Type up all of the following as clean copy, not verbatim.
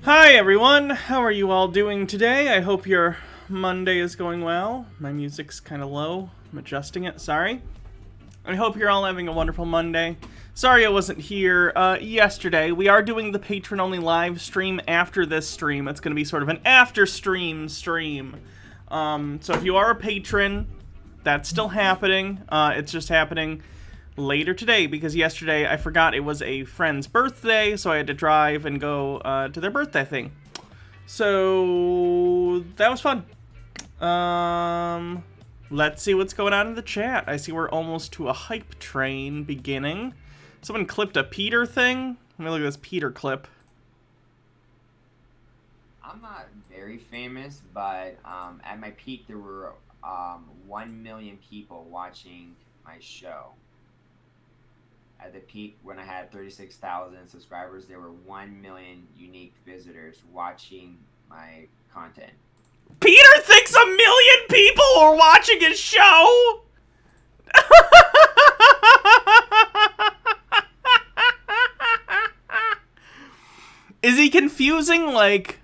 Hi everyone, how are you all doing today? I hope your Monday is going well. My music's kind of low, I'm adjusting it, sorry. I hope you're all having a wonderful Monday. Sorry I wasn't here yesterday. We are doing the patron-only live stream after this stream. It's going to be sort of an after-stream. So if you are a patron, that's still happening. It's just happening later today because yesterday I forgot it was a friend's birthday, so I had to drive and go to their birthday thing. So that was fun. Let's see what's going on in the chat. I see we're almost to a hype train beginning. Someone clipped a Peter thing. Let me look at this Peter clip. I'm not very famous, but at my peak, there were 1 million people watching my show. At the peak, when I had 36,000 subscribers, there were 1 million unique visitors watching my content. Peter thinks 1 million people are watching his show? Is he confusing, like...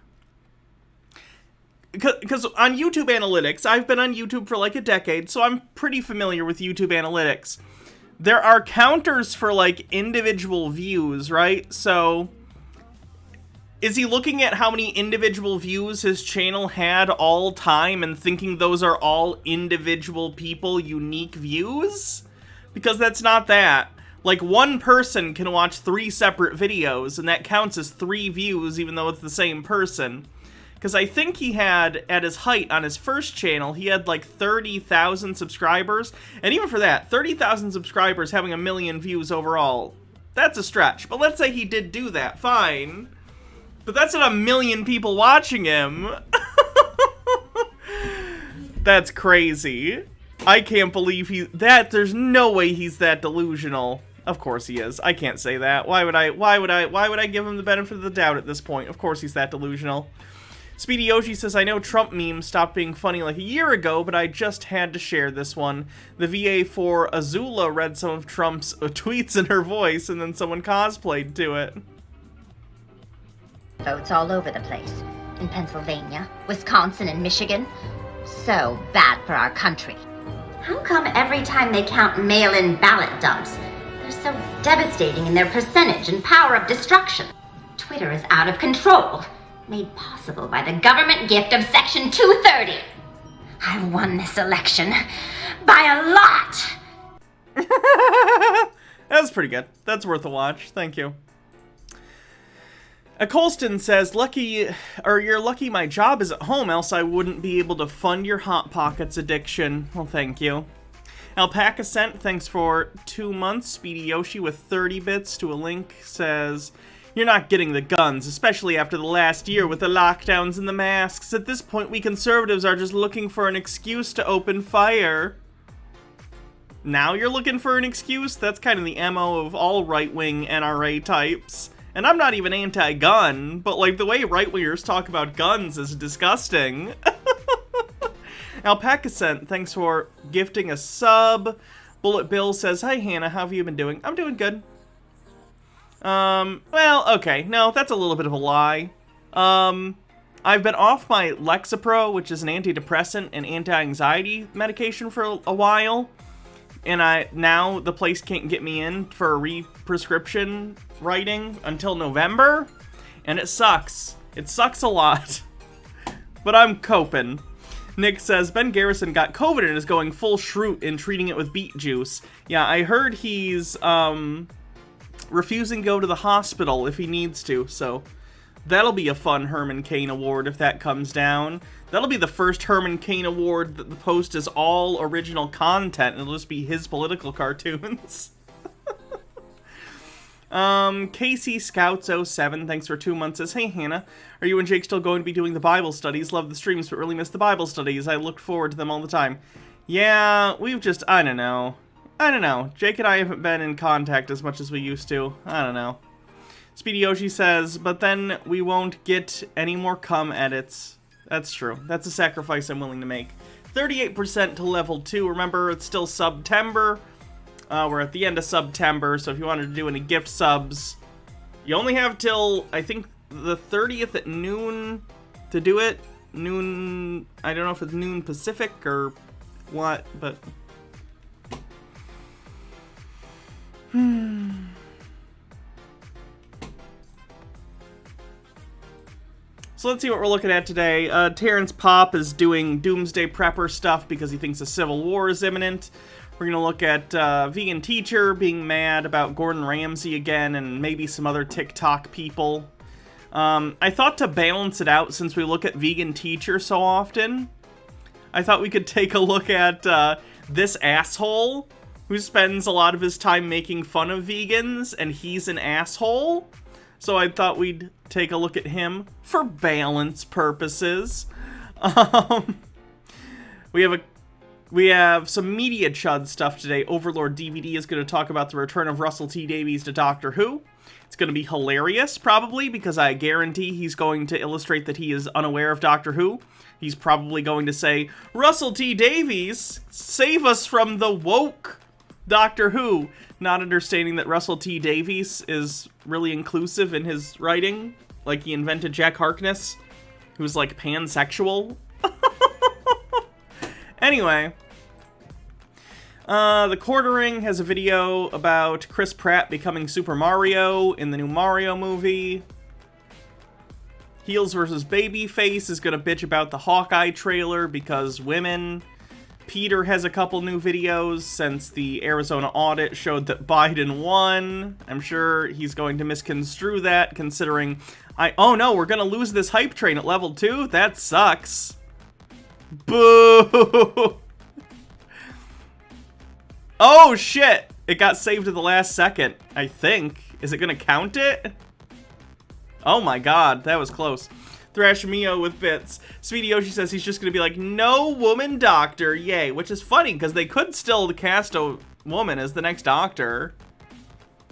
Because on YouTube Analytics, I've been on YouTube for like a decade, so I'm pretty familiar with YouTube Analytics. There are counters for, like, individual views, right? So, is he looking at how many individual views his channel had all time and thinking those are all individual people, unique views? Because that's not that. Like, one person can watch 3 separate videos, and that counts as 3 views, even though it's the same person. Because I think he had, at his height, on his first channel, he had like 30,000 subscribers. And even for that, 30,000 subscribers having 1 million views overall, that's a stretch. But let's say he did do that, fine. But that's not 1 million people watching him. That's crazy. I can't believe there's no way he's that delusional. Of course he is. I can't say that. Why would I give him the benefit of the doubt at this point? Of course he's that delusional. Speedy Yoshi says, I know Trump memes stopped being funny like a year ago, but I just had to share this one. The VA for Azula read some of Trump's tweets in her voice, and then someone cosplayed to it. Votes all over the place. In Pennsylvania, Wisconsin, and Michigan. So bad for our country. How come every time they count mail-in ballot dumps, they're so devastating in their percentage and power of destruction? Twitter is out of control. Made possible by the government gift of Section 230. I won this election by a lot. That's pretty good. That's worth a watch. Thank you. Colston says, you're lucky my job is at home, else I wouldn't be able to fund your Hot Pockets addiction. Well, thank you. Alpaca Scent, thanks for 2 months. Speedy Yoshi with 30 bits to a link says, you're not getting the guns, especially after the last year with the lockdowns and the masks. At this point, we conservatives are just looking for an excuse to open fire. Now you're looking for an excuse? That's kind of the MO of all right-wing NRA types. And I'm not even anti-gun, but like the way right-wingers talk about guns is disgusting. Alpaca Scent, thanks for gifting a sub. Bullet Bill says, hi Hannah, how have you been doing? I'm doing good. Well, okay, no, that's a little bit of a lie. I've been off my Lexapro, which is an antidepressant and anti-anxiety medication for a while. And now the place can't get me in for a re-prescription writing until November. And it sucks. It sucks a lot. But I'm coping. Nick says, Ben Garrison got COVID and is going full shroot in treating it with beet juice. Yeah, I heard he's, refusing to go to the hospital if he needs to, so that'll be a fun Herman Cain Award if that comes down. That'll be the first Herman Cain Award that the post is all original content, and it'll just be his political cartoons. KC Scouts 07, thanks for 2 months, says, hey Hannah, are you and Jake still going to be doing the Bible studies? Love the streams, but really miss the Bible studies. I looked forward to them all the time. Yeah, we've just, I don't know. Jake and I haven't been in contact as much as we used to. I don't know. Speedy Yoshi says, but then we won't get any more cum edits. That's true. That's a sacrifice I'm willing to make. 38% to level 2. Remember, it's still September. We're at the end of September, so if you wanted to do any gift subs, you only have till, I think, the 30th at noon to do it. Noon, I don't know if it's noon Pacific or what, but... So let's see what we're looking at today. Terrence Popp is doing Doomsday Prepper stuff because he thinks a civil war is imminent. We're going to look at Vegan Teacher being mad about Gordon Ramsay again and maybe some other TikTok people. I thought to balance it out, since we look at Vegan Teacher so often, I thought we could take a look at this asshole who spends a lot of his time making fun of vegans, and he's an asshole. So I thought we'd take a look at him for balance purposes. We have some media chud stuff today. Overlord DVD is going to talk about the return of Russell T Davies to Doctor Who. It's going to be hilarious, probably, because I guarantee he's going to illustrate that he is unaware of Doctor Who. He's probably going to say, Russell T Davies, save us from the woke Doctor Who. Not understanding that Russell T Davies is really inclusive in his writing. Like, he invented Jack Harkness, who's, like, pansexual. Anyway, The Quartering has a video about Chris Pratt becoming Super Mario in the new Mario movie. Heels vs. Babyface is gonna bitch about the Hawkeye trailer because women. Peter has a couple new videos since the Arizona audit showed that Biden won. I'm sure he's going to misconstrue that, considering oh no, we're gonna lose this hype train at level 2? That sucks. Boo! Oh shit! It got saved at the last second, I think. Is it gonna count it? Oh my god, that was close. Thrash Mio with bits. Speedy Yoshi says he's just gonna be like, no woman doctor, yay. Which is funny, because they could still cast a woman as the next doctor.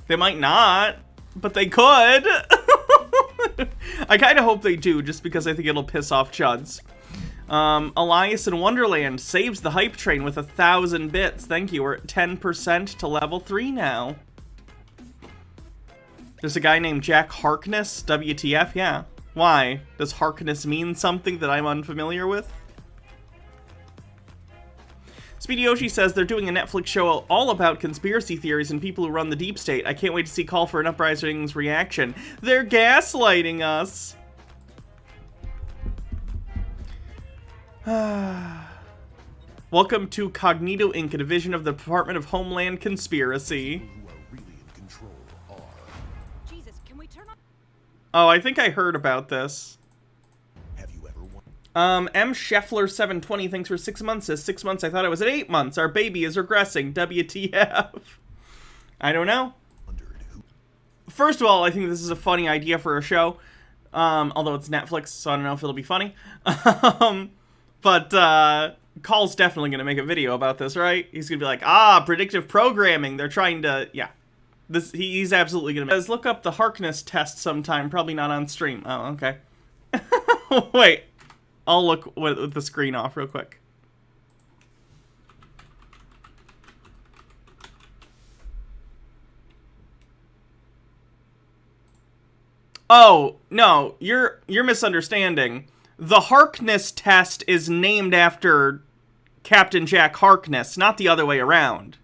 They might not, but they could. I kind of hope they do, just because I think it'll piss off chuds. Elias in Wonderland saves the hype train with 1,000 bits. Thank you, we're at 10% to level 3 now. There's a guy named Jack Harkness, WTF, yeah. Why? Does Harkness mean something that I'm unfamiliar with? Speedy Yoshi says they're doing a Netflix show all about conspiracy theories and people who run the deep state. I can't wait to see Call for an Uprising's reaction. They're gaslighting us. Welcome to Cognito Inc., a division of the Department of Homeland Conspiracy. Oh, I think I heard about this. Have you ever won? M. Scheffler 720 thanks for 6 months. Says 6 months. I thought I was at 8 months. Our baby is regressing. WTF? I don't know. First of all, I think this is a funny idea for a show. Although it's Netflix, so I don't know if it'll be funny. But Call's definitely going to make a video about this, right? He's going to be like, predictive programming. They're trying to, yeah. He's absolutely gonna make. Look up the Harkness test sometime. Probably not on stream. Oh, okay. Wait, I'll look with the screen off real quick. Oh no, you're misunderstanding. The Harkness test is named after Captain Jack Harkness, not the other way around.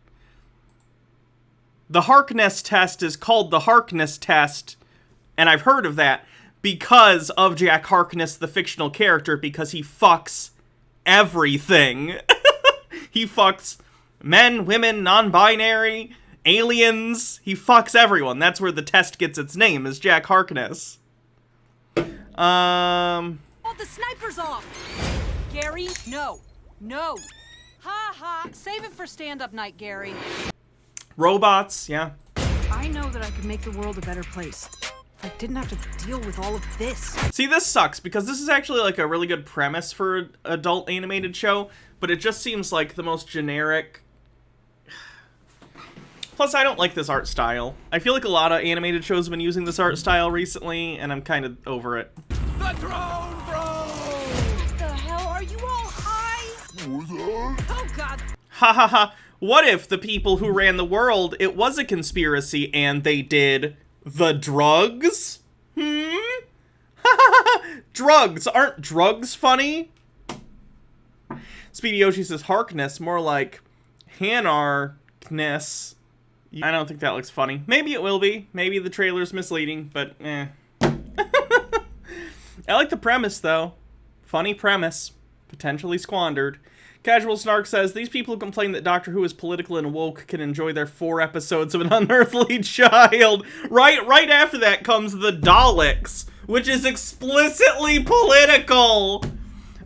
The Harkness test is called the Harkness test, and I've heard of that, because of Jack Harkness, the fictional character, because he fucks everything. He fucks men, women, non-binary, aliens. He fucks everyone. That's where the test gets its name, is Jack Harkness. Oh, the sniper's off! Gary, no. No. Ha ha. Save it for stand-up night, Gary. Robots, yeah. I know that I could make the world a better place. If I didn't have to deal with all of this. See, this sucks, because this is actually like a really good premise for an adult animated show, but it just seems like the most generic. Plus, I don't like this art style. I feel like a lot of animated shows have been using this art style recently, and I'm kind of over it. The drone, bro! What the hell? Are you all high? Oh, God. Ha ha ha. What if the people who ran the world, it was a conspiracy and they did the drugs? Drugs. Aren't drugs funny? Speedy Yoshi says Harkness, more like Hanarkness. I don't think that looks funny. Maybe it will be. Maybe the trailer's misleading, but eh. I like the premise, though. Funny premise. Potentially squandered. Casual Snark says, these people who complain that Doctor Who is political and woke can enjoy their 4 episodes of An Unearthly Child. Right after that comes the Daleks, which is explicitly political.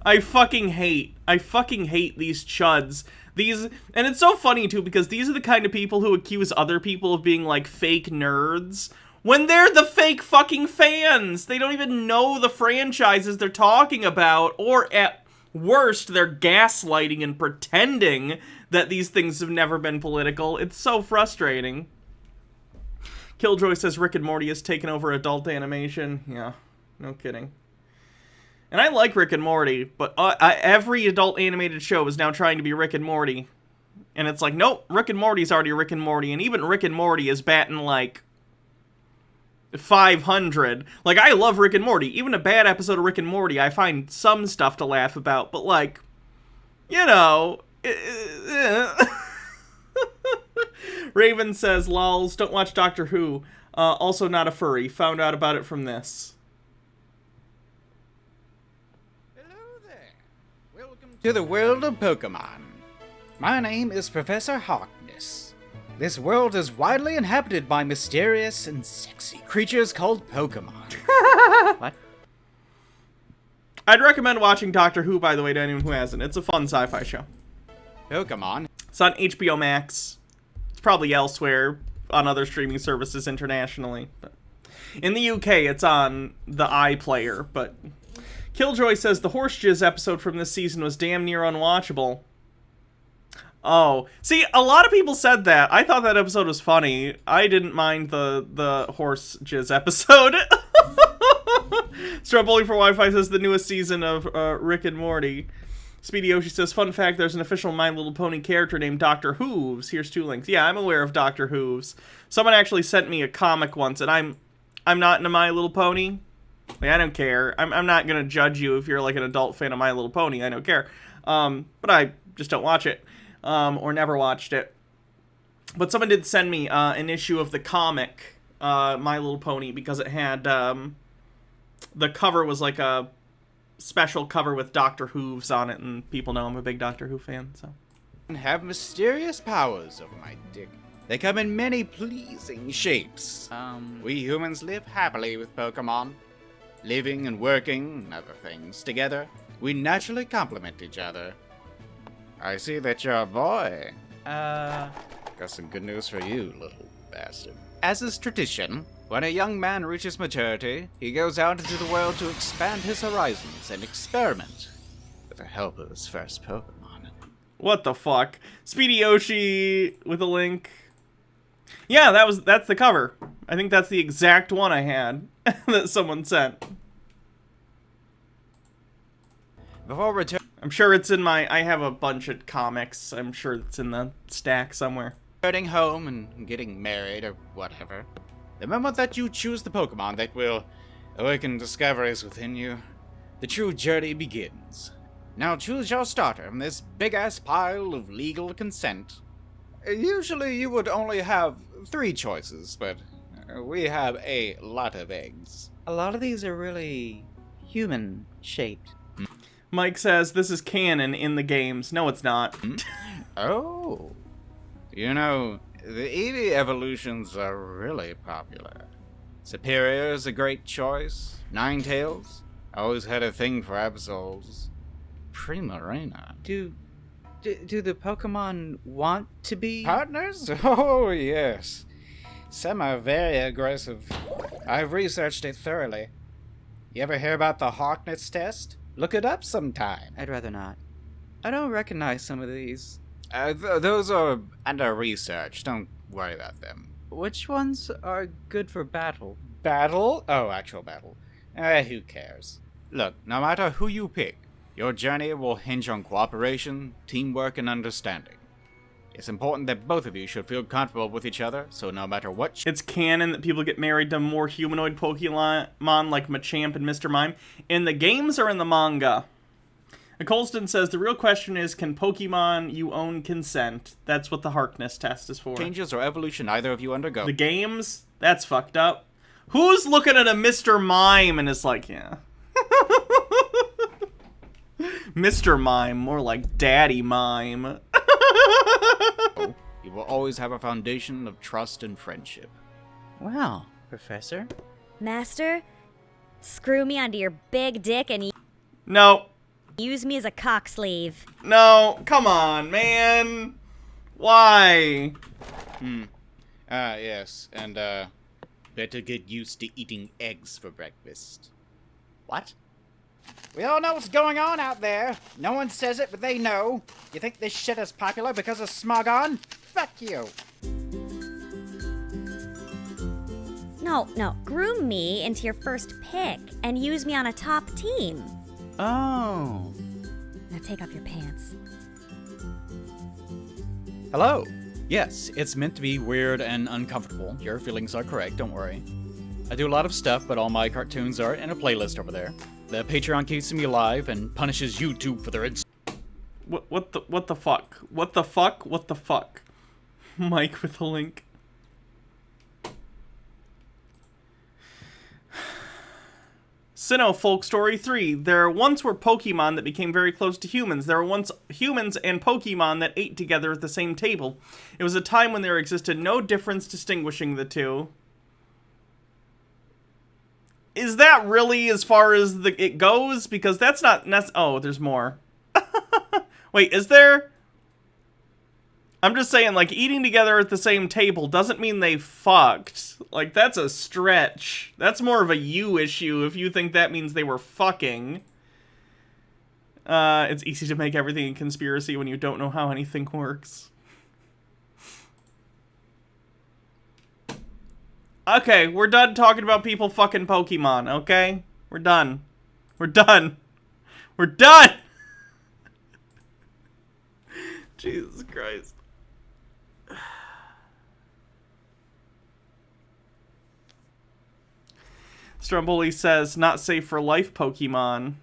I fucking hate these chuds And it's so funny, too, because these are the kind of people who accuse other people of being, like, fake nerds, when they're the fake fucking fans. They don't even know the franchises they're talking about, or at worst, they're gaslighting and pretending that these things have never been political. It's so frustrating. Killjoy says Rick and Morty has taken over adult animation. Yeah, no kidding. And I like Rick and Morty, but every adult animated show is now trying to be Rick and Morty. And it's like, nope, Rick and Morty's already Rick and Morty, and even Rick and Morty is batting, like, 500. Like, I love Rick and Morty. Even a bad episode of Rick and Morty, I find some stuff to laugh about, but, like, you know... Raven says, lols, don't watch Doctor Who. Also not a furry. Found out about it from this. To the world of Pokemon. My name is Professor Harkness. This world is widely inhabited by mysterious and sexy creatures called Pokemon. What? I'd recommend watching Doctor Who, by the way, to anyone who hasn't. It's a fun sci-fi show. Pokemon? It's on HBO Max. It's probably elsewhere on other streaming services internationally. But in the UK, it's on the iPlayer, but... Killjoy says the horse jizz episode from this season was damn near unwatchable. Oh. See, a lot of people said that. I thought that episode was funny. I didn't mind the horse jizz episode. Stromboli for Wi-Fi says the newest season of Rick and Morty. Speedy Yoshi says, fun fact, there's an official My Little Pony character named Dr. Hooves. Here's 2 links. Yeah, I'm aware of Dr. Hooves. Someone actually sent me a comic once, and I'm not into My Little Pony. Like, I don't care. I'm not gonna judge you if you're like an adult fan of My Little Pony. I don't care. But I just don't watch it. Or never watched it. But someone did send me an issue of the comic, My Little Pony, because it had, the cover was like a special cover with Dr. Hooves on it, and people know I'm a big Doctor Who fan, so. Have mysterious powers over my dick. They come in many pleasing shapes. We humans live happily with Pokemon. Living and working and other things together, we naturally complement each other. I see that you're a boy. Got some good news for you, little bastard. As is tradition, when a young man reaches maturity, he goes out into the world to expand his horizons and experiment with the help of his first Pokemon. What the fuck? Speedy Yoshi with a link. Yeah, that's the cover. I think that's the exact one I had that someone sent. Before I'm sure it's in I have a bunch of comics. I'm sure it's in the stack somewhere. returning home and getting married or whatever, the moment that you choose the Pokemon that will awaken discoveries within you, the true journey begins. Now choose your starter from this big-ass pile of legal consent. Usually you would only have 3 choices, but we have a lot of eggs. A lot of these are really human-shaped. Mike says this is canon in the games. No, it's not. Oh. You know, the Eevee evolutions are really popular. Superior is a great choice. Ninetales, always had a thing for Absols. Primarina. Do the Pokemon want to be Partners? Oh, yes. Some are very aggressive. I've researched it thoroughly. You ever hear about the Harkness test? Look it up sometime. I'd rather not. I don't recognize some of these. Those are under research. Don't worry about them. Which ones are good for battle? Battle? Oh, actual battle. Who cares? Look, no matter who you pick, your journey will hinge on cooperation, teamwork, and understanding. It's important that both of you should feel comfortable with each other, so no matter what... It's canon that people get married to more humanoid Pokemon like Machamp and Mr. Mime. In the games or in the manga? Colston says, the real question is, can Pokemon you own consent? That's what the Harkness test is for. Changes or evolution either of you undergo. The games? That's fucked up. Who's looking at a Mr. Mime and is like, yeah. Mr. Mime, more like Daddy Mime. You will always have a foundation of trust and friendship. Wow, Professor. Master, screw me onto your big dick and No. Use me as a cock sleeve. No, come on, man. Why? Yes, and, better get used to eating eggs for breakfast. What? We all know what's going on out there. No one says it, but they know. You think this shit is popular because of Smogon? Fuck you. No, groom me into your first pick and use me on a top team. Oh. Now take off your pants. Hello. Yes, it's meant to be weird and uncomfortable. Your feelings are correct, don't worry. I do a lot of stuff, but all my cartoons are in a playlist over there. The Patreon keeps me alive and punishes YouTube for their What the fuck? What the fuck? What the fuck? Mike with a link. Sinnoh Folk Story 3. There once were Pokemon that became very close to humans. There were once humans and Pokemon that ate together at the same table. It was a time when there existed no difference distinguishing the two. Is that really as far as it goes? Because that's not oh, there's more. Wait, is there? I'm just saying, like, eating together at the same table doesn't mean they fucked. Like, that's a stretch. That's more of a you issue if you think that means they were fucking. It's easy to make everything a conspiracy when you don't know how anything works. Okay, we're done talking about people fucking Pokemon, okay? We're done. We're done. We're done! Jesus Christ. Stromboli says, not safe for life Pokemon.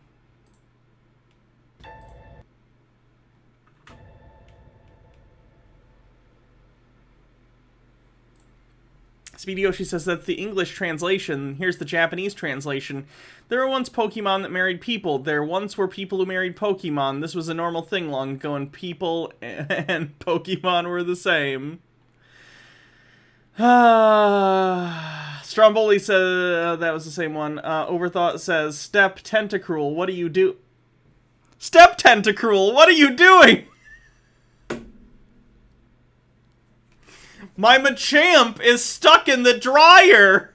Speedy Yoshi says that's the English translation. Here's the Japanese translation. There were once Pokemon that married people. There once were people who married Pokemon. This was a normal thing long ago, and people and Pokemon were the same. Stromboli says that was the same one. Overthought says, Step Tentacruel, what do you do? Step Tentacruel, what are you doing? My Machamp is stuck in the dryer!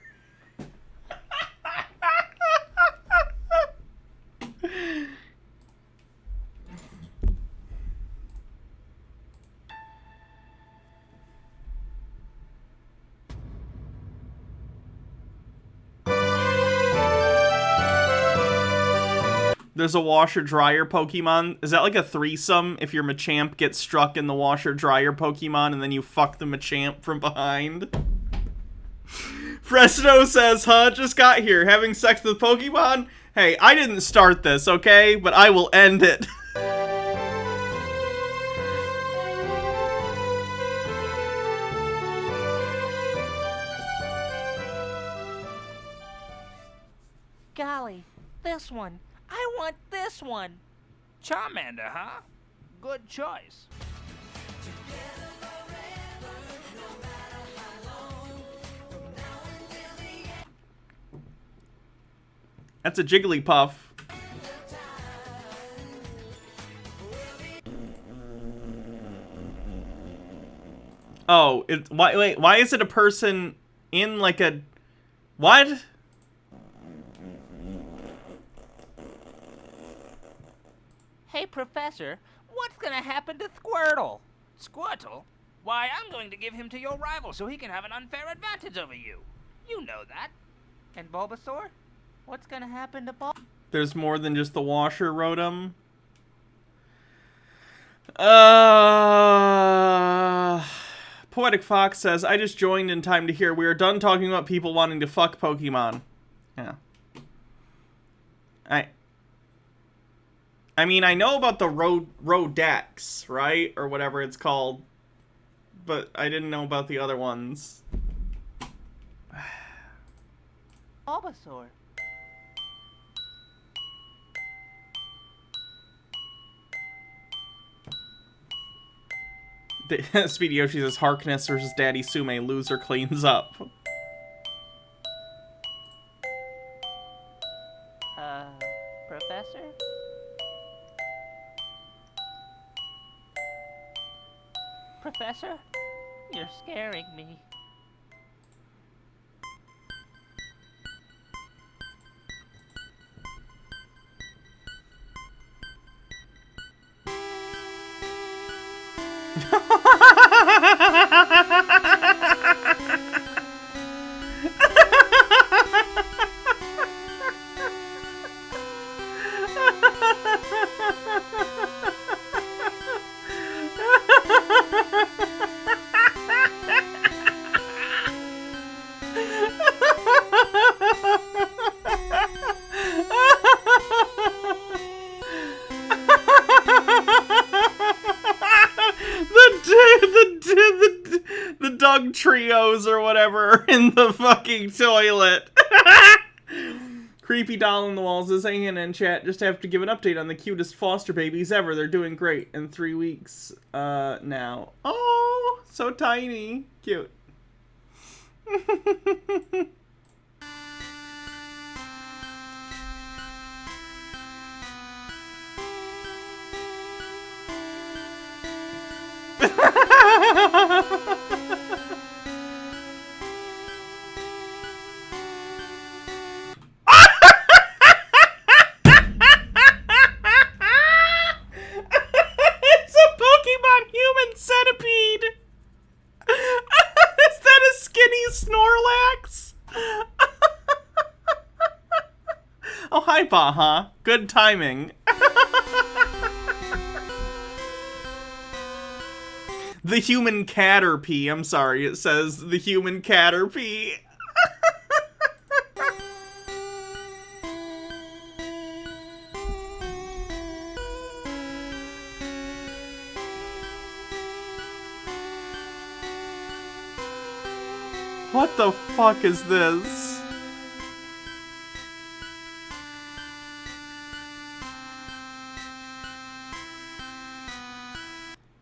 There's a washer-dryer Pokemon. Is that like a threesome if your Machamp gets struck in the washer-dryer Pokemon and then you fuck the Machamp from behind? Fresno says, huh, just got here. Having sex with Pokemon? Hey, I didn't start this, okay? But I will end it. Golly, this one. I want this one. Charmander, huh? Good choice. That's a Jigglypuff. Oh, wait, why is it a person in like a... What? Hey, Professor, what's gonna happen to Squirtle? Squirtle? Why, I'm going to give him to your rival so he can have an unfair advantage over you. You know that. And Bulbasaur? What's gonna happen to There's more than just the washer Rotom. Poetic Fox says, I just joined in time to hear we are done talking about people wanting to fuck Pokemon. Yeah. I mean, I know about the Rodex, right? Or whatever it's called. But I didn't know about the other ones. Bulbasaur? Speedy Yoshi says, Harkness versus Daddy Sume, loser cleans up. Professor? Professor? You're scaring me. The dog trios or whatever in the fucking toilet. Creepy doll in the walls is saying in chat, just have to give an update on the cutest foster babies ever. They're doing great in 3 weeks now. Oh, so tiny. Cute. It's a Pokemon human centipede. Is that a skinny Snorlax? Oh, hi, Baha. Good timing. The human Caterpie. I'm sorry, it says the human Caterpie. What the fuck is this?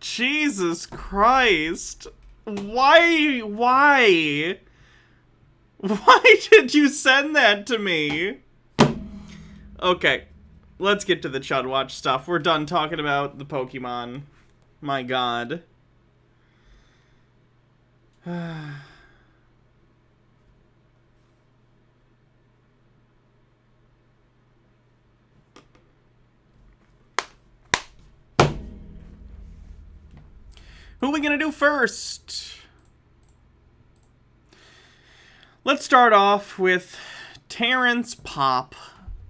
Jesus Christ. Why did you send that to me? Okay, let's get to the Chud Watch stuff. We're done talking about the Pokemon. My god. Who are we gonna do first? Let's start off with Terrence Popp,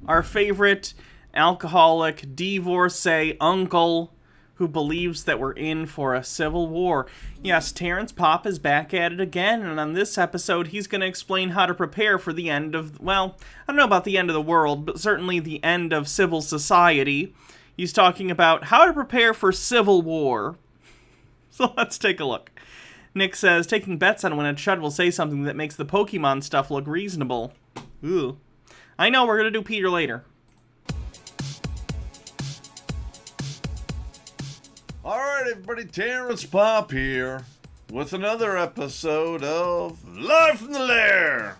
our favorite alcoholic divorcee uncle who believes that we're in for a civil war. Yes, Terrence Popp is back at it again, and on this episode he's going to explain how to prepare for the end of, well, I don't know about the end of the world, but certainly the end of civil society. He's talking about how to prepare for civil war. So let's take a look. Nick says, taking bets on when a Chud will say something that makes the Pokemon stuff look reasonable. Ooh. I know, we're going to do Peter later. Alright everybody, Terrence Popp here with another episode of Live from the Lair.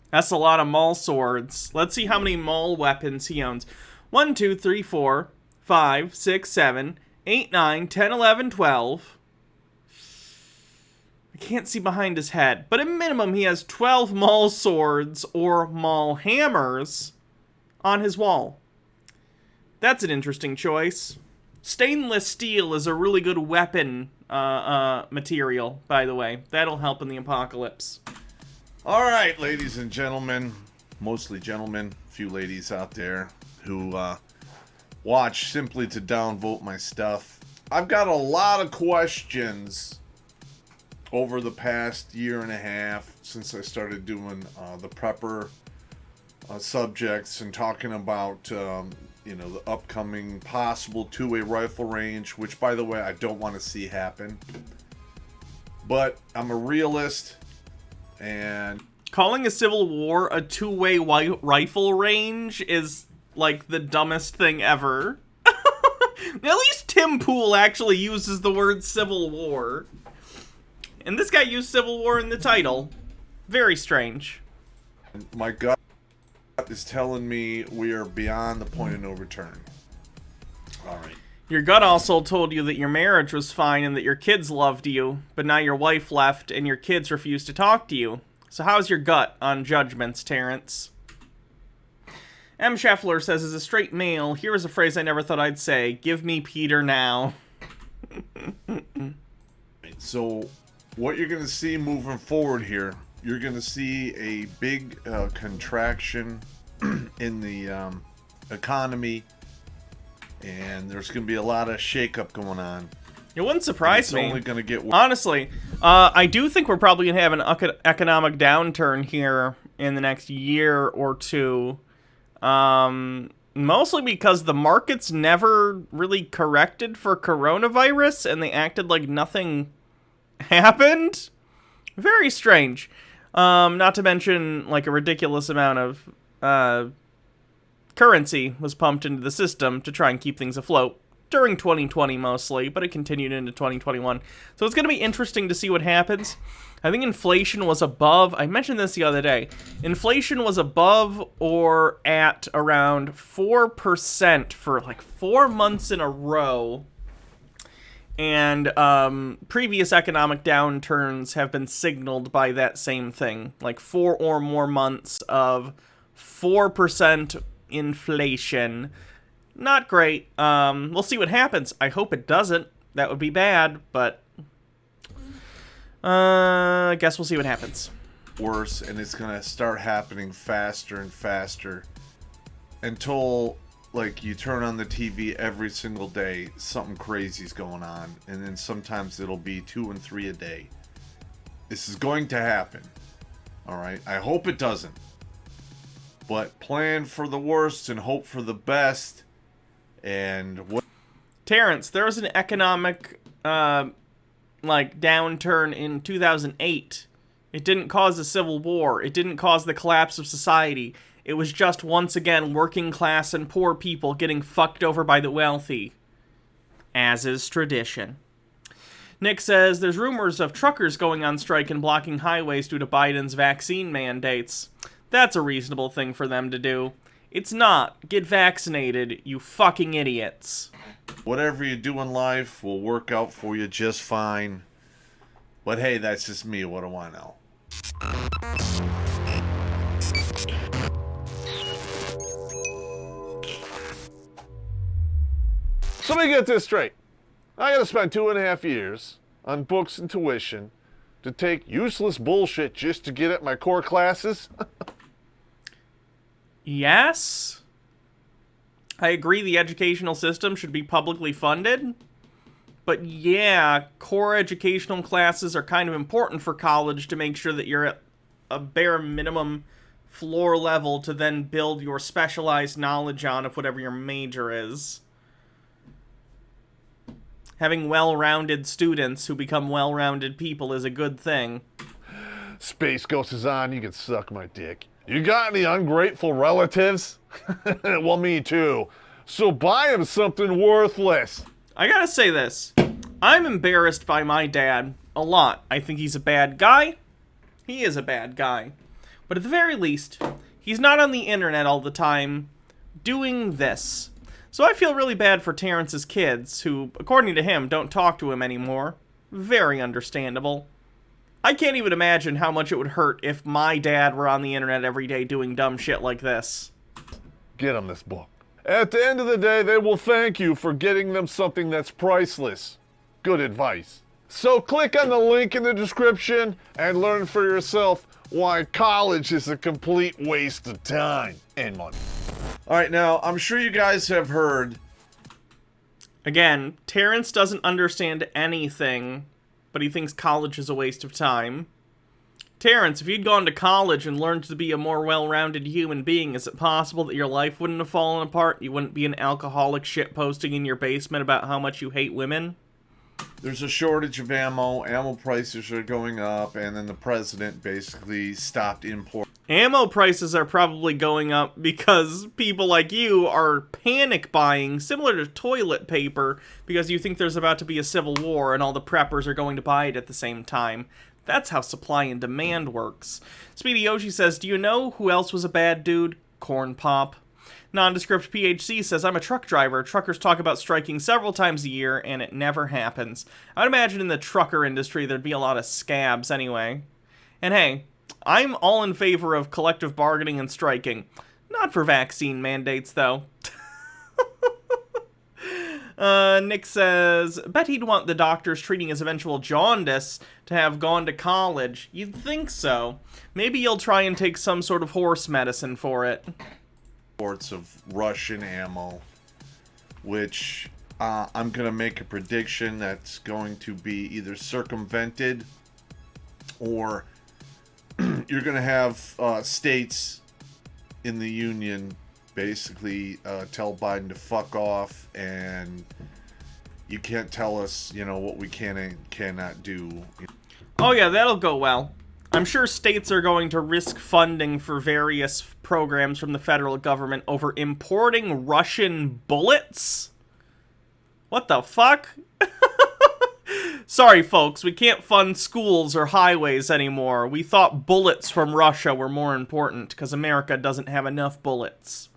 That's a lot of Maul swords. Let's see how many Maul weapons he owns. 1, 2, 3, 4, 5, 6, 7, 8, 9, 10, 11, 12. I can't see behind his head, but at minimum he has 12 Maul swords or Maul hammers on his wall. That's an interesting choice. Stainless steel is a really good weapon material, by the way. That'll help in the apocalypse. Alright, ladies and gentlemen, mostly gentlemen, a few ladies out there who watch simply to downvote my stuff. I've got a lot of questions over the past year and a half since I started doing the prepper subjects and talking about you know, the upcoming possible two-way rifle range, which, by the way, I don't want to see happen. But I'm a realist, and calling a civil war a two-way rifle range is like the dumbest thing ever. At least Tim Pool actually uses the word civil war. And this guy used civil war in the title. Very strange. My gut is telling me we are beyond the point of no return. Alright. Your gut also told you that your marriage was fine and that your kids loved you, but now your wife left and your kids refuse to talk to you. So how's your gut on judgments, Terrence? M. Scheffler says, as a straight male, here is a phrase I never thought I'd say. Give me Peter now. So, what you're going to see moving forward here, you're going to see a big contraction in the economy, and there's going to be a lot of shakeup going on. It wouldn't surprise me. It's only going to get worse. Honestly, I do think we're probably going to have an economic downturn here in the next year or two. Mostly because the markets never really corrected for coronavirus, and they acted like nothing happened. Very strange. Not to mention, like, a ridiculous amount of currency was pumped into the system to try and keep things afloat during 2020 mostly, but it continued into 2021. So it's going to be interesting to see what happens. I think inflation was above, I mentioned this the other day, inflation was above or at around 4% for like 4 months in a row. And previous economic downturns have been signaled by that same thing, like 4 or more months of 4% inflation. Not great. We'll see what happens. I hope it doesn't. That would be bad, but I guess we'll see what happens. Worse, and it's gonna start happening faster and faster until, like, you turn on the TV every single day, something crazy's going on, and then sometimes it'll be 2 and 3 a day. This is going to happen. Alright? I hope it doesn't. But plan for the worst and hope for the best. And what... Terrence, there was an economic downturn in 2008. It didn't cause a civil war. It didn't cause the collapse of society. It was just, once again, working class and poor people getting fucked over by the wealthy. As is tradition. Nick says, there's rumors of truckers going on strike and blocking highways due to Biden's vaccine mandates. That's a reasonable thing for them to do. It's not. Get vaccinated, you fucking idiots. Whatever you do in life will work out for you just fine. But hey, that's just me. What do I know? So let me get this straight. I gotta spend 2.5 years on books and tuition to take useless bullshit just to get at my core classes? Yes. I agree the educational system should be publicly funded. But yeah, core educational classes are kind of important for college to make sure that you're at a bare minimum floor level to then build your specialized knowledge on of whatever your major is. Having well-rounded students who become well-rounded people is a good thing. Space Ghost is on, you can suck my dick. You got any ungrateful relatives? Well, me too. So buy him something worthless. I gotta say this. I'm embarrassed by my dad a lot. I think he's a bad guy. He is a bad guy. But at the very least, he's not on the internet all the time doing this. So I feel really bad for Terrence's kids, who, according to him, don't talk to him anymore. Very understandable. I can't even imagine how much it would hurt if my dad were on the internet every day doing dumb shit like this. Get them this book. At the end of the day, they will thank you for getting them something that's priceless. Good advice. So click on the link in the description and learn for yourself why college is a complete waste of time and money. Alright, now, I'm sure you guys have heard... Again, Terrence doesn't understand anything, but he thinks college is a waste of time. Terrence, if you'd gone to college and learned to be a more well-rounded human being, is it possible that your life wouldn't have fallen apart? You wouldn't be an alcoholic shitposting in your basement about how much you hate women? There's a shortage of ammo. Ammo prices are going up, and then the president basically stopped import. Ammo prices are probably going up because people like you are panic buying, similar to toilet paper, because you think there's about to be a civil war and all the preppers are going to buy it at the same time. That's how supply and demand works. Speedy Yoshi says, do you know who else was a bad dude? Corn Popp. Nondescript PHC says, I'm a truck driver. Truckers talk about striking several times a year, and it never happens. I'd imagine in the trucker industry there'd be a lot of scabs anyway. And hey, I'm all in favor of collective bargaining and striking. Not for vaccine mandates, though. Nick says, bet he'd want the doctors treating his eventual jaundice to have gone to college. You'd think so. Maybe he'll try and take some sort of horse medicine for it. Reports of Russian ammo, which I'm going to make a prediction that's going to be either circumvented or you're going to have states in the union basically tell Biden to fuck off, and you can't tell us, what we can and cannot do. Oh yeah, that'll go well. I'm sure states are going to risk funding for various programs from the federal government over importing Russian bullets? What the fuck? Sorry, folks, we can't fund schools or highways anymore. We thought bullets from Russia were more important, because America doesn't have enough bullets.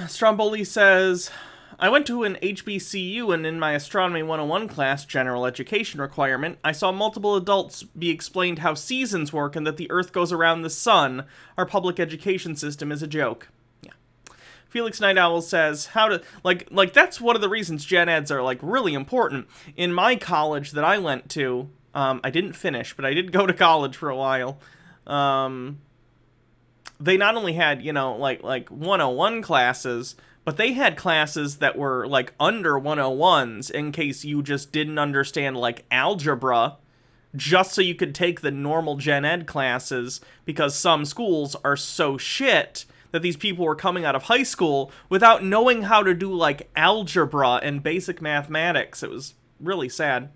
Stromboli says, I went to an HBCU, and in my Astronomy 101 class, general education requirement, I saw multiple adults be explained how seasons work and that the Earth goes around the sun. Our public education system is a joke. Yeah. Felix Night Owl says, that's one of the reasons gen eds are, really important. In my college that I went to, I didn't finish, but I did go to college for a while, they not only had, 101 classes, but they had classes that were, under 101s in case you just didn't understand, algebra, just so you could take the normal gen ed classes, because some schools are so shit that these people were coming out of high school without knowing how to do, algebra and basic mathematics. It was really sad.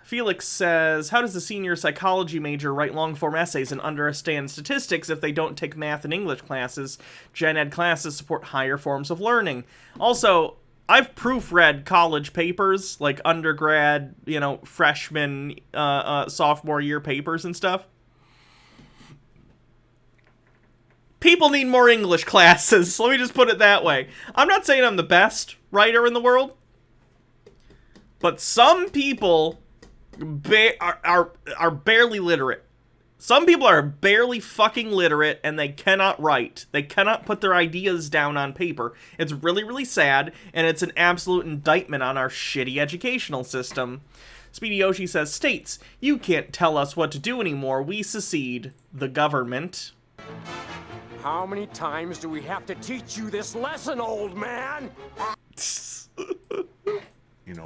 Felix says, how does a senior psychology major write long-form essays and understand statistics if they don't take math and English classes? Gen ed classes support higher forms of learning. Also, I've proofread college papers, like undergrad, freshman, sophomore year papers and stuff. People need more English classes. Let me just put it that way. I'm not saying I'm the best writer in the world, but some people are barely literate. Some people are barely fucking literate, and they cannot write. They cannot put their ideas down on paper. It's really, really sad, and it's an absolute indictment on our shitty educational system. Speedy Yoshi says, states, you can't tell us what to do anymore. We secede. The government. How many times do we have to teach you this lesson, old man?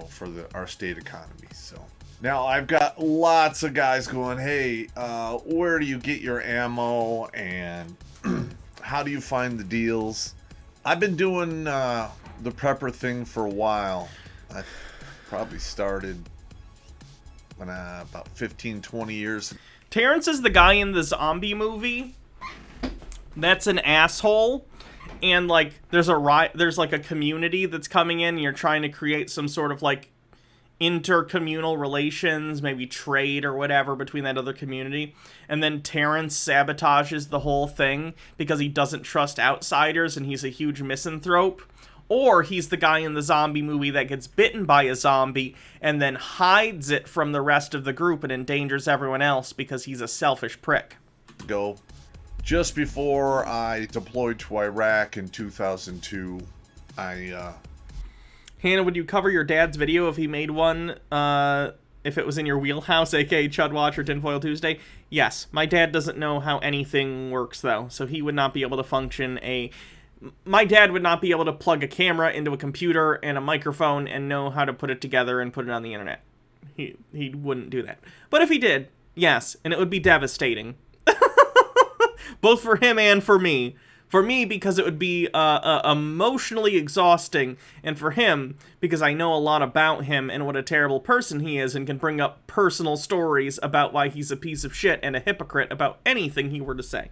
For our state economy, so. Now, I've got lots of guys going, hey, where do you get your ammo, and how do you find the deals? I've been doing the prepper thing for a while. I probably started when about 15, 20 years. Terrence is the guy in the zombie movie that's an asshole, and, there's a community that's coming in, and you're trying to create some sort of, intercommunal relations, maybe trade or whatever between that other community, and then Terrence sabotages the whole thing because he doesn't trust outsiders and he's a huge misanthrope. Or he's the guy in the zombie movie that gets bitten by a zombie and then hides it from the rest of the group and endangers everyone else because he's a selfish prick. Just before I deployed to Iraq in 2002, Hannah, would you cover your dad's video if he made one, if it was in your wheelhouse, aka Chud Watch or Tinfoil Tuesday? Yes. My dad doesn't know how anything works, though, so he would not be able to function My dad would not be able to plug a camera into a computer and a microphone and know how to put it together and put it on the internet. He wouldn't do that. But if he did, yes, and it would be devastating. Both for him and for me. For me, because it would be emotionally exhausting, and for him, because I know a lot about him and what a terrible person he is and can bring up personal stories about why he's a piece of shit and a hypocrite about anything he were to say.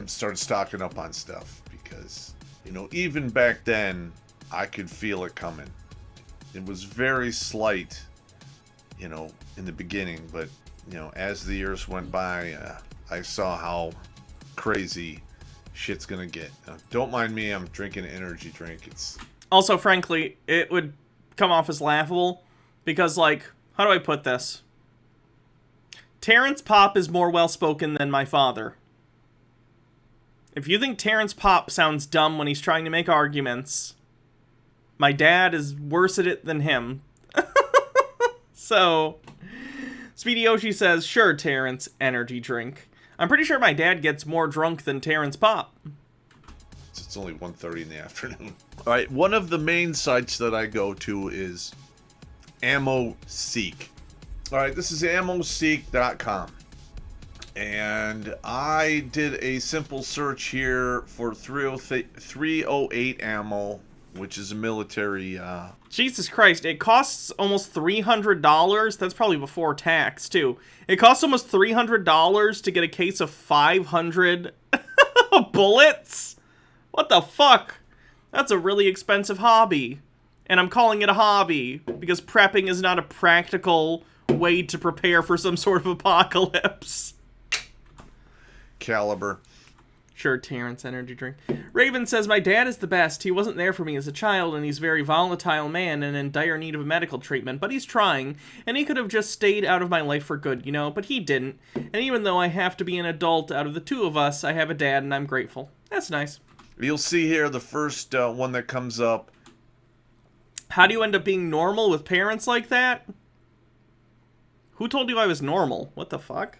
Started stocking up on stuff because, even back then, I could feel it coming. It was very slight, in the beginning, but, as the years went by, I saw how crazy shit's gonna get. Don't mind me, I'm drinking an energy drink. It's also, frankly, it would come off as laughable because, like, how do I put this? Terrence Popp is more well-spoken than my father. If you think Terrence Popp sounds dumb when he's trying to make arguments, my dad is worse at it than him. So, Speedy Yoshi says, sure, Terrence, energy drink. I'm pretty sure my dad gets more drunk than Terrence Popp. It's only 1:30 in the afternoon. All right, one of the main sites that I go to is Ammo Seek. All right, this is ammoseek.com. And I did a simple search here for 308 ammo, which is a military... Jesus Christ, it costs almost $300. That's probably before tax, too. It costs almost $300 to get a case of 500 bullets? What the fuck? That's a really expensive hobby. And I'm calling it a hobby because prepping is not a practical way to prepare for some sort of apocalypse. Caliber. Sure, Terrence, energy drink. Raven says, my dad is the best. He wasn't there for me as a child, and he's a very volatile man and in dire need of medical treatment, but he's trying, and he could have just stayed out of my life for good, you know, but he didn't. And even though I have to be an adult out of the two of us, I have a dad, and I'm grateful. That's nice. You'll see here the first one that comes up. How do you end up being normal with parents like that? Who told you I was normal? What the fuck?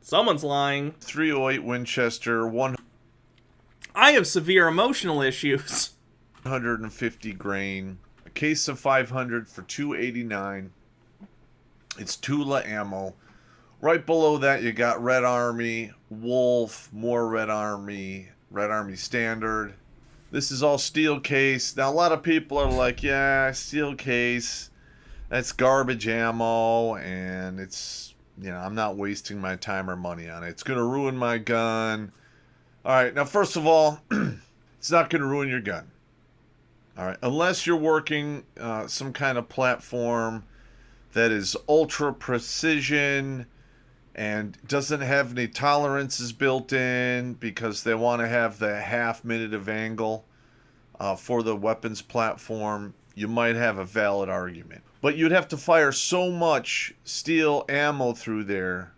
Someone's lying. 308 Winchester, I have severe emotional issues. 150 grain. A case of 500 for $289. It's Tula ammo. Right below that, you got Red Army, Wolf, more Red Army Standard. This is all steel case. Now, a lot of people are like, yeah, steel case, that's garbage ammo, and it's, you know, I'm not wasting my time or money on it. It's going to ruin my gun. All right, now, first of all, it's not going to ruin your gun. All right, unless you're working some kind of platform that is ultra precision and doesn't have any tolerances built in because they want to have the half minute of angle for the weapons platform, you might have a valid argument. But you'd have to fire so much steel ammo through there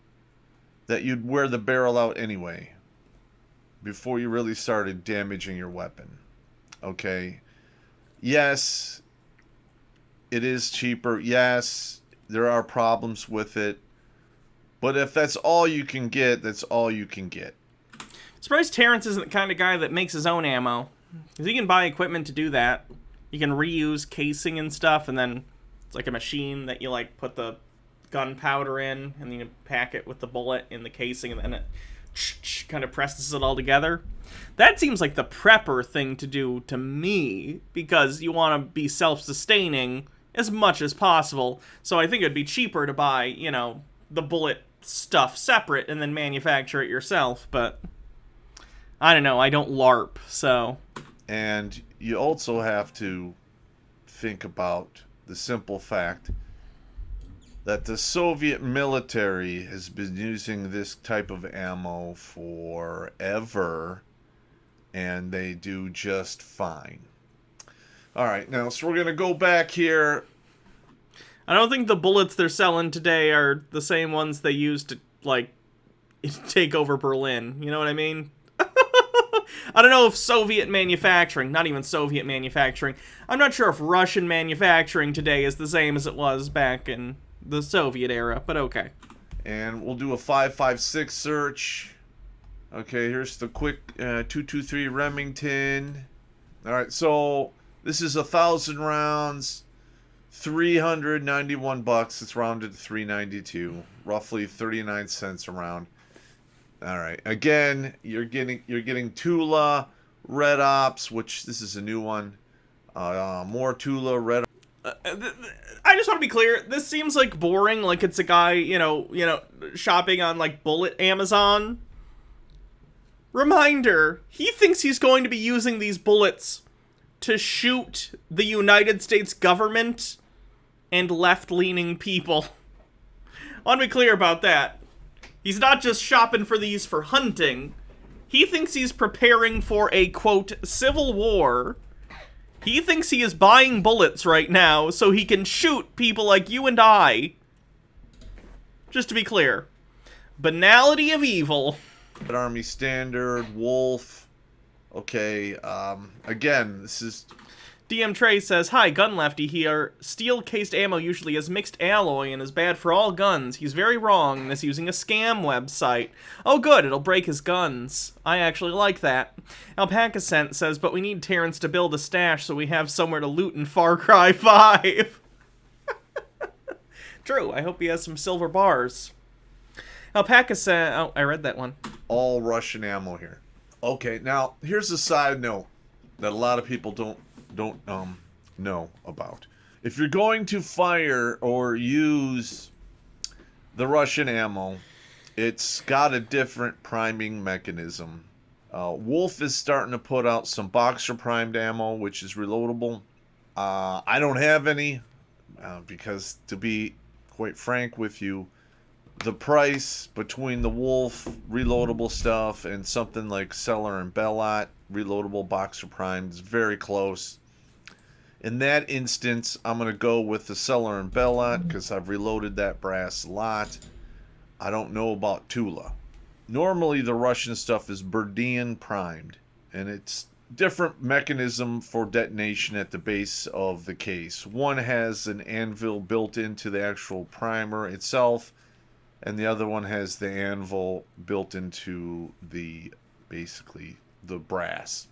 that you'd wear the barrel out anyway before you really started damaging your weapon. Okay? Yes, it is cheaper. Yes, there are problems with it. But if that's all you can get, that's all you can get. Surprised Terrence isn't the kind of guy that makes his own ammo. Because he can buy equipment to do that. You can reuse casing and stuff, and then it's like a machine that you like put the gunpowder in, and then you pack it with the bullet in the casing, and then it kind of presses it all together. That seems like the prepper thing to do to me, because you want to be self-sustaining as much as possible. So I think it'd be cheaper to buy, you know, the bullet stuff separate and then manufacture it yourself, but I don't know, I don't LARP, so. And you also have to think about the simple fact that the Soviet military has been using this type of ammo forever, and they do just fine. Alright, now, so we're going to go back here. I don't think the bullets they're selling today are the same ones they used to, like, take over Berlin. You know what I mean? I don't know if Soviet manufacturing, not even Soviet manufacturing, I'm not sure if Russian manufacturing today is the same as it was back in the Soviet era, but okay. And we'll do a 5.56 search. Okay, here's the quick 223 Remington. Alright, so this is 1,000 rounds. $391. It's rounded to $392, roughly 39 cents a round. All right. Again, you're getting Tula, Red Ops, which this is a new one. More Tula, Red. I just want to be clear. This seems like boring. Like it's a guy, you know, shopping on like Bullet Amazon. Reminder: he thinks he's going to be using these bullets to shoot the United States government and left-leaning people. I want to be clear about that. He's not just shopping for these for hunting. He thinks he's preparing for a, quote, civil war. He thinks he is buying bullets right now so he can shoot people like you and I. Just to be clear. Banality of evil. Army Standard, Wolf. Okay, again, this is... DM Trey says, hi, gun lefty here. Steel-cased ammo usually has mixed alloy and is bad for all guns. He's very wrong and is using a scam website. Oh good, it'll break his guns. I actually like that. Alpaca Scent says, but we need Terrence to build a stash so we have somewhere to loot in Far Cry 5. True, I hope he has some silver bars. Alpaca Scent, oh, I read that one. All Russian ammo here. Okay, now, here's a side note that a lot of people don't know about. If you're going to fire or use the Russian ammo, it's got a different priming mechanism. Wolf is starting to put out some boxer primed ammo, which is reloadable. I don't have any because, to be quite frank with you, the price between the Wolf reloadable stuff and something like Cellar and Bellot reloadable boxer primed is very close. In that instance, I'm going to go with the Cellar and Bellot because I've reloaded that brass a lot. I don't know about Tula. Normally, the Russian stuff is Berdian primed, and it's different mechanism for detonation at the base of the case. One has an anvil built into the actual primer itself, and the other one has the anvil built into the, basically, the brass.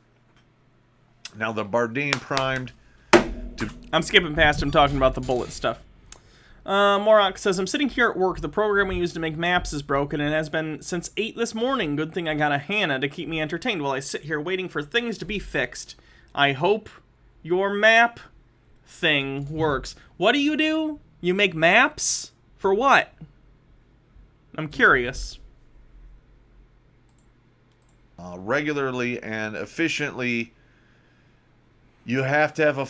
Now, the Berdian primed... I'm skipping past him talking about the bullet stuff. Morok says, I'm sitting here at work. The program we use to make maps is broken and has been since 8 this morning. Good thing I got a Hannah to keep me entertained while I sit here waiting for things to be fixed. I hope your map thing works. What do? You make maps? For what? I'm curious. Regularly and efficiently, you have to have a...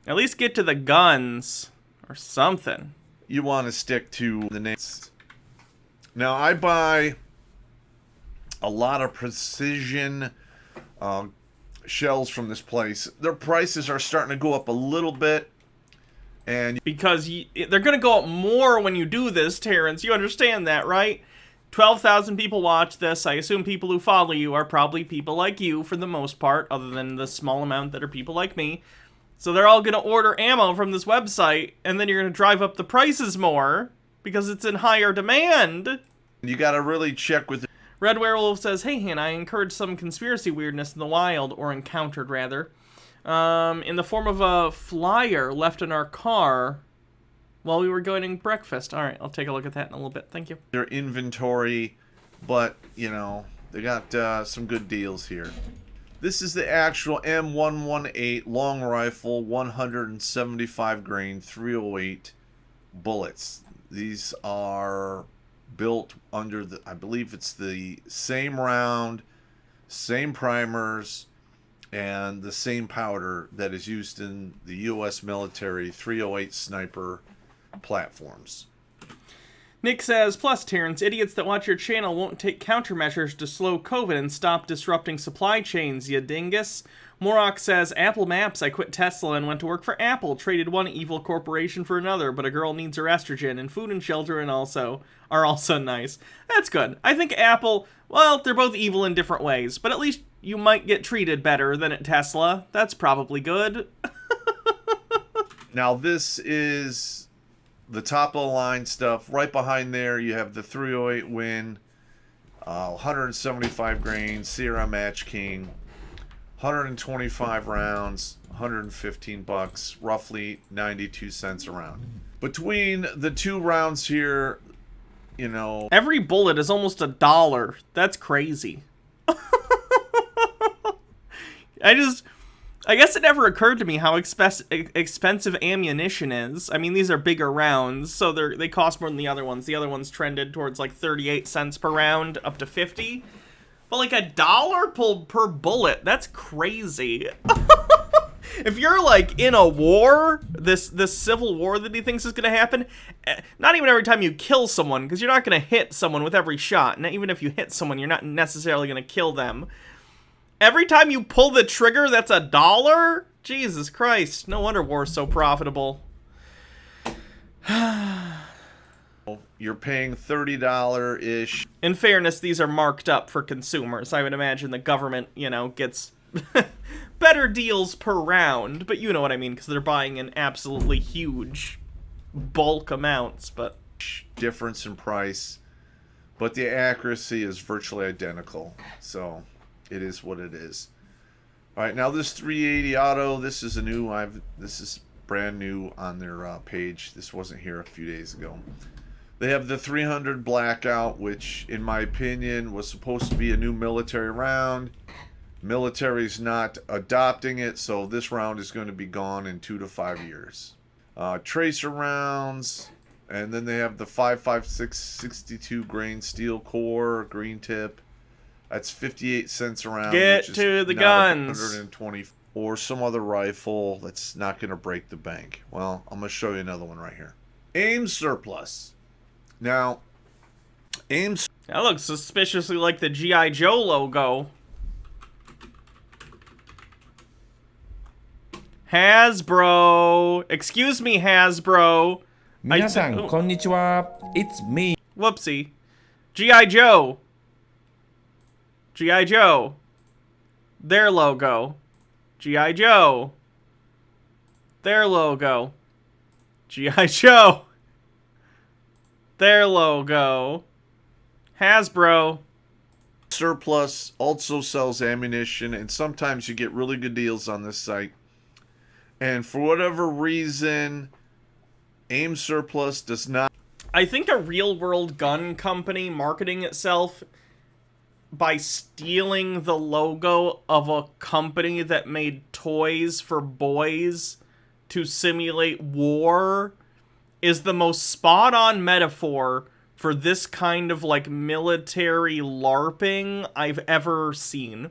At least get to the guns or something. You want to stick to the names. Now, I buy a lot of precision shells from this place. Their prices are starting to go up a little bit. And because they're going to go up more when you do this, Terrence. You understand that, right? 12,000 people watch this. I assume people who follow you are probably people like you for the most part, other than the small amount that are people like me. So they're all going to order ammo from this website, and then you're going to drive up the prices more because it's in higher demand. You got to really check with... Red Werewolf says, hey, Hannah, I encouraged some conspiracy weirdness in the wild, or encountered, rather, in the form of a flyer left in our car while we were going to breakfast. All right, I'll take a look at that in a little bit. Thank you. Their inventory, but, you know, they got some good deals here. This is the actual M118 long rifle, 175 grain, 308 bullets. These are built under the, I believe it's the same round, same primers, and the same powder that is used in the U.S. military 308 sniper platforms. Nick says, plus, Terrence, idiots that watch your channel won't take countermeasures to slow COVID and stop disrupting supply chains, you dingus. Morok says, Apple Maps, I quit Tesla and went to work for Apple, traded one evil corporation for another, but a girl needs her estrogen, and food and shelter and are also nice. That's good. I think Apple, well, they're both evil in different ways, but at least you might get treated better than at Tesla. That's probably good. Now, this is the top of the line stuff. Right behind there, you have the 308 Win, 175 grain, Sierra Match King, 125 rounds, 115 bucks, roughly 92 cents a round. Between the two rounds here, you know, every bullet is almost $1. That's crazy. I guess it never occurred to me how expensive ammunition is. I mean, these are bigger rounds, so they cost more than the other ones. The other ones trended towards like 38 cents per round, up to 50. But like $1 per bullet, that's crazy. If you're like in a war, this civil war that he thinks is gonna happen, not even every time you kill someone, because you're not gonna hit someone with every shot. And even if you hit someone, you're not necessarily gonna kill them. Every time you pull the trigger, that's $1? Jesus Christ! No wonder war's so profitable. You're paying $30-ish. In fairness, these are marked up for consumers. I would imagine the government, you know, gets better deals per round, but you know what I mean, because they're buying in absolutely huge bulk amounts, but... difference in price, but the accuracy is virtually identical, so it is what it is. Alright, now this 380 auto, this is a new, this is brand new on their page. This wasn't here a few days ago. They have the 300 blackout, which in my opinion was supposed to be a new military round. Military's not adopting it, so this round is going to be gone in 2 to 5 years. Tracer rounds, and then they have the 5.56 62 grain steel core, green tip. That's 58 cents a round. Get to the guns. 120, or some other rifle that's not going to break the bank. Well, I'm going to show you another one right here. Aim surplus. Now, that looks suspiciously like the G.I. Joe logo. Hasbro. Excuse me, Hasbro. 皆さん、こんにちは. It's me. Whoopsie. G.I. Joe. G.I. Joe. Their logo. G.I. Joe. Their logo. G.I. Joe. Their logo. Hasbro. Surplus also sells ammunition, and sometimes you get really good deals on this site. And for whatever reason, Aim Surplus does not... I think a real-world gun company marketing itself by stealing the logo of a company that made toys for boys to simulate war is the most spot-on metaphor for this kind of, like, military LARPing I've ever seen.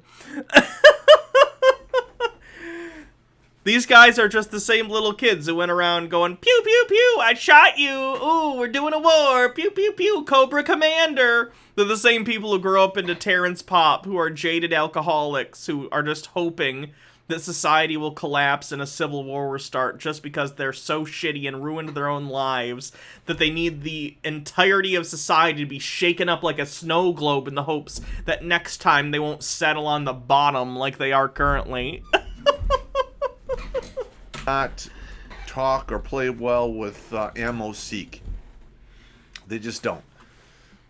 These guys are just the same little kids who went around going, pew, pew, pew, I shot you. Ooh, we're doing a war. Pew, pew, pew, Cobra Commander. They're the same people who grow up into Terrence Popp, who are jaded alcoholics, who are just hoping that society will collapse and a civil war will start just because they're so shitty and ruined their own lives that they need the entirety of society to be shaken up like a snow globe in the hopes that next time they won't settle on the bottom like they are currently. Not talk or play well with ammo seek. They just don't.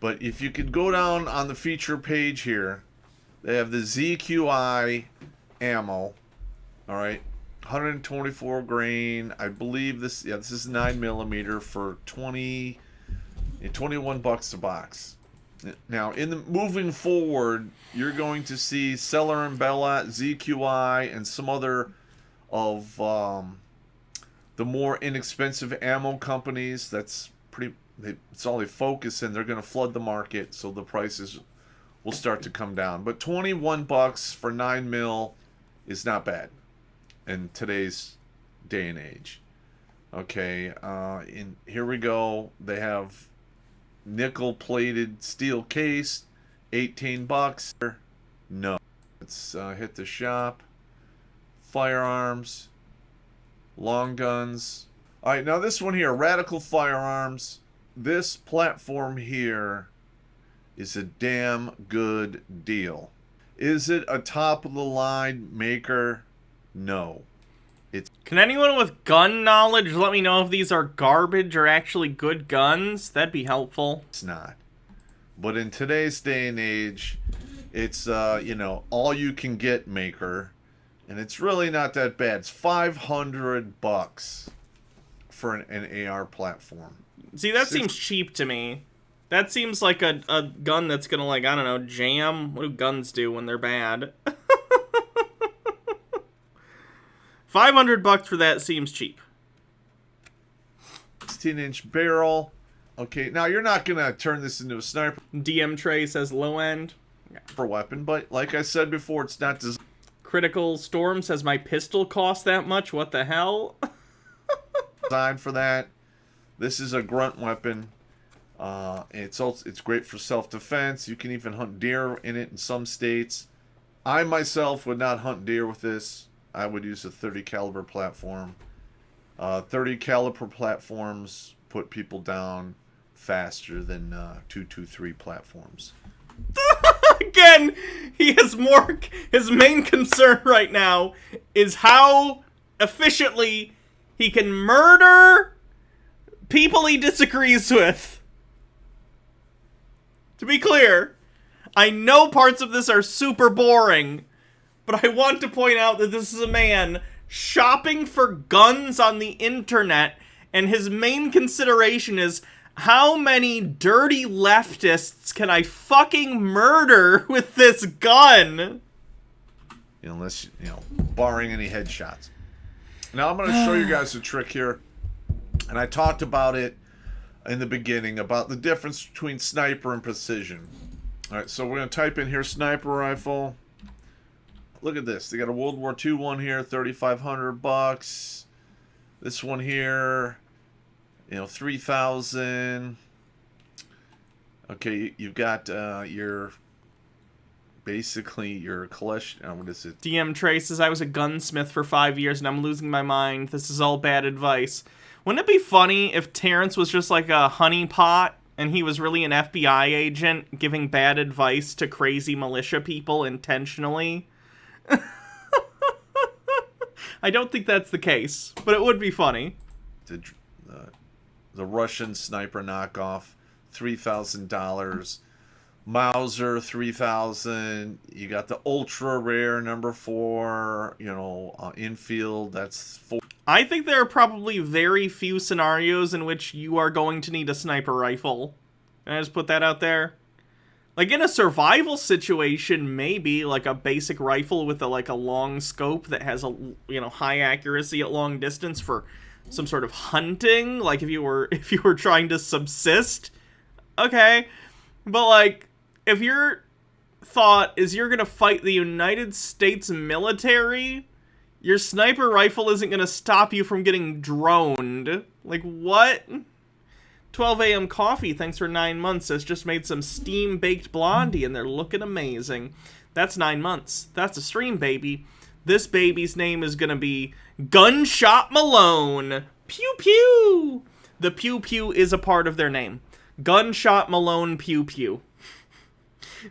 But if you could go down on the feature page here, they have the ZQI ammo. All right, 124 grain. I believe this. Yeah, this is 9mm for 21 bucks a box. Now, in the moving forward, you're going to see Seller and Bella, ZQI, and some other of the more inexpensive ammo companies. That's it's all they focus in. They're going to flood the market, so the prices will start to come down. But 21 bucks for 9mm is not bad in today's day and age. Okay, here we go. They have nickel-plated steel case, 18 bucks. No. Let's hit the shop. Firearms, long guns. All right, now this one here, Radical Firearms. This platform here is a damn good deal. Is it a top-of-the-line maker? No. Can anyone with gun knowledge let me know if these are garbage or actually good guns? That'd be helpful. It's not. But in today's day and age, it's, you know, all-you-can-get maker. And it's really not that bad. It's 500 bucks for an AR platform. See, that seems cheap to me. That seems like a gun that's gonna, like, I don't know, jam. What do guns do when they're bad? 500 bucks for that seems cheap. 16-inch barrel. Okay, now you're not gonna turn this into a sniper. DM Trey says low end. For weapon, but like I said before, it's not designed. Critical Storm says my pistol costs that much. What the hell? Aside for that, this is a grunt weapon. It's great for self-defense. You can even hunt deer in it in some states. I myself would not hunt deer with this. I would use a 30 caliber platform. 30 caliber platforms put people down faster than 223 platforms. Again, he has more. His main concern right now is how efficiently he can murder people he disagrees with. To be clear, I know parts of this are super boring, but I want to point out that this is a man shopping for guns on the internet, and his main consideration is, how many dirty leftists can I fucking murder with this gun? Unless, barring any headshots. Now I'm going to show you guys a trick here. And I talked about it in the beginning, about the difference between sniper and precision. Alright, so we're going to type in here sniper rifle. Look at this. They got a World War II one here, $3,500. This one here, $3,000. Okay, you've got basically your collection. What is it? DM Trace says, I was a gunsmith for 5 years and I'm losing my mind. This is all bad advice. Wouldn't it be funny if Terrence was just like a honeypot and he was really an FBI agent giving bad advice to crazy militia people intentionally? I don't think that's the case, but it would be funny. The Russian sniper knockoff, $3,000. Mauser, $3,000. You got the ultra rare number 4. Infield, that's 4. I think there are probably very few scenarios in which you are going to need a sniper rifle. Can I just put that out there? Like, in a survival situation, maybe, like a basic rifle with a long scope that has a, high accuracy at long distance for some sort of hunting, like if you were trying to subsist. Okay. But, like, if your thought is you're gonna fight the United States military, your sniper rifle isn't gonna stop you from getting droned. Like, what? 12 a.m. Coffee, thanks for 9 months, has just made some steam-baked blondie, and they're looking amazing. That's 9 months. That's a stream, baby. This baby's name is gonna be Gunshot Malone. Pew pew! The pew pew is a part of their name. Gunshot Malone pew pew.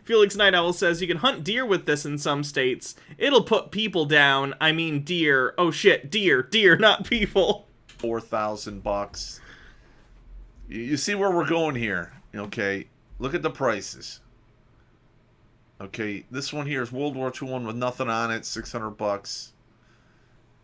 Felix Night Owl says, you can hunt deer with this in some states. It'll put people down. I mean deer. Oh shit, deer, not people. $4,000. You see where we're going here. Okay, look at the prices. Okay, this one here is World War II one with nothing on it, $600.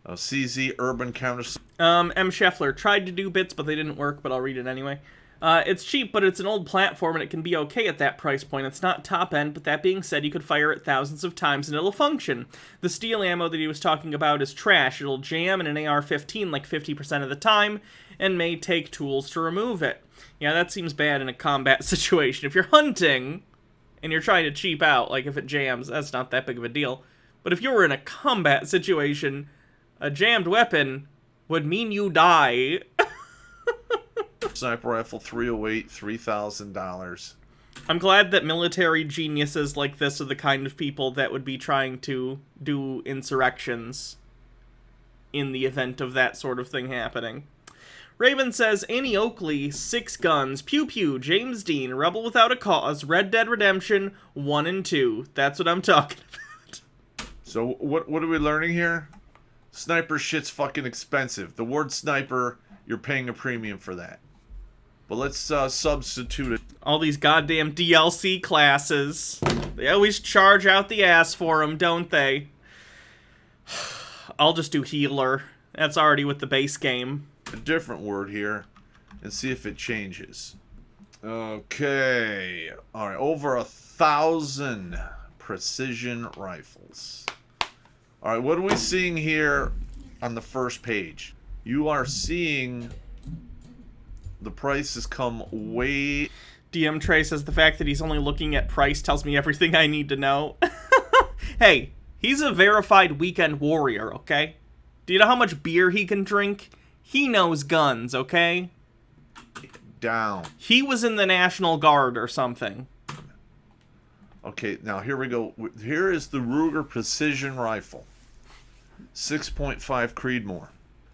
CZ Urban Counter. M. Scheffler tried to do bits, but they didn't work, but I'll read it anyway. It's cheap, but it's an old platform, and it can be okay at that price point. It's not top end, but that being said, you could fire it thousands of times, and it'll function. The steel ammo that he was talking about is trash. It'll jam in an AR-15 like 50% of the time, and may take tools to remove it. Yeah, that seems bad in a combat situation. If you're hunting, and you're trying to cheap out, like if it jams, that's not that big of a deal. But if you were in a combat situation, a jammed weapon would mean you die. Sniper rifle 308, $3,000. I'm glad that military geniuses like this are the kind of people that would be trying to do insurrections in the event of that sort of thing happening. Raven says, Annie Oakley, 6 guns, pew pew, James Dean, Rebel Without a Cause, Red Dead Redemption 1 and 2. That's what I'm talking about. So what are we learning here? Sniper shit's fucking expensive. The word sniper, you're paying a premium for that. But let's substitute it. All these goddamn DLC classes. They always charge out the ass for them, don't they? I'll just do healer. That's already with the base game. A different word here and see if it changes. Okay. Alright, over 1,000 precision rifles. Alright, what are we seeing here on the first page? You are seeing the prices come way... DM Trey says the fact that he's only looking at price tells me everything I need to know. Hey, He's a verified weekend warrior, okay? Do you know how much beer he can drink? He knows guns, okay? Down. He was in the National Guard or something. Okay, now here we go. Here is the Ruger Precision Rifle. 6.5 Creedmoor.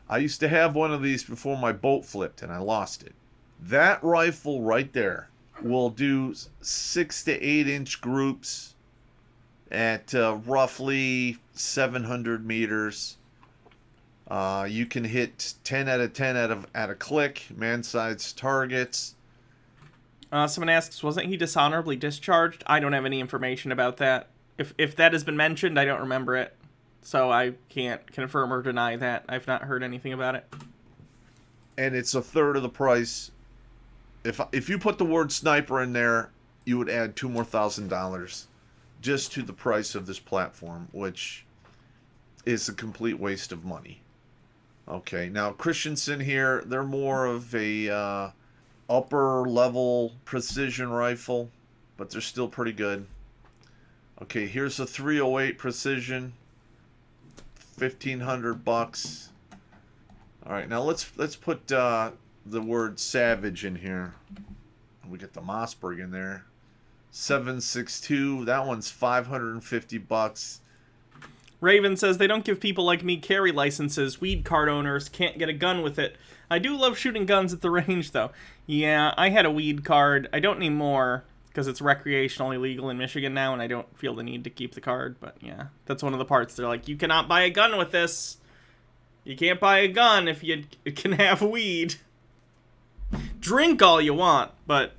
I used to have one of these before my boat flipped and I lost it. That rifle right there will do 6 to 8 inch groups at roughly 700 meters. You can hit 10 out of 10 at a click, man-sized targets. Someone asks, wasn't he dishonorably discharged? I don't have any information about that. If that has been mentioned, I don't remember it. So I can't confirm or deny that. I've not heard anything about it. And it's a third of the price. If you put the word sniper in there, you would add $2,000 just to the price of this platform, which is a complete waste of money. Okay, now Christensen here, they're more of a upper level precision rifle, but they're still pretty good. Okay, here's a 308 precision, $1,500. All right, now let's put the word savage in here. We get the Mossberg in there. 7.62. That one's $550. Raven says they don't give people like me carry licenses. Weed card owners can't get a gun with it. I do love shooting guns at the range, though. Yeah, I had a weed card. I don't anymore because it's recreationally legal in Michigan now, and I don't feel the need to keep the card. But yeah, that's one of the parts. They're like, you cannot buy a gun with this. You can't buy a gun if you can have weed. Drink all you want, but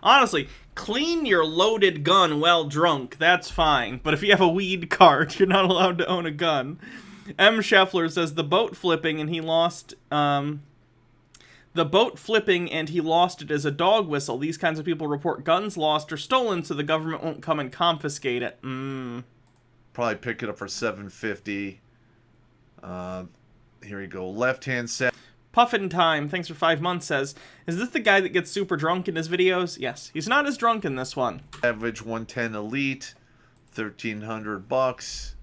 honestly, clean your loaded gun while drunk. That's fine. But if you have a weed card, you're not allowed to own a gun. M. Scheffler says the boat flipping and he lost it as a dog whistle. These kinds of people report guns lost or stolen so the government won't come and confiscate it. Probably pick it up for $750. Here we go. Left-hand set. Puffin Time, thanks for 5 months, says, is this the guy that gets super drunk in his videos? Yes, he's not as drunk in this one. Average 110 Elite, $1,300.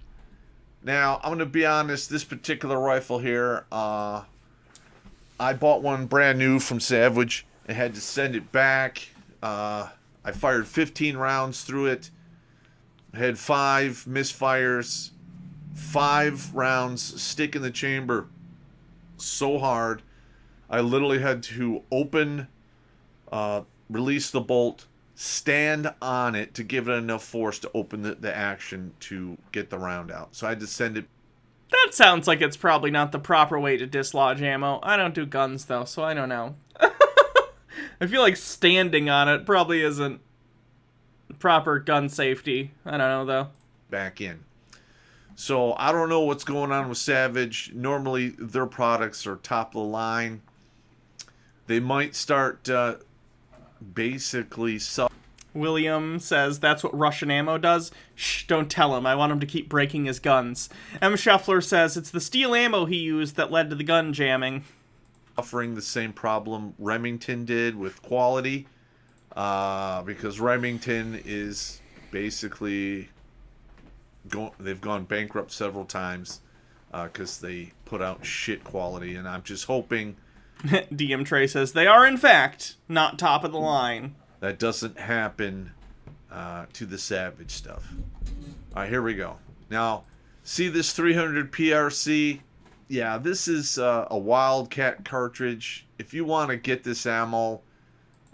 Now, I'm going to be honest, this particular rifle here, I bought one brand new from Savage and had to send it back. I fired 15 rounds through it. I had 5 misfires, 5 rounds stick in the chamber so hard. I literally had to release the bolt, stand on it to give it enough force to open the action to get the round out. So I had to send it. That sounds like it's probably not the proper way to dislodge ammo. I don't do guns, though, so I don't know. I feel like standing on it probably isn't proper gun safety. I don't know, though. Back in. So I don't know what's going on with Savage. Normally, their products are top of the line. They might start basically... William says that's what Russian ammo does. Shh, don't tell him. I want him to keep breaking his guns. M. Scheffler says it's the steel ammo he used that led to the gun jamming. Offering the same problem Remington did with quality. Because Remington is basically... they've gone bankrupt several times because they put out shit quality, and I'm just hoping... DM Trey says they are, in fact, not top of the line. That doesn't happen to the Savage stuff. All right, here we go. Now, see this 300 PRC? Yeah, this is a Wildcat cartridge. If you want to get this ammo,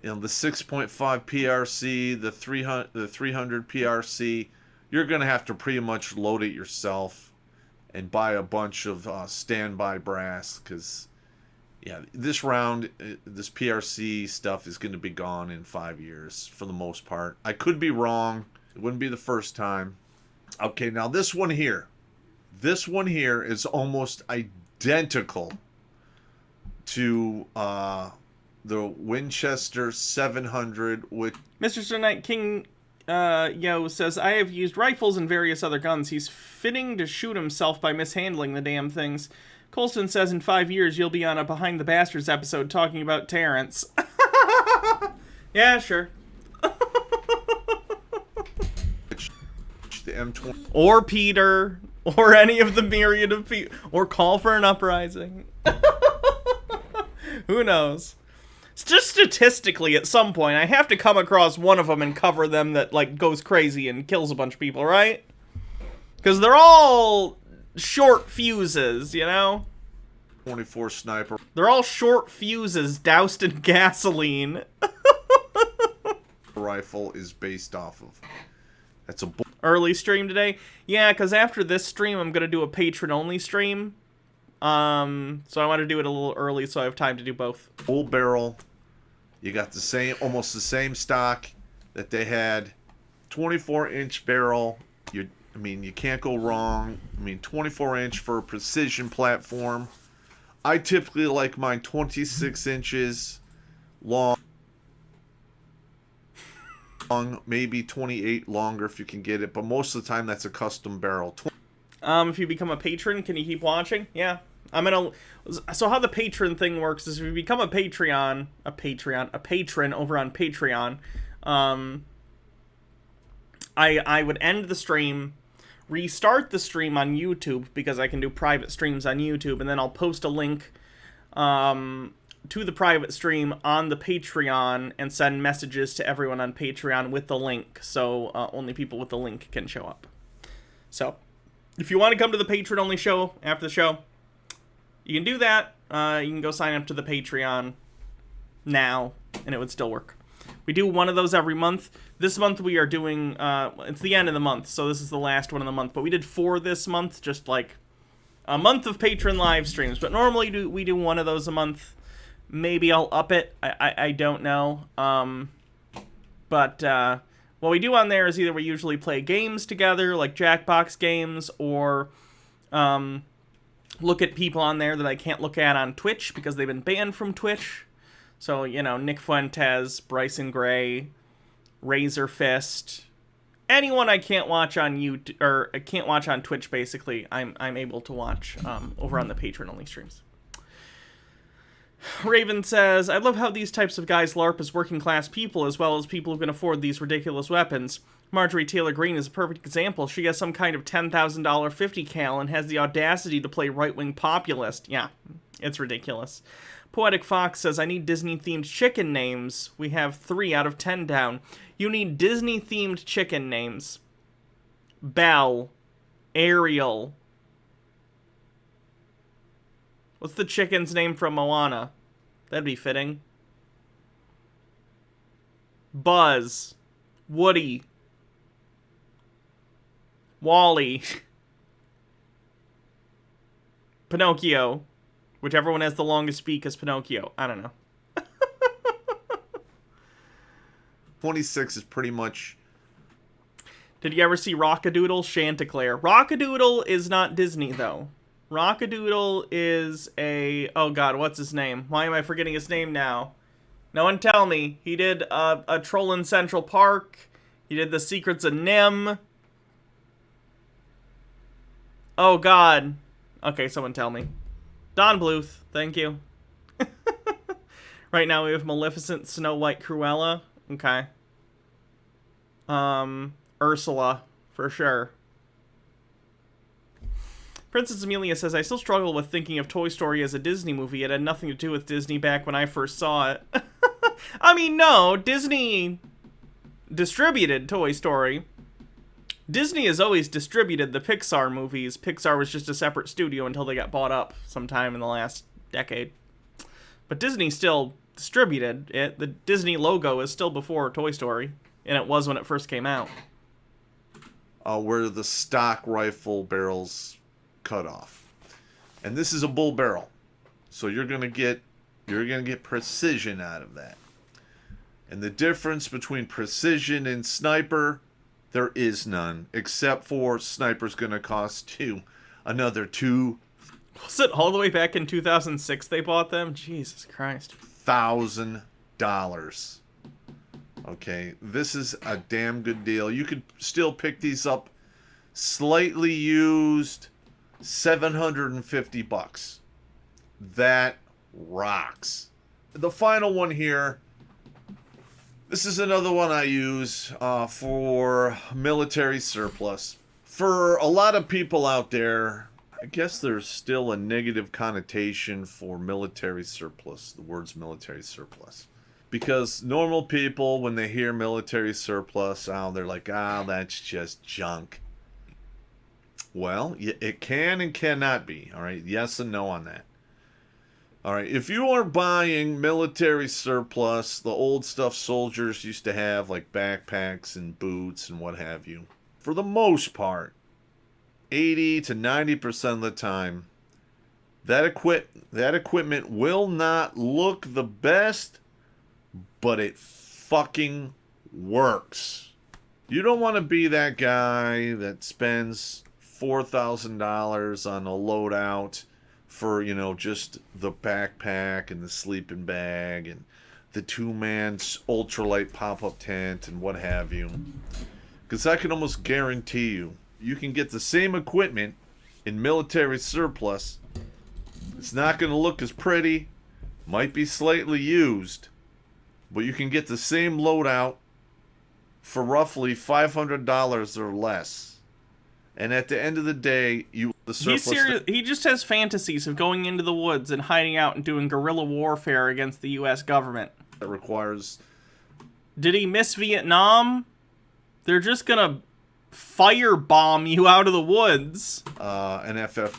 the 6.5 PRC, the 300 PRC, you're going to have to pretty much load it yourself and buy a bunch of standby brass because, yeah, this round, this PRC stuff is going to be gone in 5 years for the most part. I could be wrong. It wouldn't be the first time. Okay, now this one here. This one here is almost identical to the Winchester 700 with... Mr. Sir Knight King... Yo says, I have used rifles and various other guns. He's fitting to shoot himself by mishandling the damn things. Colston says in 5 years you'll be on a Behind the Bastards episode talking about Terrence. Yeah, sure. the M20. Or Peter. Or any of the myriad of people. Or call for an uprising. Who knows? It's just statistically, at some point, I have to come across one of them and cover them that, like, goes crazy and kills a bunch of people, right? Because they're all short fuses, you know? 24 sniper. They're all short fuses doused in gasoline. Rifle is based off of. That's a early stream today. Yeah, because after this stream, I'm going to do a patron-only stream. So I want to do it a little early so I have time to do both. Bull barrel. You got the same, almost the same stock that they had. 24-inch barrel. I mean, you can't go wrong. I mean, 24-inch for a precision platform. I typically like mine 26 inches long, maybe 28 longer if you can get it, but most of the time that's a custom barrel. If you become a patron, can you keep watching? Yeah. So how the patron thing works is if you become a patron over on Patreon, I would end the stream, restart the stream on YouTube because I can do private streams on YouTube, and then I'll post a link to the private stream on the Patreon and send messages to everyone on Patreon with the link, so only people with the link can show up. So, if you want to come to the patron-only show after the show, you can do that. You can go sign up to the Patreon now, and it would still work. We do one of those every month. This month we are doing, it's the end of the month, so this is the last one of the month. But we did 4 this month, just like a month of patron live streams. But normally we do one of those a month. Maybe I'll up it. I don't know. But what we do on there is either we usually play games together, like Jackbox games, or look at people on there that I can't look at on Twitch because they've been banned from Twitch. So, you know, Nick Fuentes, Bryson Gray, Razor Fist, anyone I can't watch on YouTube, or I can't watch on Twitch, basically, I'm able to watch over on the patron-only streams. Raven says, I love how these types of guys LARP as working-class people as well as people who can afford these ridiculous weapons. Marjorie Taylor Greene is a perfect example. She has some kind of $10,000 50 cal and has the audacity to play right-wing populist. Yeah, it's ridiculous. Poetic Fox says, I need Disney-themed chicken names. We have 3 out of 10 down. You need Disney-themed chicken names. Belle. Ariel. What's the chicken's name from Moana? That'd be fitting. Buzz. Woody. Wally. Pinocchio. Whichever one has the longest beak is Pinocchio. I don't know. 26 is pretty much... Did you ever see Rockadoodle? Chanticleer. Rockadoodle is not Disney, though. Rockadoodle is a... Oh, God, what's his name? Why am I forgetting his name now? No one tell me. He did a Troll in Central Park. He did The Secrets of Nim. Oh, God. Okay, someone tell me. Don Bluth, thank you. Right now we have Maleficent, Snow White, Cruella. Okay. Ursula, for sure. Princess Amelia says, I still struggle with thinking of Toy Story as a Disney movie. It had nothing to do with Disney back when I first saw it. I mean, no, Disney distributed Toy Story. Disney has always distributed the Pixar movies. Pixar was just a separate studio until they got bought up sometime in the last decade. But Disney still distributed it. The Disney logo is still before Toy Story, and it was when it first came out. Where the stock rifle barrels cut off. And this is a bull barrel. So you're gonna get precision out of that. And the difference between precision and sniper, there is none, except for sniper's gonna cost you another $2,000. Was it all the way back in 2006 they bought them? Jesus Christ. Okay, this is a damn good deal. You could still pick these up slightly used, $750. That rocks. The final one here. This is another one I use for military surplus. For a lot of people out there, I guess there's still a negative connotation for military surplus, the words military surplus. Because normal people, when they hear military surplus, they're like, that's just junk. Well, it can and cannot be, all right? Yes and no on that. All right, if you are buying military surplus, the old stuff soldiers used to have, like backpacks and boots and what have you, for the most part, 80 to 90% of the time, that equipment will not look the best, but it fucking works. You don't want to be that guy that spends $4,000 on a loadout for, just the backpack and the sleeping bag and the two-man ultralight pop-up tent and what have you. Because I can almost guarantee you can get the same equipment in military surplus. It's not going to look as pretty, might be slightly used, but you can get the same loadout for roughly $500 or less. And at the end of the day, the surplus... He just has fantasies of going into the woods and hiding out and doing guerrilla warfare against the U.S. government. That requires... Did he miss Vietnam? They're just gonna firebomb you out of the woods. NFF.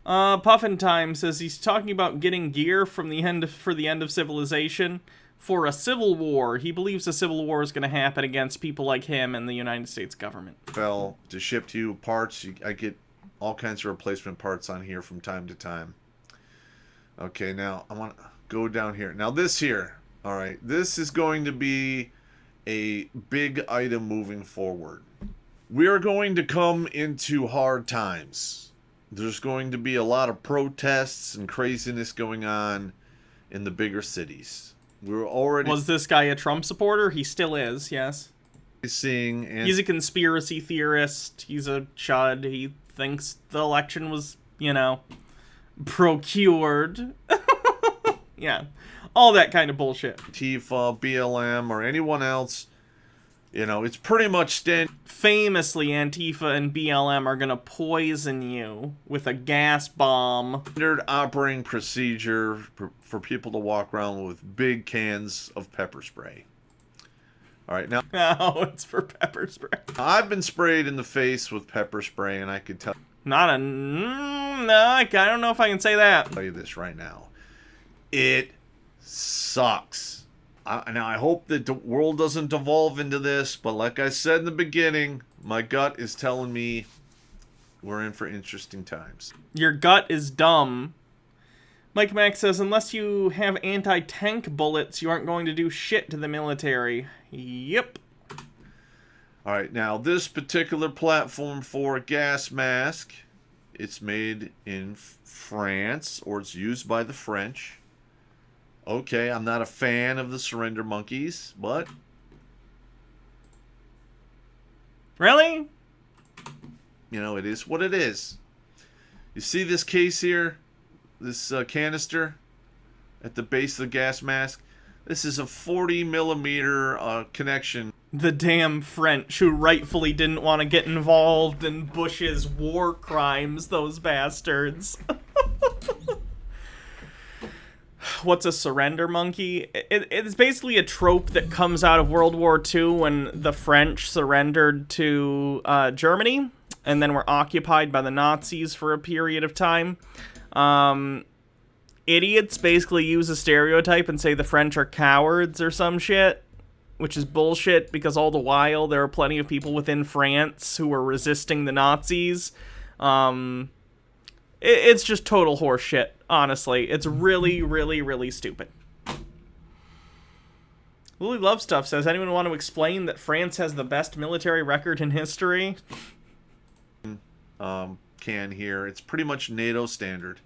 Puffin Time says he's talking about getting gear for the end of civilization for a civil war. He believes a civil war is going to happen against people like him and the United States government. To ship to you parts. I get all kinds of replacement parts on here from time to time. Okay, now I want to go down here. Now this here, all right, this is going to be a big item moving forward. We are going to come into hard times. There's going to be a lot of protests and craziness going on in the bigger cities. Was this guy a Trump supporter? He still is, yes. He's a conspiracy theorist. He's a chud. He thinks the election was, procured. Yeah. All that kind of bullshit. Antifa, BLM, or anyone else, it's pretty much famously, Antifa and BLM are gonna poison you with a gas bomb. Standard operating procedure for people to walk around with big cans of pepper spray. All right, now... No, it's for pepper spray. I've been sprayed in the face with pepper spray, and I could tell... No, I don't know if I can say that. I'll tell you this right now. It sucks. Now, I hope that the world doesn't devolve into this, but like I said in the beginning, my gut is telling me we're in for interesting times. Your gut is dumb. Mike Mack says, unless you have anti-tank bullets, you aren't going to do shit to the military. Yep. All right, now this particular platform for a gas mask, it's made in France, or it's used by the French. Okay, I'm not a fan of the surrender monkeys, but... Really? It is what it is. You see this case here? This canister at the base of the gas mask? This is a 40 millimeter connection. The damn French who rightfully didn't want to get involved in Bush's war crimes, those bastards. What's a surrender monkey? It's basically a trope that comes out of World War II when the French surrendered to Germany and then were occupied by the Nazis for a period of time. Idiots basically use a stereotype and say the French are cowards or some shit, which is bullshit because all the while there are plenty of people within France who were resisting the Nazis. It's just total horseshit, honestly. It's really, really, really stupid. Lily Love Stuff says, anyone want to explain that France has the best military record in history? Can here. It's pretty much NATO standard.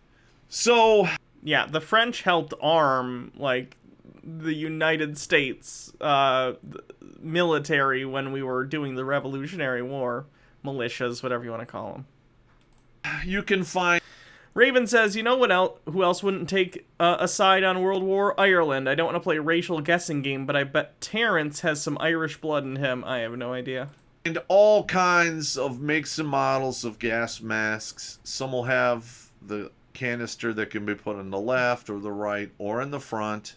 So... Yeah, the French helped arm, the United States military when we were doing the Revolutionary War. Militias, whatever you want to call them. You can find... Raven says, you know who else wouldn't take a side on World War? Ireland. I don't want to play a racial guessing game, but I bet Terrence has some Irish blood in him. I have no idea. And all kinds of makes and models of gas masks. Some will have the canister that can be put on the left or the right or in the front.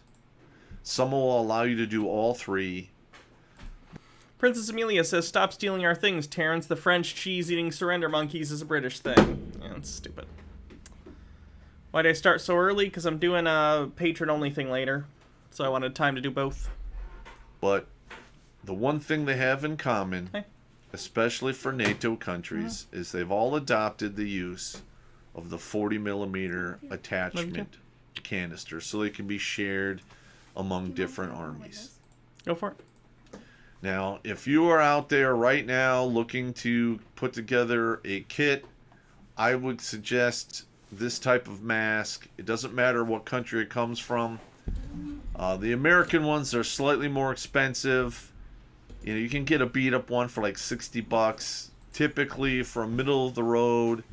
Some will allow you to do all three. Princess Amelia says, stop stealing our things, Terrence. The French cheese-eating surrender monkeys is a British thing. Yeah, that's stupid. Why did I start so early? Because I'm doing a patron-only thing later. So I wanted time to do both. But the one thing they have in common, especially for NATO countries, is they've all adopted the use of the 40mm attachment canister so they can be shared among different armies. Go for it. Now, if you are out there right now looking to put together a kit, I would suggest this type of mask. It doesn't matter what country it comes from. The American ones are slightly more expensive. You know, you can get a beat up one for like $60. Typically, for middle of the road,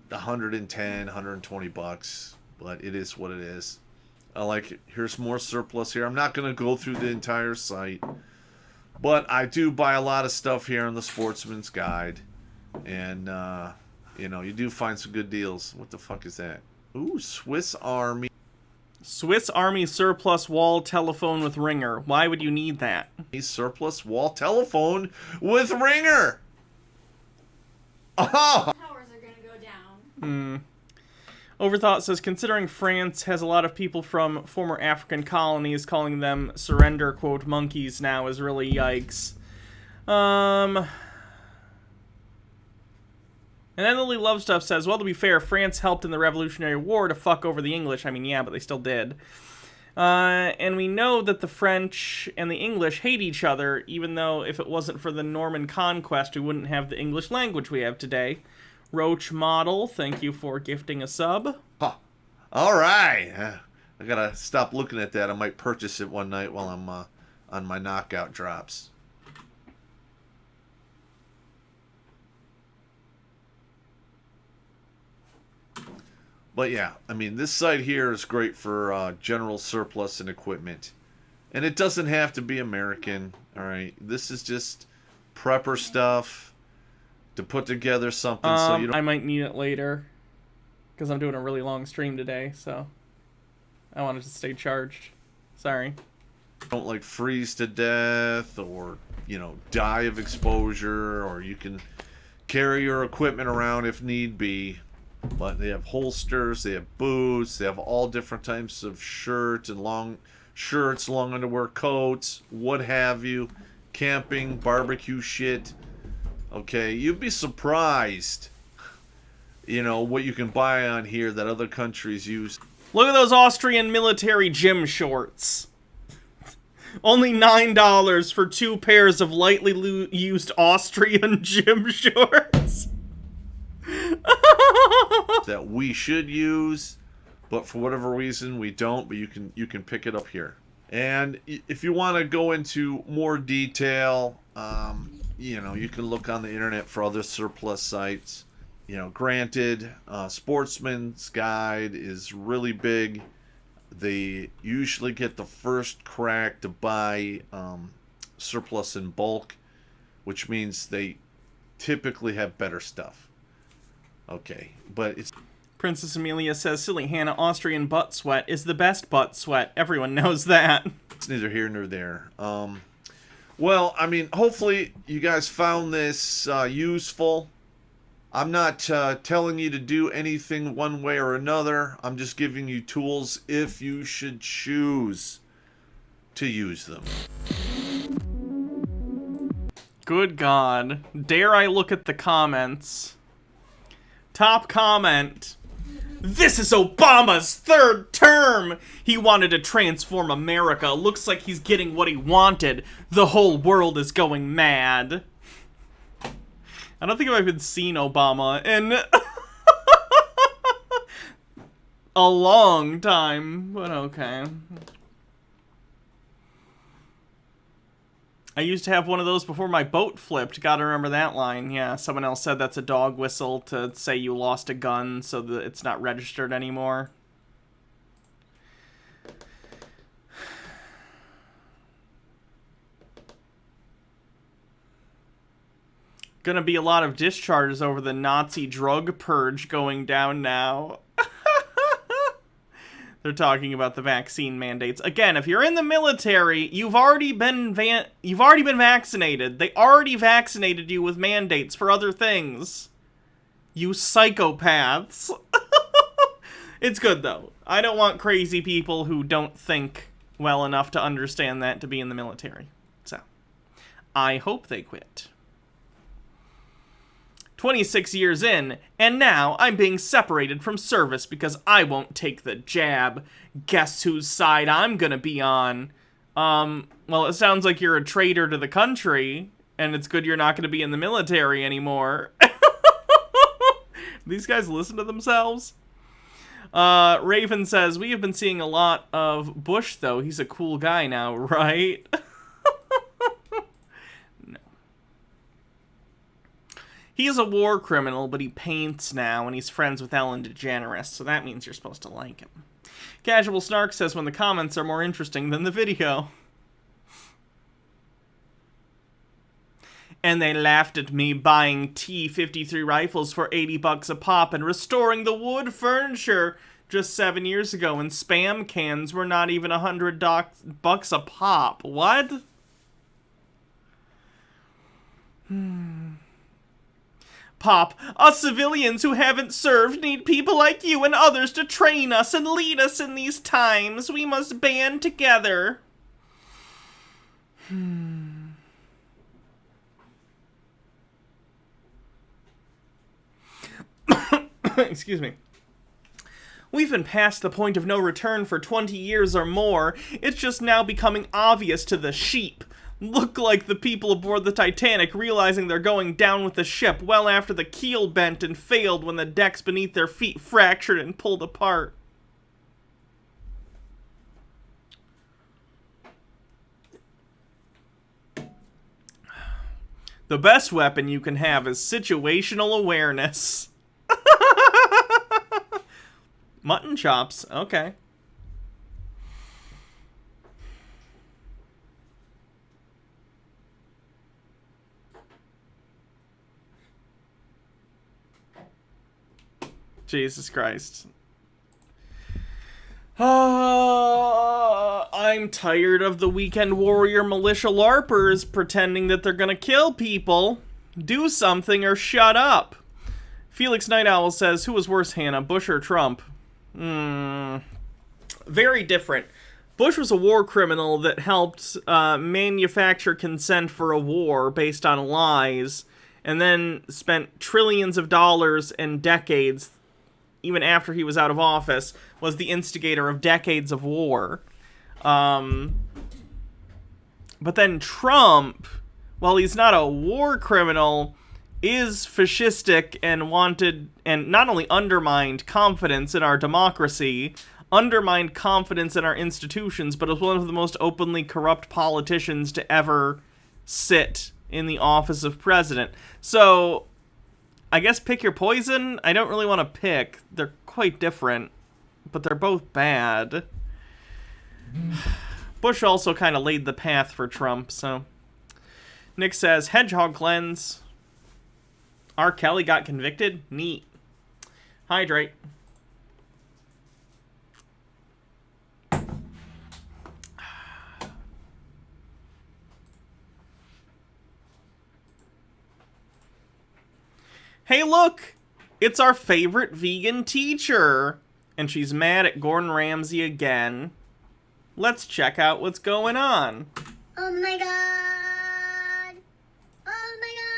110, 120 bucks. But it is what it is. I like it. Here's more surplus here. I'm not going to go through the entire site. But I do buy a lot of stuff here on the Sportsman's Guide. And, you know, you do find some good deals. What the fuck is that? Ooh, Swiss Army. Swiss Army surplus wall telephone with ringer. Why would you need that? A surplus wall telephone with ringer. Oh. Towers are gonna go down. Overthought says, considering France has a lot of people from former African colonies, calling them surrender, quote, monkeys now is really yikes. And then Lily Love Stuff says, well, to be fair, France helped in the Revolutionary War to fuck over the English. I mean, yeah, but they still did. And we know that the French and the English hate each other, even though if it wasn't for the Norman conquest, we wouldn't have the English language we have today. Roach Model, thank you for gifting a sub. Huh. All right. I gotta stop looking at that. I might purchase it one night while I'm on my knockout drops. But yeah, I mean, this site here is great for general surplus and equipment. And it doesn't have to be American, all right? This is just prepper stuff to put together something so you don't... I might need it later because I'm doing a really long stream today, so I wanted to stay charged. Sorry. Don't, like, freeze to death or, you know, die of exposure, or you can carry your equipment around if need be. But they have holsters, they have boots, they have all different types of shirts and long shirts, long underwear, coats, what have you, camping, barbecue shit. Okay, you'd be surprised, you know, what you can buy on here that other countries use. Look at those Austrian military gym shorts. Only $9 for 2 pairs of lightly used Austrian gym shorts. That we should use, but for whatever reason we don't. But you can pick it up here. And if you want to go into more detail, you know, you can look on the internet for other surplus sites. You know, granted, Sportsman's Guide is really big. They usually get the first crack to buy surplus in bulk, which means they typically have better stuff. Okay, but it's... Princess Amelia says, silly Hannah, Austrian butt sweat is the best butt sweat. Everyone knows that. It's neither here nor there. Well, I mean, hopefully you guys found this useful. I'm not telling you to do anything one way or another. I'm just giving you tools if you should choose to use them. Good God. Dare I look at the comments? Top comment. This is Obama's 3rd term. He wanted to transform America. Looks like he's getting what he wanted. The whole world is going mad. I don't think I've even seen Obama in a long time, but okay. I used to have one of those before my boat flipped. Gotta remember that line. Yeah, someone else said that's a dog whistle to say you lost a gun so that it's not registered anymore. Gonna be a lot of discharges over the Nazi drug purge going down now. They're talking about the vaccine mandates. Again, if you're in the military, you've already been vaccinated. They already vaccinated you with mandates for other things. You psychopaths. It's good, though. I don't want crazy people who don't think well enough to understand that to be in the military. So, I hope they quit. 26 years in, and now I'm being separated from service because I won't take the jab. Guess whose side I'm gonna be on? Well, it sounds like you're a traitor to the country, and it's good you're not gonna be in the military anymore. These guys listen to themselves? Raven says, we have been seeing a lot of Bush, though. He's a cool guy now, right? He is a war criminal, but he paints now, and he's friends with Ellen DeGeneres, so that means you're supposed to like him. Casual Snark says when the comments are more interesting than the video. And they laughed at me buying T-53 rifles for $80 a pop and restoring the wood furniture just 7 years ago, and Spam cans were not even $100 a pop. What? Popp, us civilians who haven't served need people like you and others to train us and lead us in these times. We must band together. Excuse me. We've been past the point of no return for 20 years or more. It's just now becoming obvious to the sheep. Look like the people aboard the Titanic realizing they're going down with the ship well after the keel bent and failed when the decks beneath their feet fractured and pulled apart. The best weapon you can have is situational awareness. Mutton chops, okay. Jesus Christ. I'm tired of the weekend warrior militia LARPers pretending that they're gonna kill people. Do something or shut up. Felix Night Owl says, who was worse, Hannah, Bush or Trump? Very different. Bush was a war criminal that helped manufacture consent for a war based on lies, and then spent trillions of dollars and decades, even after he was out of office, was the instigator of decades of war. But then Trump, while he's not a war criminal, is fascistic and wanted, and not only undermined confidence in our democracy, undermined confidence in our institutions, but is one of the most openly corrupt politicians to ever sit in the office of president. So, I guess pick your poison. I don't really want to pick. They're quite different, but they're both bad. Bush also kind of laid the path for Trump, so. Nick says, Hedgehog cleanse. R. Kelly got convicted? Neat. Hydrate. Hey, look! It's our favorite vegan teacher! And she's mad at Gordon Ramsay again. Let's check out what's going on. Oh my god! Oh my god!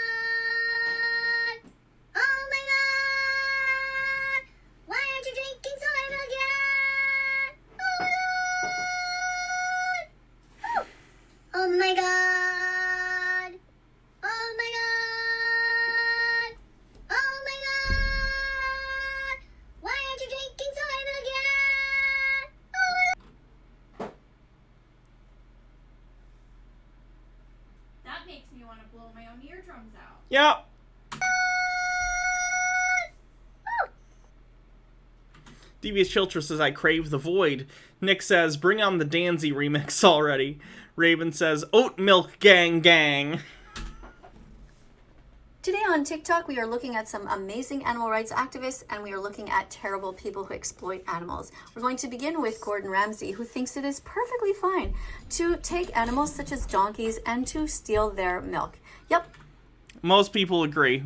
Oh my god! Why aren't you drinking soy milk yet? Oh my god! Oh my god! Oh my god! Oh my god! Why aren't you drinking soy milk yet? That makes me want to blow my own eardrums out. Yep. Devious Chilter says, I crave the void. Nick says, bring on the Danzy remix already. Raven says, oat milk gang gang. Today on TikTok, we are looking at some amazing animal rights activists, and we are looking at terrible people who exploit animals. We're going to begin with Gordon Ramsay, who thinks it is perfectly fine to take animals such as donkeys and to steal their milk. Yep. Most people agree.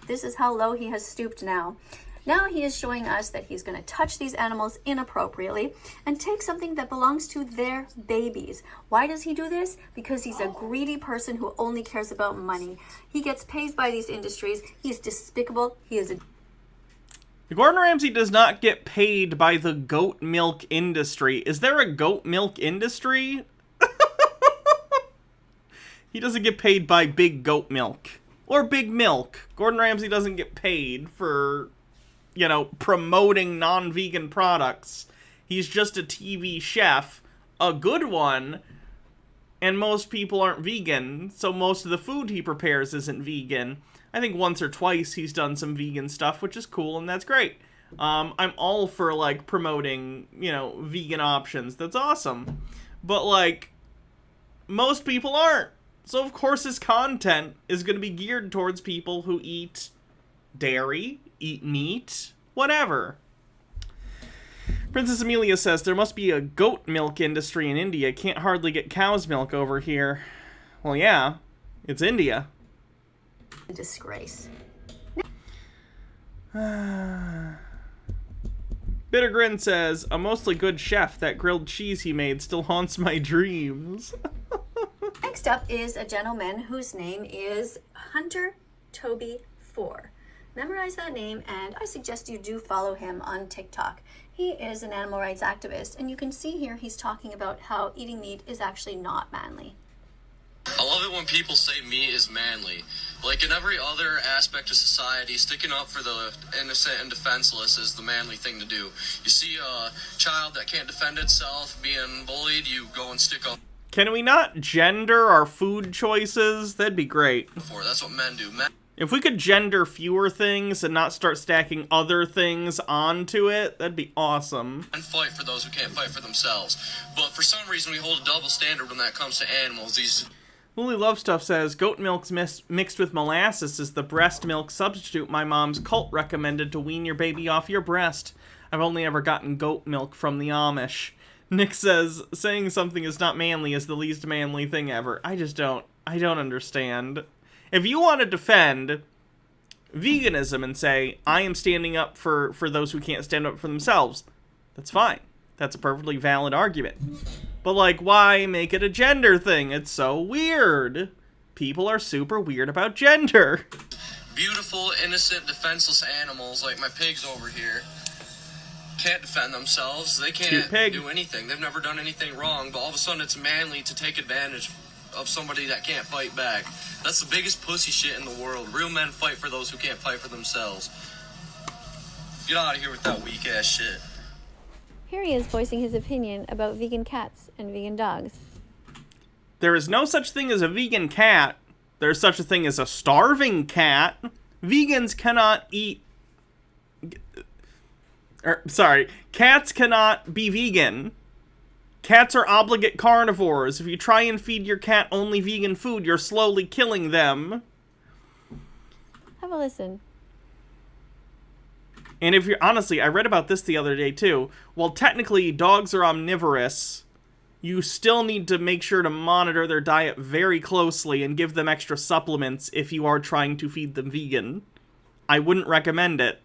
This is how low he has stooped now. Now he is showing us that he's going to touch these animals inappropriately and take something that belongs to their babies. Why does he do this? Because he's a greedy person who only cares about money. He gets paid by these industries. He's despicable. He is a... Gordon Ramsay does not get paid by the goat milk industry. Is there a goat milk industry? He doesn't get paid by big goat milk. Or big milk. Gordon Ramsay doesn't get paid for... promoting non-vegan products. He's just a TV chef, a good one, and most people aren't vegan, so most of the food he prepares isn't vegan. I think once or twice he's done some vegan stuff, which is cool, and that's great. I'm all for, promoting, vegan options. That's awesome. But, most people aren't. So, of course, his content is going to be geared towards people who eat dairy, eat meat, whatever. Princess Amelia says, there must be a goat milk industry in India. Can't hardly get cow's milk over here. Well, yeah, it's India. Disgrace. Bitter Grin says, a mostly good chef. That grilled cheese he made still haunts my dreams. Next up is a gentleman whose name is Hunter Toby 4. Memorize that name, and I suggest you do follow him on TikTok. He is an animal rights activist, and you can see here he's talking about how eating meat is actually not manly. I love it when people say meat is manly. Like in every other aspect of society, sticking up for the innocent and defenseless is the manly thing to do. You see a child that can't defend itself being bullied, you go and stick up. Can we not gender our food choices? That'd be great. That's what men do. If we could gender fewer things and not start stacking other things onto it, that'd be awesome. And fight for those who can't fight for themselves. But for some reason, we hold a double standard when that comes to animals. Lily Love Stuff says, goat milk mixed with molasses is the breast milk substitute my mom's cult recommended to wean your baby off your breast. I've only ever gotten goat milk from the Amish. Nick says, saying something is not manly is the least manly thing ever. I don't understand. If you want to defend veganism and say, I am standing up for those who can't stand up for themselves, that's fine. That's a perfectly valid argument. But, why make it a gender thing? It's so weird. People are super weird about gender. Beautiful, innocent, defenseless animals like my pigs over here can't defend themselves. They can't do anything. They've never done anything wrong, but all of a sudden it's manly to take advantage of somebody that can't fight back. That's the biggest pussy shit in the world. Real men fight for those who can't fight for themselves. Get out of here with that weak ass shit. Here he is voicing his opinion about vegan cats and vegan dogs. There is no such thing as a vegan cat. There's such a thing as a starving cat. Vegans cannot eat... cats cannot be vegan. Cats are obligate carnivores. If you try and feed your cat only vegan food, you're slowly killing them. Have a listen. And if you're... Honestly, I read about this the other day, too. While technically dogs are omnivorous, you still need to make sure to monitor their diet very closely and give them extra supplements if you are trying to feed them vegan. I wouldn't recommend it.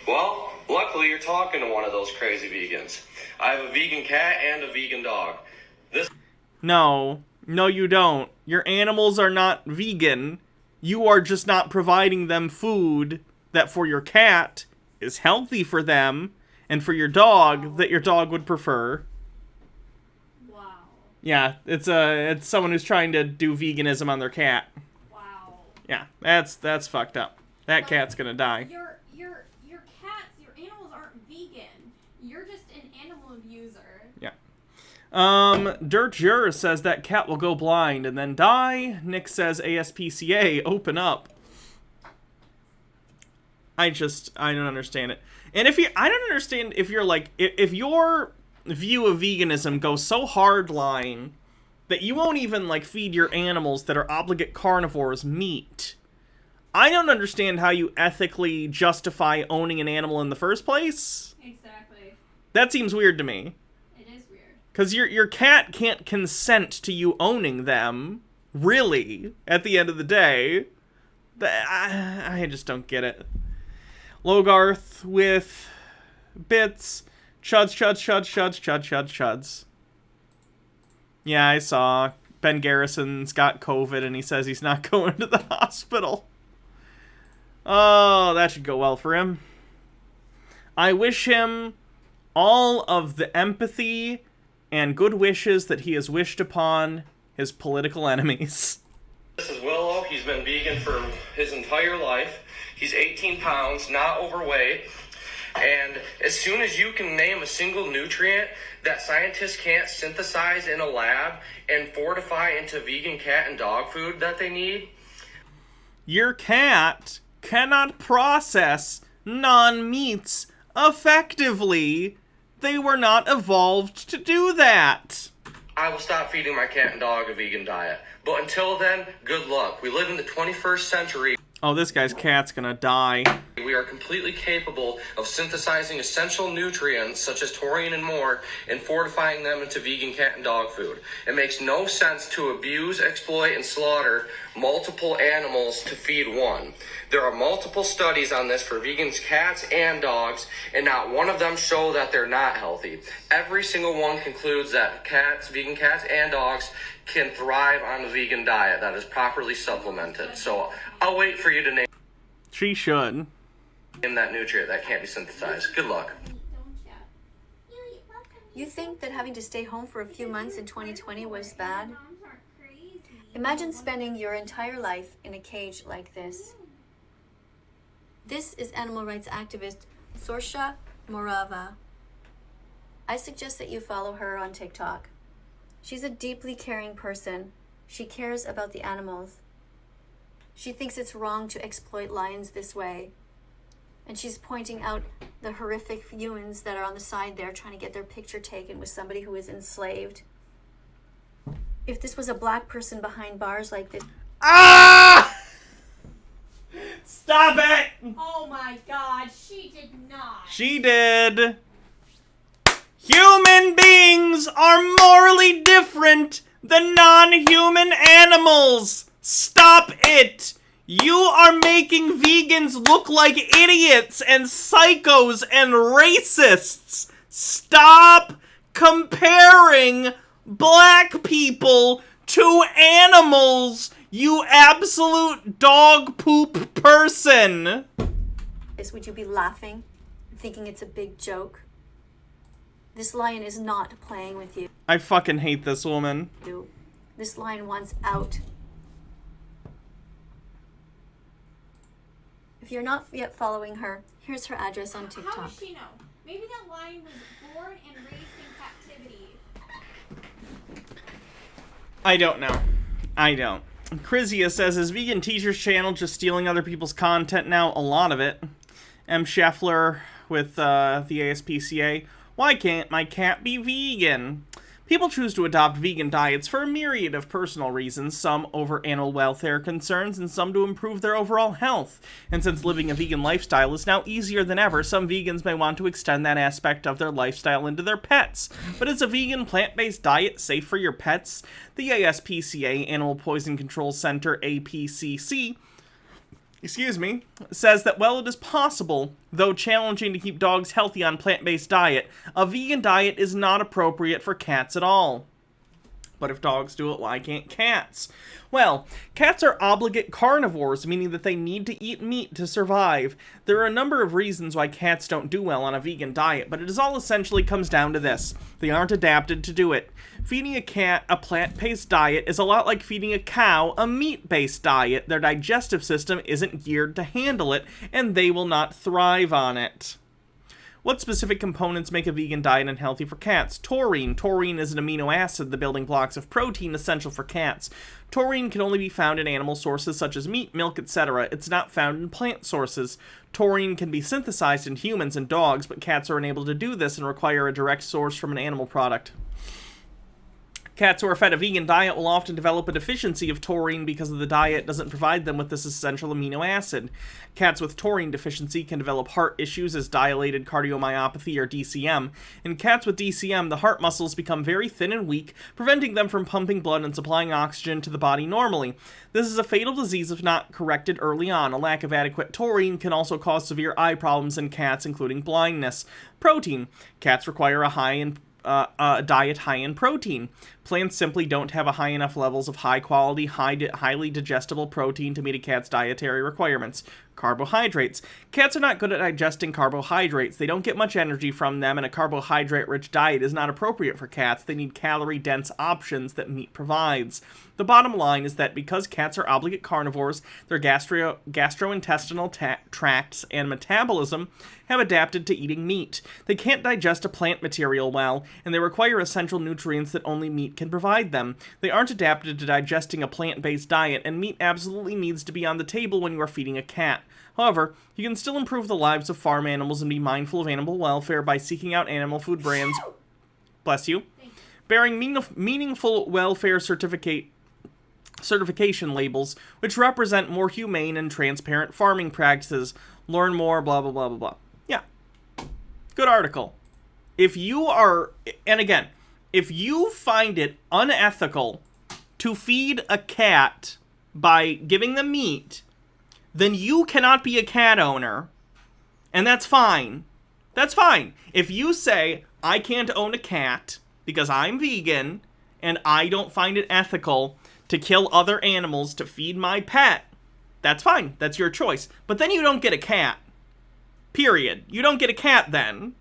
Well, luckily you're talking to one of those crazy vegans. I have a vegan cat and a vegan dog. No, you don't. Your animals are not vegan. You are just not providing them food that for your cat is healthy for them, and for your dog that your dog would prefer. Wow. Yeah, it's someone who's trying to do veganism on their cat. Wow. Yeah, that's fucked up. That cat's gonna die. Your cats, your animals aren't vegan. You're just an animal abuser. Yeah. Dirt Jur says that cat will go blind and then die. Nick says ASPCA, open up. I don't understand it. And I don't understand if you're if your view of veganism goes so hardline that you won't even, like, feed your animals that are obligate carnivores meat. I don't understand how you ethically justify owning an animal in the first place. Exactly. That seems weird to me. It is weird. Because your cat can't consent to you owning them, really, at the end of the day. I just don't get it. Logarth with bits. Chuds. Yeah, I saw. Ben Garrison's got COVID and he says he's not going to the hospital. Oh, that should go well for him. I wish him all of the empathy and good wishes that he has wished upon his political enemies. This is Willow. He's been vegan for his entire life. He's 18 pounds, not overweight. And as soon as you can name a single nutrient that scientists can't synthesize in a lab and fortify into vegan cat and dog food that they need. Your cat cannot process non-meats effectively. They were not evolved to do that. I will stop feeding my cat and dog a vegan diet. But until then, good luck. We live in the 21st century. Oh, this guy's cat's gonna die. We are completely capable of synthesizing essential nutrients such as taurine and more and fortifying them into vegan cat and dog food. It makes no sense to abuse, exploit, and slaughter multiple animals to feed one. There are multiple studies on this for vegans, cats, and dogs, and not one of them show that they're not healthy. Every single one concludes that cats, vegan cats, and dogs can thrive on a vegan diet that is properly supplemented. So I'll wait for you to name. She should. In that nutrient that can't be synthesized. Good luck. You think that having to stay home for a few months in 2020 was bad? Imagine spending your entire life in a cage like this. This is animal rights activist Sorsha Morava. I suggest that you follow her on TikTok. She's a deeply caring person. She cares about the animals. She thinks it's wrong to exploit lions this way. And she's pointing out the horrific humans that are on the side there trying to get their picture taken with somebody who is enslaved. If this was a black person behind bars like this... Ah! Stop it! Oh my god, she did not. She did. Human beings are morally different than non-human animals. Stop it! You are making vegans look like idiots and psychos and racists. Stop comparing black people to animals, you absolute dog poop person. Would you be laughing, thinking it's a big joke? This lion is not playing with you. I fucking hate this woman. This lion wants out. If you're not yet following her, here's her address on TikTok. How does she know? Maybe that lion was born and raised in captivity. I don't know. I don't. Chrysia says, is Vegan Teacher's channel just stealing other people's content now? A lot of it. M. Scheffler with the ASPCA. Why can't my cat be vegan? People choose to adopt vegan diets for a myriad of personal reasons, some over animal welfare concerns, and some to improve their overall health. And since living a vegan lifestyle is now easier than ever, some vegans may want to extend that aspect of their lifestyle into their pets. But is a vegan plant-based diet safe for your pets? The ASPCA, Animal Poison Control Center, APCC, says that while it is possible, though challenging to keep dogs healthy on plant-based diet, a vegan diet is not appropriate for cats at all. But if dogs do it, why can't cats? Well, cats are obligate carnivores, meaning that they need to eat meat to survive. There are a number of reasons why cats don't do well on a vegan diet, but it all essentially comes down to this. They aren't adapted to do it. Feeding a cat a plant-based diet is a lot like feeding a cow a meat-based diet. Their digestive system isn't geared to handle it, and they will not thrive on it. What specific components make a vegan diet unhealthy for cats? Taurine. Taurine is an amino acid, the building blocks of protein essential for cats. Taurine can only be found in animal sources such as meat, milk, etc. It's not found in plant sources. Taurine can be synthesized in humans and dogs, but cats are unable to do this and require a direct source from an animal product. Cats who are fed a vegan diet will often develop a deficiency of taurine because the diet doesn't provide them with this essential amino acid. Cats with taurine deficiency can develop heart issues as dilated cardiomyopathy or DCM. In cats with DCM, the heart muscles become very thin and weak, preventing them from pumping blood and supplying oxygen to the body normally. This is a fatal disease if not corrected early on. A lack of adequate taurine can also cause severe eye problems in cats, including blindness. Protein. Cats require a diet high in protein. Plants simply don't have a high enough levels of high-quality, highly digestible protein to meet a cat's dietary requirements. Carbohydrates. Cats are not good at digesting carbohydrates. They don't get much energy from them, and a carbohydrate-rich diet is not appropriate for cats. They need calorie-dense options that meat provides. The bottom line is that because cats are obligate carnivores, their gastrointestinal tracts and metabolism have adapted to eating meat. They can't digest a plant material well, and they require essential nutrients that only meat can provide them. They aren't adapted to digesting a plant-based diet, and meat absolutely needs to be on the table when you are feeding a cat. However, you can still improve the lives of farm animals and be mindful of animal welfare by seeking out animal food brands, bless you, bearing meaningful welfare certification labels, which represent more humane and transparent farming practices. Learn more, blah, blah, blah, blah, blah. Yeah. Good article. If you are, and again, if you find it unethical to feed a cat by giving them meat, then you cannot be a cat owner. And that's fine. That's fine. If you say, I can't own a cat because I'm vegan and I don't find it ethical to kill other animals to feed my pet, that's fine. That's your choice. But then you don't get a cat. Period. You don't get a cat then.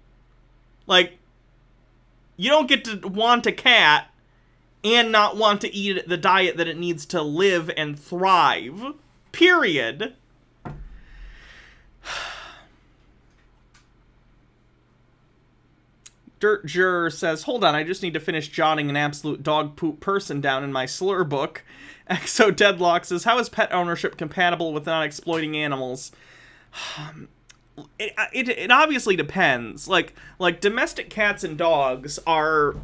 Like, you don't get to want a cat and not want to eat the diet that it needs to live and thrive. Period. Dirt Juror says, hold on, I just need to finish jotting an absolute dog poop person down in my slur book. Exo Deadlock says, how is pet ownership compatible with not exploiting animals? It obviously depends. Like domestic cats and dogs are,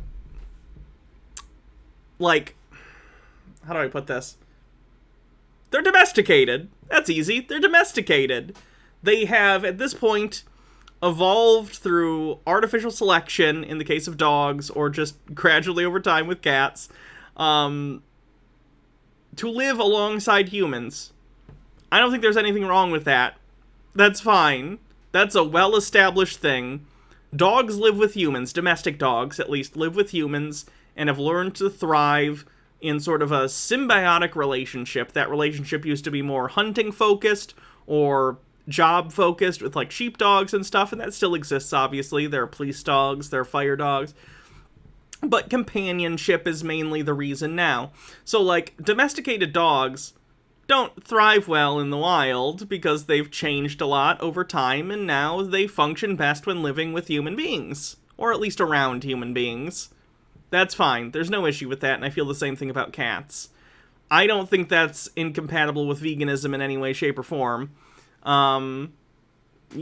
like, how do I put this? They're domesticated. That's easy. They're domesticated. They have, at this point, evolved through artificial selection in the case of dogs, or just gradually over time with cats, to live alongside humans. I don't think there's anything wrong with that. That's fine. That's a well-established thing. Dogs live with humans, domestic dogs at least, live with humans, and have learned to thrive in sort of a symbiotic relationship. That relationship used to be more hunting-focused, or job-focused with, like, sheepdogs and stuff, and that still exists, obviously. There are police dogs, there are fire dogs. But companionship is mainly the reason now. So, like, domesticated dogs don't thrive well in the wild because they've changed a lot over time, and now they function best when living with human beings. Or at least around human beings. That's fine. There's no issue with that, and I feel the same thing about cats. I don't think that's incompatible with veganism in any way, shape, or form. You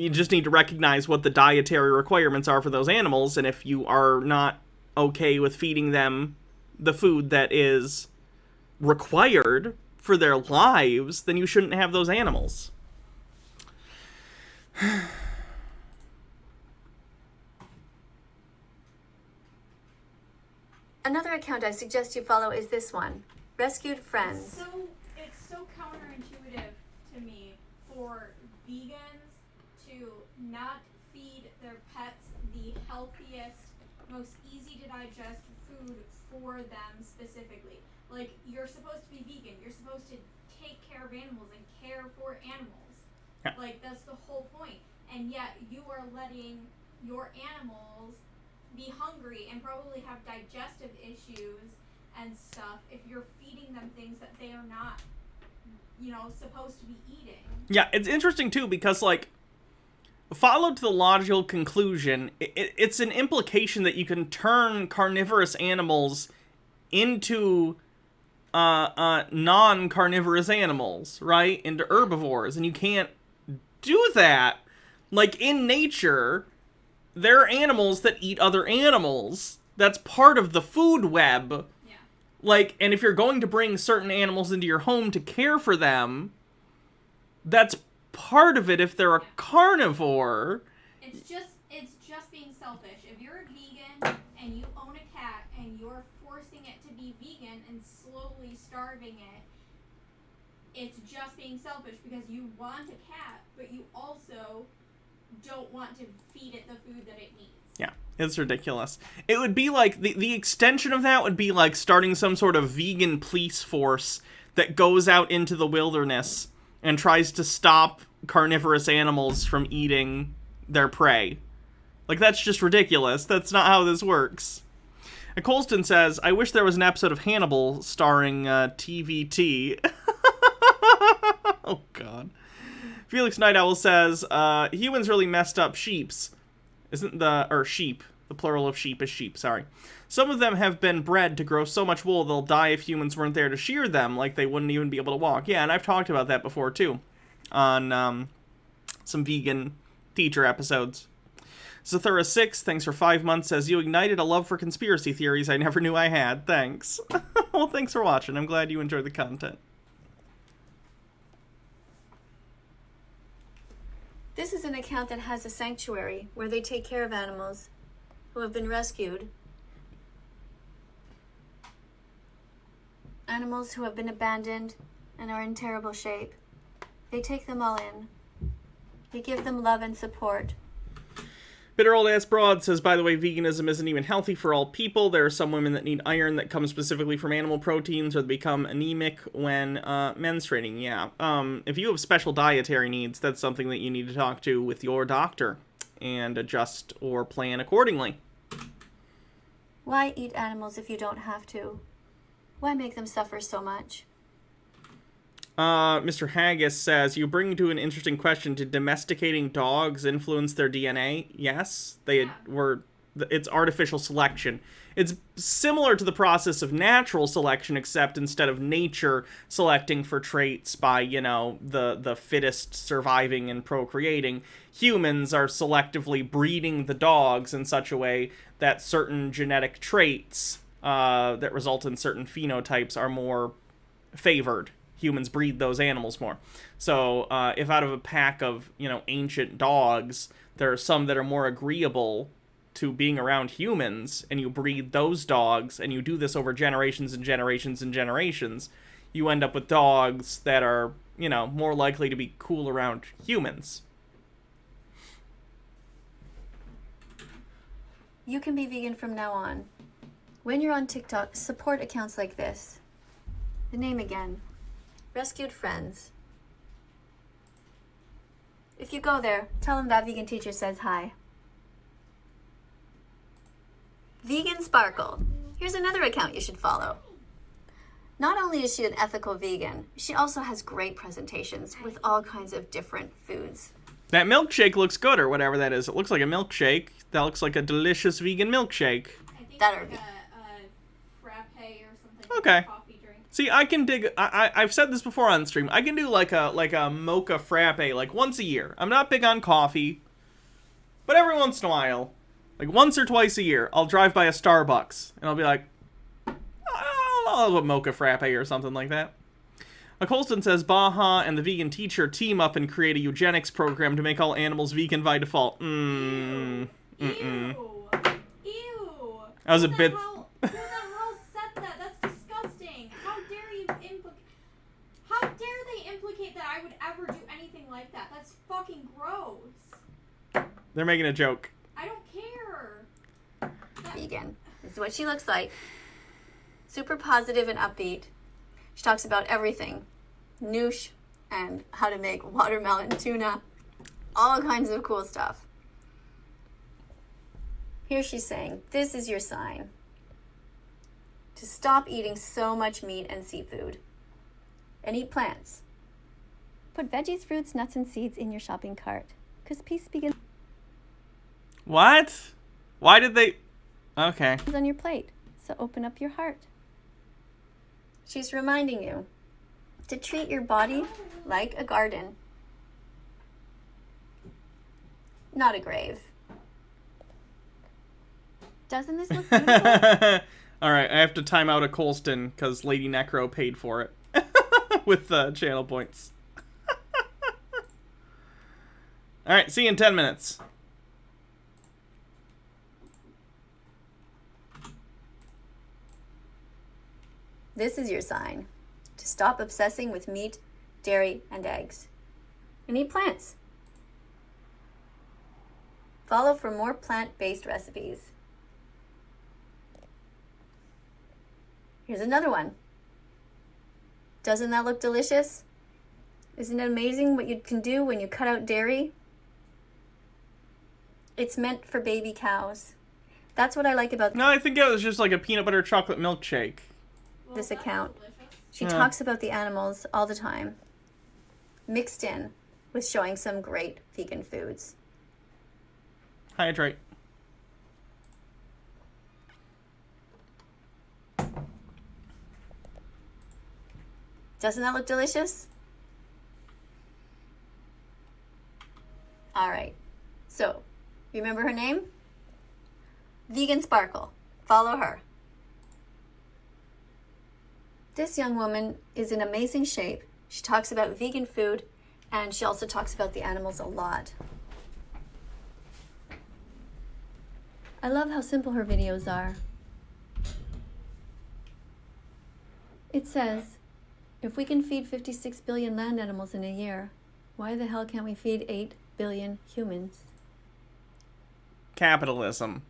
just need to recognize what the dietary requirements are for those animals, and if you are not okay with feeding them the food that is required for their lives, then you shouldn't have those animals. Another account I suggest you follow is this one, Rescued Friends. It's so counterintuitive to me for vegans to not feed their pets the healthiest, most easy to digest food for them specifically. Like, you're supposed to be vegan. You're supposed to take care of animals and care for animals. Yeah. Like, that's the whole point. And yet, you are letting your animals be hungry and probably have digestive issues and stuff if you're feeding them things that they are not, supposed to be eating. Yeah, it's interesting, too, because, like, followed to the logical conclusion, it's an implication that you can turn carnivorous animals into non-carnivorous animals, right? Into herbivores, and you can't do that. Like, in nature, there are animals that eat other animals. That's part of the food web. Yeah. Like, and if you're going to bring certain animals into your home to care for them, that's part of it if they're a carnivore. It's just being selfish. If you're a vegan and you own a cat and you're forcing it to be vegan and slowly starving it, it's just being selfish because you want a cat, but you also don't want to feed it the food that it needs. Yeah, it's ridiculous. It would be like, the extension of that would be like starting some sort of vegan police force that goes out into the wilderness and tries to stop carnivorous animals from eating their prey. Like, that's just ridiculous. That's not how this works. And Colston says, I wish there was an episode of Hannibal starring TVT. Oh, God. Felix Night Owl says, humans really messed up sheeps. Sheep. The plural of sheep is sheep, sorry. Some of them have been bred to grow so much wool they'll die if humans weren't there to shear them, like they wouldn't even be able to walk. Yeah, and I've talked about that before, too, on some vegan teacher episodes. Zathura6, thanks for 5 months, says, you ignited a love for conspiracy theories I never knew I had. Thanks. Well, thanks for watching. I'm glad you enjoyed the content. This is an account that has a sanctuary where they take care of animals who have been rescued. Animals who have been abandoned and are in terrible shape. They take them all in. They give them love and support. Bitter Old Ass Broad says, by the way, veganism isn't even healthy for all people. There are some women that need iron that comes specifically from animal proteins, or they become anemic when menstruating. Yeah. If you have special dietary needs, that's something that you need to talk to with your doctor and adjust or plan accordingly. Why eat animals if you don't have to? Why make them suffer so much? Mr. Haggis says, you bring to an interesting question. Did domesticating dogs influence their DNA? Yes. It's artificial selection. It's similar to the process of natural selection, except instead of nature selecting for traits by, the fittest surviving and procreating, humans are selectively breeding the dogs in such a way that certain genetic traits that result in certain phenotypes are more favored. Humans breed those animals more. So if out of a pack of, ancient dogs, there are some that are more agreeable to being around humans, and you breed those dogs, and you do this over generations and generations and generations, you end up with dogs that are, more likely to be cool around humans. You can be vegan from now on. When you're on TikTok, support accounts like this. The name again. Rescued Friends. If you go there, tell them that vegan teacher says hi. Vegan Sparkle. Here's another account you should follow. Not only is she an ethical vegan, she also has great presentations with all kinds of different foods. That milkshake looks good, or whatever that is. It looks like a milkshake. That looks like a delicious vegan milkshake. I think that it's like a frappe or something. Okay. Coffee drink. See, I can dig. I've said this before on stream. I can do like a mocha frappe like once a year. I'm not big on coffee, but every once in a while, like once or twice a year, I'll drive by a Starbucks and I'll be like, I'll have a mocha frappe or something like that. Colston says, Baja and the vegan teacher team up and create a eugenics program to make all animals vegan by default. Ew. That was a bit. Who the hell said that? That's disgusting. How dare you How dare they implicate that I would ever do anything like that? That's fucking gross. They're making a joke. I don't care. Vegan. This is what she looks like. Super positive and upbeat. She talks about everything. Noosh and how to make watermelon tuna. All kinds of cool stuff. Here she's saying, this is your sign. To stop eating so much meat and seafood. And eat plants. Put veggies, fruits, nuts, and seeds in your shopping cart. Because peace begins. What? Why did they... Okay. On your plate. So open up your heart. She's reminding you to treat your body like a garden, not a grave. Doesn't this look beautiful? Alright, I have to time out a Colston because Lady Necro paid for it. With channel points. Alright, see you in 10 minutes. This is your sign to stop obsessing with meat, dairy, and eggs. And eat plants. Follow for more plant-based recipes. Here's another one. Doesn't that look delicious? Isn't it amazing what you can do when you cut out dairy? It's meant for baby cows. That's what I like about... No, I think it was just like a peanut butter chocolate milkshake. This account. She talks about the animals all the time, mixed in with showing some great vegan foods. Hydrate. Doesn't that look delicious? All right. So, remember her name? Vegan Sparkle. Follow her. This young woman is in amazing shape. She talks about vegan food, and she also talks about the animals a lot. I love how simple her videos are. It says, if we can feed 56 billion land animals in a year, why the hell can't we feed 8 billion humans? Capitalism.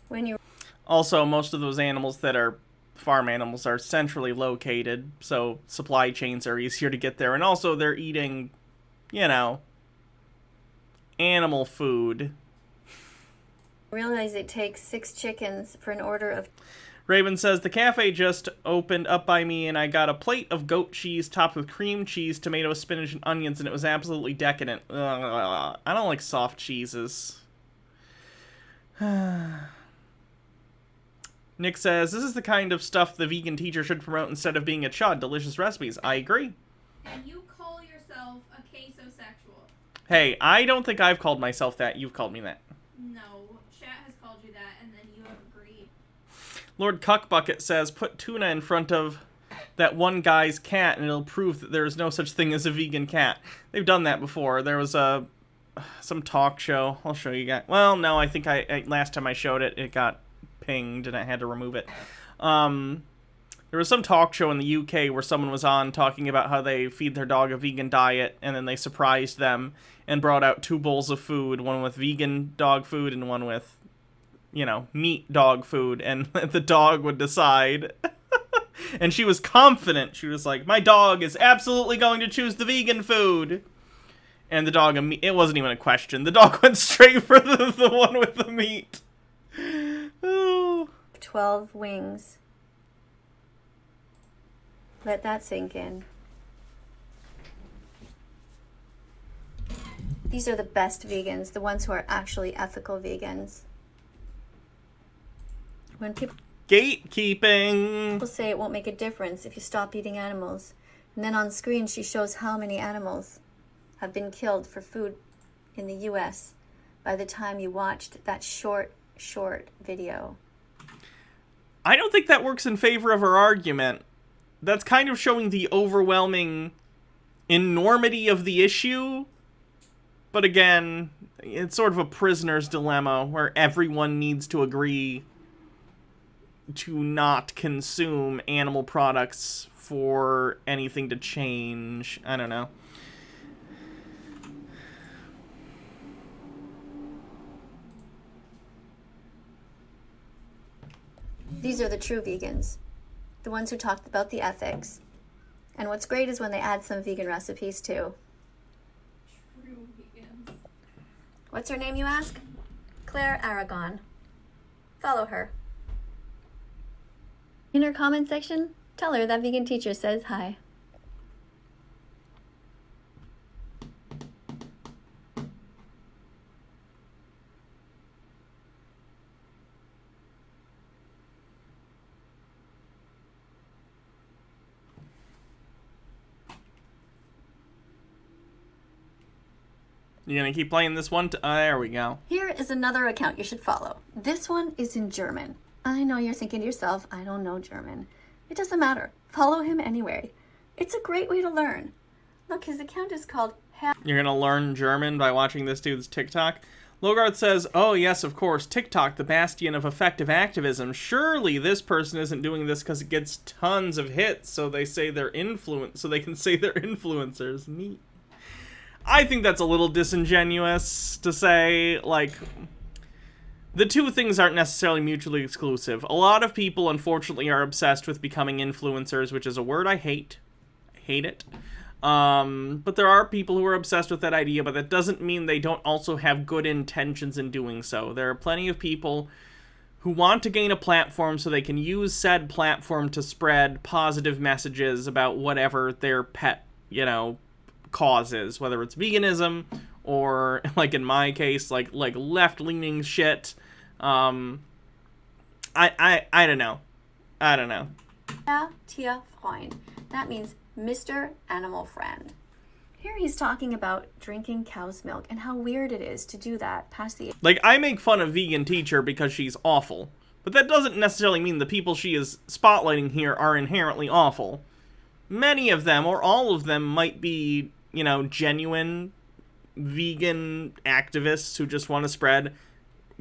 When you Also, most of those animals that are farm animals are centrally located, so supply chains are easier to get there. And also, they're eating, you know, animal food. realize it takes 6 chickens for an order of... Raven says, the cafe just opened up by me and I got a plate of goat cheese topped with cream cheese, tomato, spinach, and onions, and it was absolutely decadent. Ugh, I don't like soft cheeses. Nick says, this is the kind of stuff the vegan teacher should promote instead of being a chud. Delicious recipes. I agree. And you call yourself a queso-sexual. Hey, I don't think I've called myself that. You've called me that. No, chat has called you that, and then you have agreed. Lord Cuckbucket says, put tuna in front of that one guy's cat and it'll prove that there is no such thing as a vegan cat. They've done that before. There was some talk show. I'll show you guys. Well, no, I think I last time I showed it, it got pinged and I had to remove it. There was some talk show in the UK where someone was on talking about how they feed their dog a vegan diet, and then they surprised them and brought out 2 bowls of food, one with vegan dog food and one with, you know, meat dog food, and the dog would decide. And she was confident. She was like, my dog is absolutely going to choose the vegan food. And the dog, it wasn't even a question. The dog went straight for the one with the meat. 12 wings. Let that sink in. These are the best vegans, the ones who are actually ethical vegans. When people gatekeeping say it won't make a difference if you stop eating animals, and then on screen she shows how many animals have been killed for food in the US by the time you watched that short video. I don't think that works in favor of her argument. That's kind of showing the overwhelming enormity of the issue. But again, it's sort of a prisoner's dilemma where everyone needs to agree to not consume animal products for anything to change. I don't know. These are the true vegans, the ones who talked about the ethics. And what's great is when they add some vegan recipes too. True vegans. What's her name, you ask? Claire Aragon. Follow her. In her comment section, tell her that vegan teacher says hi. You gonna keep playing this one? There we go. Here is another account you should follow. This one is in German. I know you're thinking to yourself, I don't know German. It doesn't matter. Follow him anyway. It's a great way to learn. Look, his account is called... You're gonna learn German by watching this dude's TikTok? Logarth says, oh yes, of course, TikTok, the bastion of effective activism. Surely this person isn't doing this because it gets tons of hits, so they say they're so they can say they're influencers. Neat. I think that's a little disingenuous to say, like, the two things aren't necessarily mutually exclusive. A lot of people, unfortunately, are obsessed with becoming influencers, which is a word I hate. I hate it. But there are people who are obsessed with that idea, but that doesn't mean they don't also have good intentions in doing so. There are plenty of people who want to gain a platform so they can use said platform to spread positive messages about whatever their pet, causes, whether it's veganism or, like in my case, like left-leaning shit. I don't know. Tierfreund. That means Mr. Animal Friend. Here he's talking about drinking cow's milk and how weird it is to do that past the... Like, I make fun of Vegan Teacher because she's awful, but that doesn't necessarily mean the people she is spotlighting here are inherently awful. Many of them, or all of them, might be, genuine vegan activists who just want to spread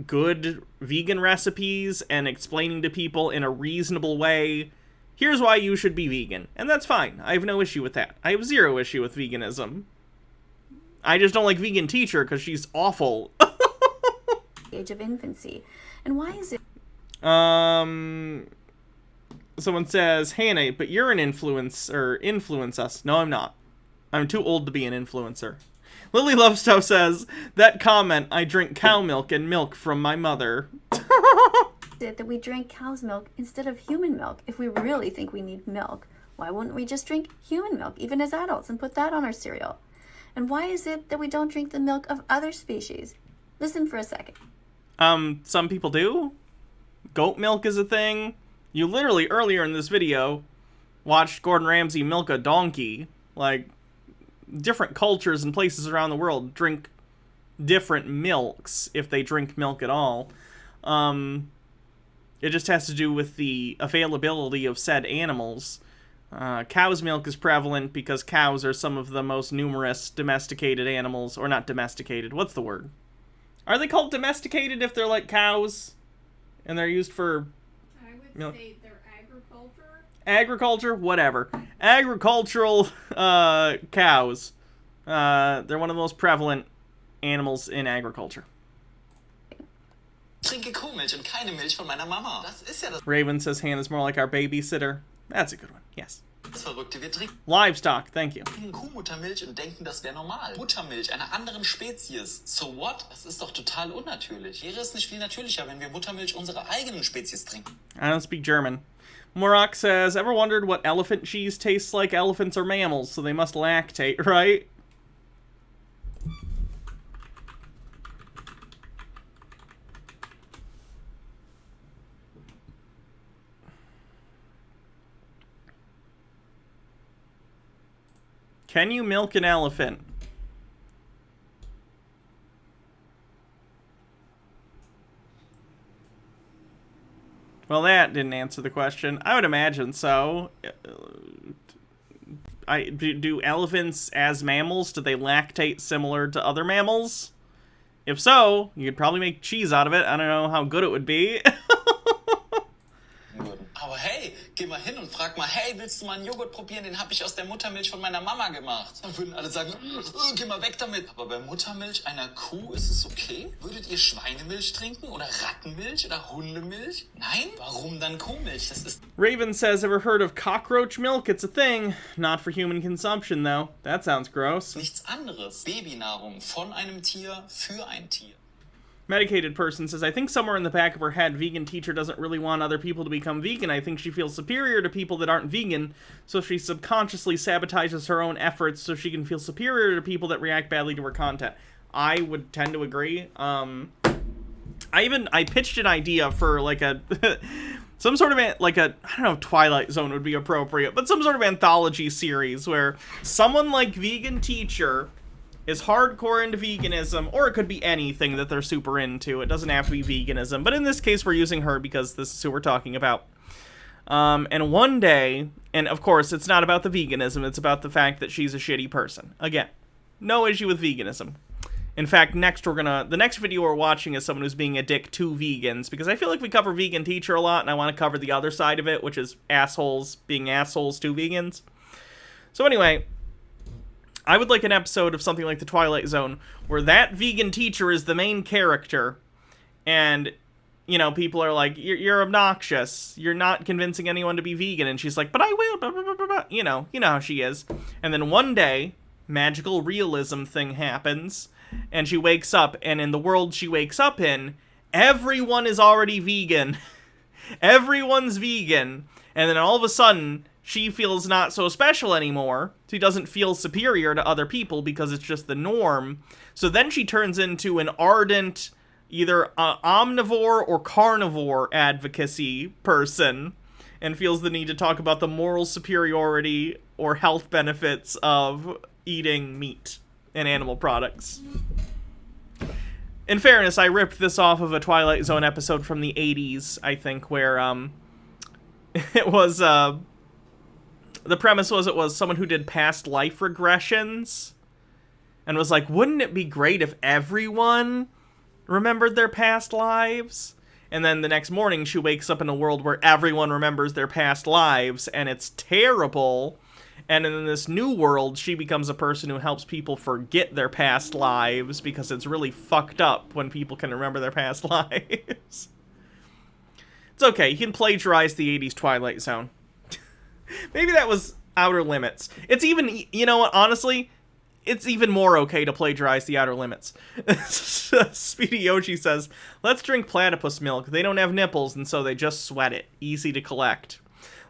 good vegan recipes and explaining to people in a reasonable way, here's why you should be vegan. And that's fine. I have no issue with that. I have zero issue with veganism. I just don't like Vegan Teacher because she's awful. Age of infancy. And why is it... Someone says, Hannah, but you're an influencer. Influence us. No, I'm not. I'm too old to be an influencer. Lily Lovestuff says, that comment, I drink cow milk and milk from my mother. That we drink cow's milk instead of human milk. If we really think we need milk, why wouldn't we just drink human milk, even as adults, and put that on our cereal? And why is it that we don't drink the milk of other species? Listen for a second. Some people do. Goat milk is a thing. You literally, earlier in this video, watched Gordon Ramsay milk a donkey. Like, different cultures and places around the world drink different milks, if they drink milk at all. It just has to do with the availability of said animals. Cow's milk is prevalent because cows are some of the most numerous domesticated animals, or not domesticated, what's the word? Are they called domesticated if they're like cows? And they're used for milk? I would say they're agriculture. Agriculture? Whatever. Agricultural cows. They're one of the most prevalent animals in agriculture. Trinke Kuhmilch und keine Milch von meiner Mama. Das ist ja das Raven says Hannah's more like our babysitter. That's a good one, yes. Verrückte. Wir trinken Livestock, thank you. Kuhmuttermilch und denken, das wäre normal. Muttermilch einer anderen Spezies. So what? Das ist doch total unnatürlich. Wäre es nicht viel natürlicher, wenn wir Muttermilch unserer eigenen Spezies trinken? I don't speak German. Morak says, ever wondered what elephant cheese tastes like? Elephants are mammals, so they must lactate, right? Can you milk an elephant? Well, that didn't answer the question. I would imagine so. Do elephants, as mammals, do they lactate similar to other mammals? If so, you could probably make cheese out of it. I don't know how good it would be. Aber hey, geh mal hin und frag mal, hey, willst du mal einen Joghurt probieren? Den habe ich aus der Muttermilch von meiner Mama gemacht. Dann würden alle sagen, geh mal weg damit. Aber bei Muttermilch einer Kuh ist es okay? Würdet ihr Schweinemilch trinken oder Rattenmilch oder Hundemilch? Nein? Warum dann Kuhmilch? Das ist... Raven says, ever heard of cockroach milk? It's a thing. Not for human consumption, though. That sounds gross. Nichts anderes. Babynahrung von einem Tier für ein Tier. Medicated person says, I think somewhere in the back of her head, Vegan Teacher doesn't really want other people to become vegan. I think she feels superior to people that aren't vegan, so she subconsciously sabotages her own efforts so she can feel superior to people that react badly to her content. I would tend to agree. I pitched an idea for like a some sort of like a, I don't know if Twilight Zone would be appropriate, but some sort of anthology series where someone like Vegan Teacher is hardcore into veganism, or it could be anything that they're super into. It doesn't have to be veganism, but in this case, we're using her because this is who we're talking about. And one day, and of course, it's not about the veganism, it's about the fact that she's a shitty person. Again, no issue with veganism. In fact, the next video we're watching is someone who's being a dick to vegans, because I feel like we cover vegan teacher a lot, and I want to cover the other side of it, which is assholes being assholes to vegans. So anyway, I would like an episode of something like The Twilight Zone, where that vegan teacher is the main character, and, you know, people are like, you're obnoxious, you're not convincing anyone to be vegan, and she's like, but I will, blah, blah, blah, blah, blah. You know how she is. And then one day, magical realism thing happens, and she wakes up, and in the world she wakes up in, everyone is already vegan. Everyone's vegan, and then all of a sudden, she feels not so special anymore. She doesn't feel superior to other people because it's just the norm. So then she turns into an ardent, either omnivore or carnivore advocacy person, and feels the need to talk about the moral superiority or health benefits of eating meat and animal products. In fairness, I ripped this off of a Twilight Zone episode from the 80s, I think, where it was the premise was it was someone who did past life regressions and was like, wouldn't it be great if everyone remembered their past lives? And then the next morning she wakes up in a world where everyone remembers their past lives, and it's terrible. And in this new world, she becomes a person who helps people forget their past lives because it's really fucked up when people can remember their past lives. It's okay, you can plagiarize the 80s Twilight Zone. Maybe that was Outer Limits. It's even, you know what, honestly, it's even more okay to plagiarize the Outer Limits. Speedy Yoshi says, let's drink platypus milk. They don't have nipples, and so they just sweat it. Easy to collect.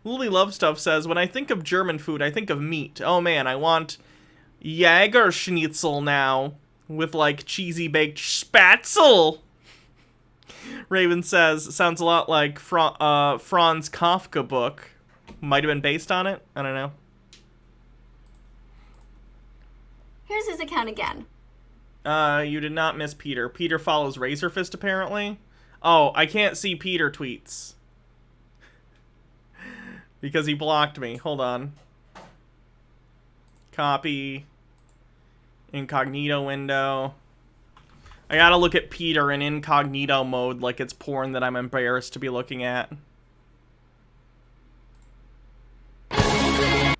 Lily Love Stuff says, when I think of German food, I think of meat. Oh man, I want Jägerschnitzel now, with like cheesy baked spatzel. Raven says, sounds a lot like Franz Kafka book. Might have been based on it. I don't know. Here's his account again. You did not miss Peter. Peter follows Razor Fist, apparently. Oh, I can't see Peter tweets. Because he blocked me. Hold on. Copy. Incognito window. I gotta look at Peter in incognito mode like it's porn that I'm embarrassed to be looking at.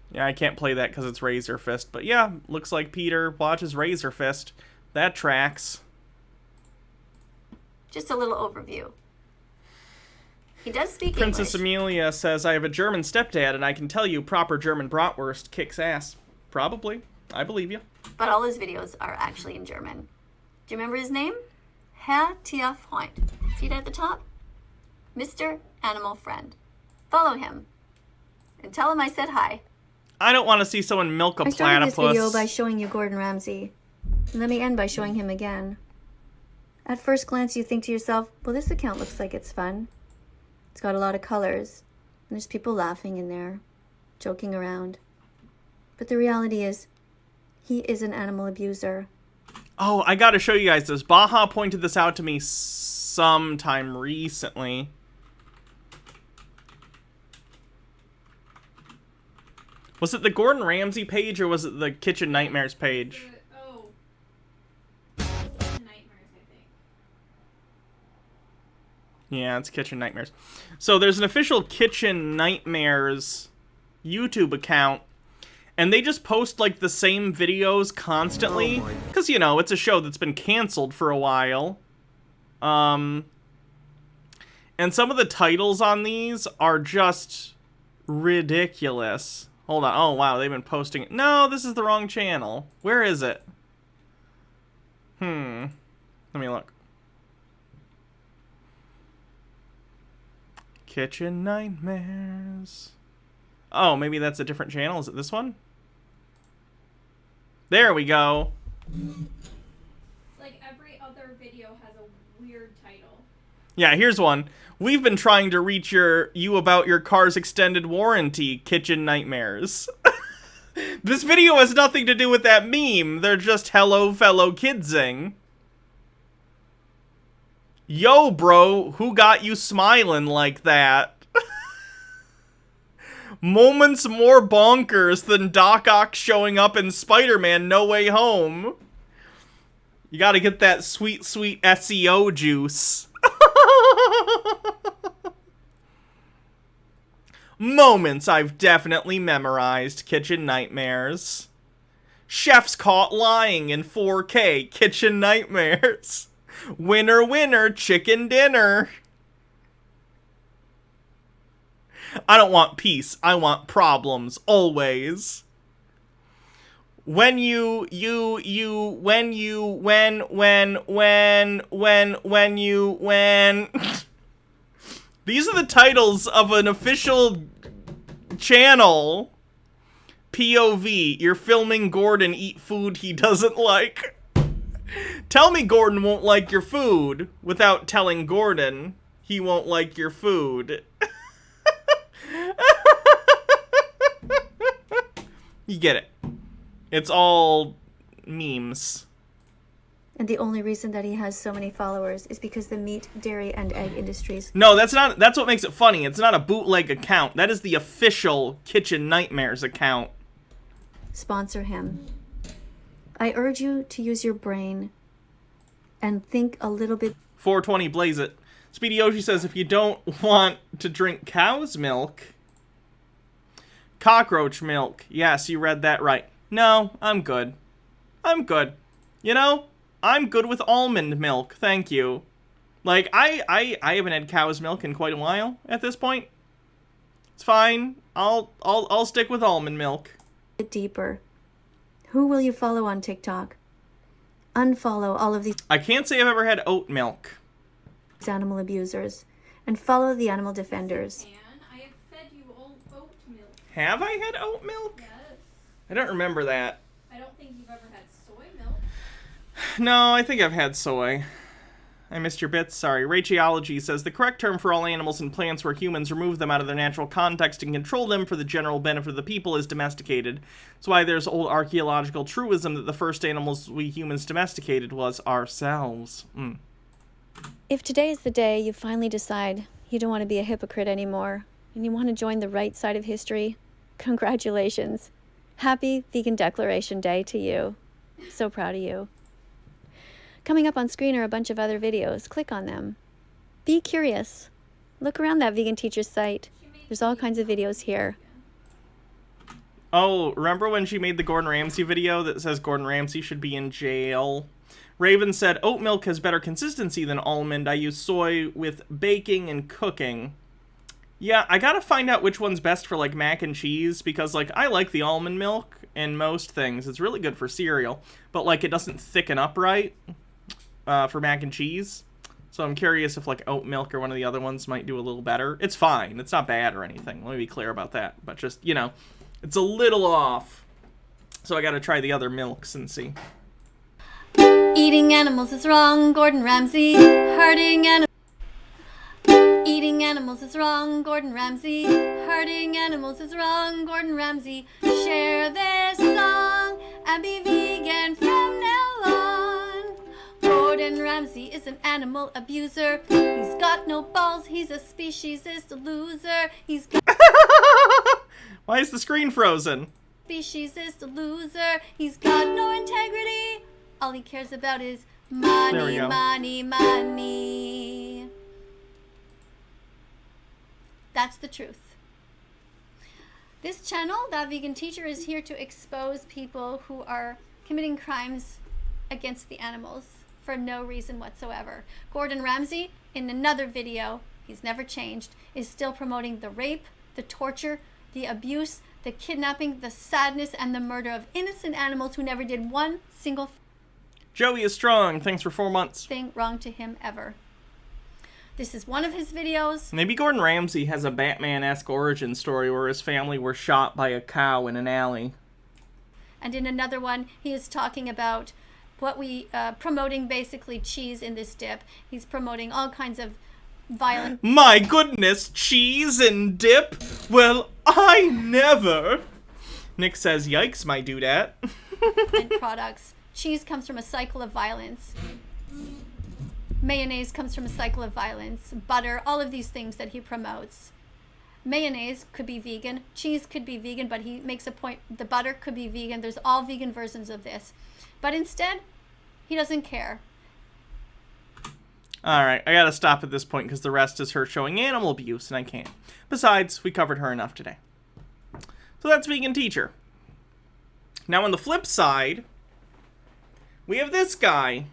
Yeah, I can't play that because it's Razor Fist. But yeah, looks like Peter watches Razor Fist. That tracks. Just a little overview. He does speak Princess English. Amelia says, I have a German stepdad, and I can tell you proper German bratwurst kicks ass. Probably. I believe you. But all his videos are actually in German. Do you remember his name? Herr Tierfreund. See it at the top? Mr. Animal Friend. Follow him. And tell him I said hi. I don't want to see someone milk a platypus. I started this video by showing you Gordon Ramsay. And let me end by showing him again. At first glance, you think to yourself, well, this account looks like it's fun. It's got a lot of colors. And there's people laughing in there, joking around. But the reality is, he is an animal abuser. Oh, I gotta show you guys this. Baha pointed this out to me sometime recently. Was it the Gordon Ramsay page, or was it the Kitchen Nightmares page? Yeah, it's Kitchen Nightmares. So there's an official Kitchen Nightmares YouTube account, and they just post, like, the same videos constantly. Because, you know, it's a show that's been canceled for a while. And some of the titles on these are just ridiculous. Hold on. Oh, wow, they've been posting it. No, this is the wrong channel. Where is it? Let me look. Kitchen Nightmares. Oh, maybe that's a different channel. Is it this one? There we go. It's like every other video has a weird title. Yeah, here's one. We've been trying to reach you about your car's extended warranty, Kitchen Nightmares. This video has nothing to do with that meme. They're just hello fellow kidsing. Yo, bro, who got you smiling like that? Moments more bonkers than Doc Ock showing up in Spider-Man No Way Home. You gotta get that sweet, sweet SEO juice. Moments I've definitely memorized. Kitchen nightmares. Chefs caught lying in 4K. Kitchen nightmares. Winner, winner, chicken dinner. I don't want peace. I want problems. Always. When you, when. These are the titles of an official channel. POV, you're filming Gordon eat food he doesn't like. Tell me Gordon won't like your food without telling Gordon he won't like your food. You get it. It's all memes. And the only reason that he has so many followers is because the meat, dairy, and egg industries. No, that's what makes it funny. It's not a bootleg account. That is the official Kitchen Nightmares account. Sponsor him. I urge you to use your brain and think a little bit. 420 blaze it. Speedy Yoshi says if you don't want to drink cow's milk, cockroach milk. Yes, you read that right. No, I'm good. I'm good. You know, I'm good with almond milk. Thank you. Like I haven't had cow's milk in quite a while at this point. It's fine. I'll stick with almond milk. Deeper. Who will you follow on TikTok? Unfollow all of these. I can't say I've ever had oat milk. Animal abusers, and follow the animal defenders. And I have fed you all oat milk. Have I had oat milk? Yes. I don't remember that. I don't think you've ever had soy milk. No, I think I've had soy. I missed your bits, sorry. Racheology says, the correct term for all animals and plants where humans remove them out of their natural context and control them for the general benefit of the people is domesticated. That's why there's old archaeological truism that the first animals we humans domesticated was ourselves. If today is the day you finally decide you don't want to be a hypocrite anymore, and you want to join the right side of history, congratulations. Happy Vegan Declaration Day to you. So proud of you. Coming up on screen are a bunch of other videos. Click on them. Be curious. Look around that vegan teacher's site. There's all kinds of videos here. Oh, remember when she made the Gordon Ramsay video that says Gordon Ramsay should be in jail? Raven said, oat milk has better consistency than almond. I use soy with baking and cooking. Yeah, I gotta find out which one's best for, like, mac and cheese, because, like, I like the almond milk in most things. It's really good for cereal, but, like, it doesn't thicken up right for mac and cheese. So I'm curious if, like, oat milk or one of the other ones might do a little better. It's fine. It's not bad or anything. Let me be clear about that. But just, you know, it's a little off. So I gotta try the other milks and see. Eating animals is wrong, Gordon Ramsay. Hurting animals. Eating animals is wrong, Gordon Ramsay. Hurting animals is wrong, Gordon Ramsay. Share this song and be vegan from now on. Gordon Ramsay is an animal abuser. He's got no balls, he's a speciesist loser. He's got Why is the screen frozen? Speciesist loser. He's got no integrity. All he cares about is money, money, money. That's the truth. This channel, That Vegan Teacher, is here to expose people who are committing crimes against the animals for no reason whatsoever. Gordon Ramsay, in another video, he's never changed, is still promoting the rape, the torture, the abuse, the kidnapping, the sadness, and the murder of innocent animals who never did one single Joey is strong. Thanks for 4 months. thing wrong to him ever. This is one of his videos. Maybe Gordon Ramsay has a Batman-esque origin story where his family were shot by a cow in an alley. And in another one, he is talking about what we, promoting basically cheese in this dip. He's promoting all kinds of violent... My goodness, cheese and dip? Well, I never... Nick says, yikes, my dudette. And products. Cheese comes from a cycle of violence. Mayonnaise comes from a cycle of violence. Butter, all of these things that he promotes. Mayonnaise could be vegan. Cheese could be vegan, but he makes a point. The butter could be vegan. There's all vegan versions of this. But instead, he doesn't care. Alright, I gotta stop at this point because the rest is her showing animal abuse, and I can't. Besides, we covered her enough today. So that's Vegan Teacher. Now on the flip side, we have this guy.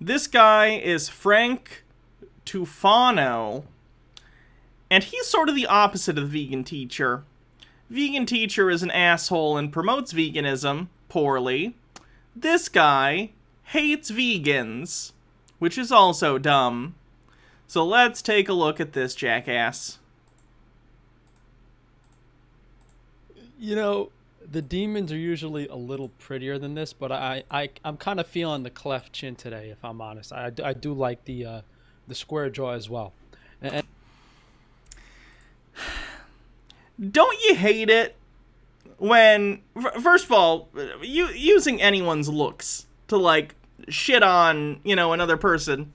This guy is Frank Tufano, and he's sort of the opposite of the Vegan Teacher. Vegan Teacher is an asshole and promotes veganism poorly. This guy hates vegans, which is also dumb. So let's take a look at this jackass. You know, the demons are usually a little prettier than this, but I'm kind of feeling the cleft chin today, if I'm honest. I do like the square jaw as well. And don't you hate it when, first of all, using anyone's looks to, like, shit on, you know, another person,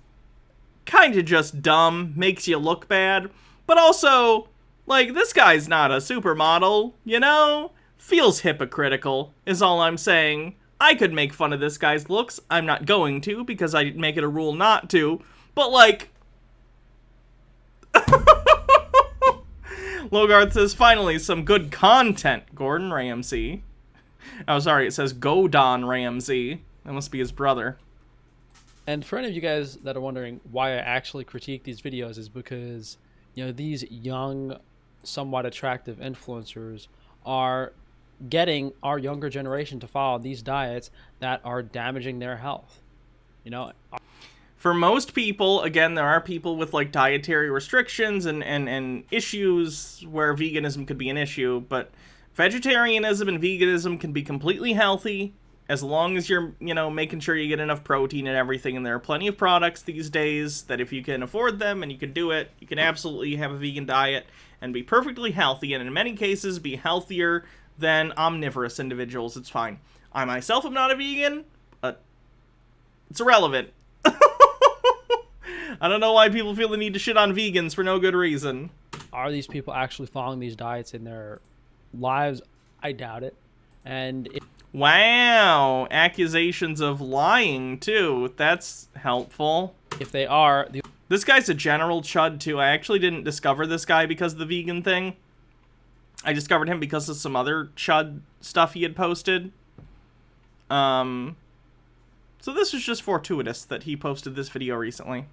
kind of just dumb, makes you look bad, but also, like, this guy's not a supermodel, you know? Feels hypocritical, is all I'm saying. I could make fun of this guy's looks. I'm not going to, because I make it a rule not to, but, like... Logarth says, finally, some good content, Gordon Ramsay. Oh, sorry, it says Godon Ramsay. That must be his brother. And for any of you guys that are wondering why I actually critique these videos is because, you know, these young, somewhat attractive influencers are getting our younger generation to follow these diets that are damaging their health. You know, for most people, again, there are people with, like, dietary restrictions and issues where veganism could be an issue, but vegetarianism and veganism can be completely healthy as long as you're, you know, making sure you get enough protein and everything. And there are plenty of products these days that if you can afford them and you can do it, you can absolutely have a vegan diet and be perfectly healthy, and in many cases be healthier than omnivorous individuals. It's fine. I myself am not a vegan, but it's irrelevant. I don't know why people feel the need to shit on vegans for no good reason. Are these people actually following these diets in their lives? I doubt it. And wow, accusations of lying too. That's helpful. If they are, this guy's a general chud too. I actually didn't discover this guy because of the vegan thing. I discovered him because of some other chud stuff he had posted. So this was just fortuitous that he posted this video recently.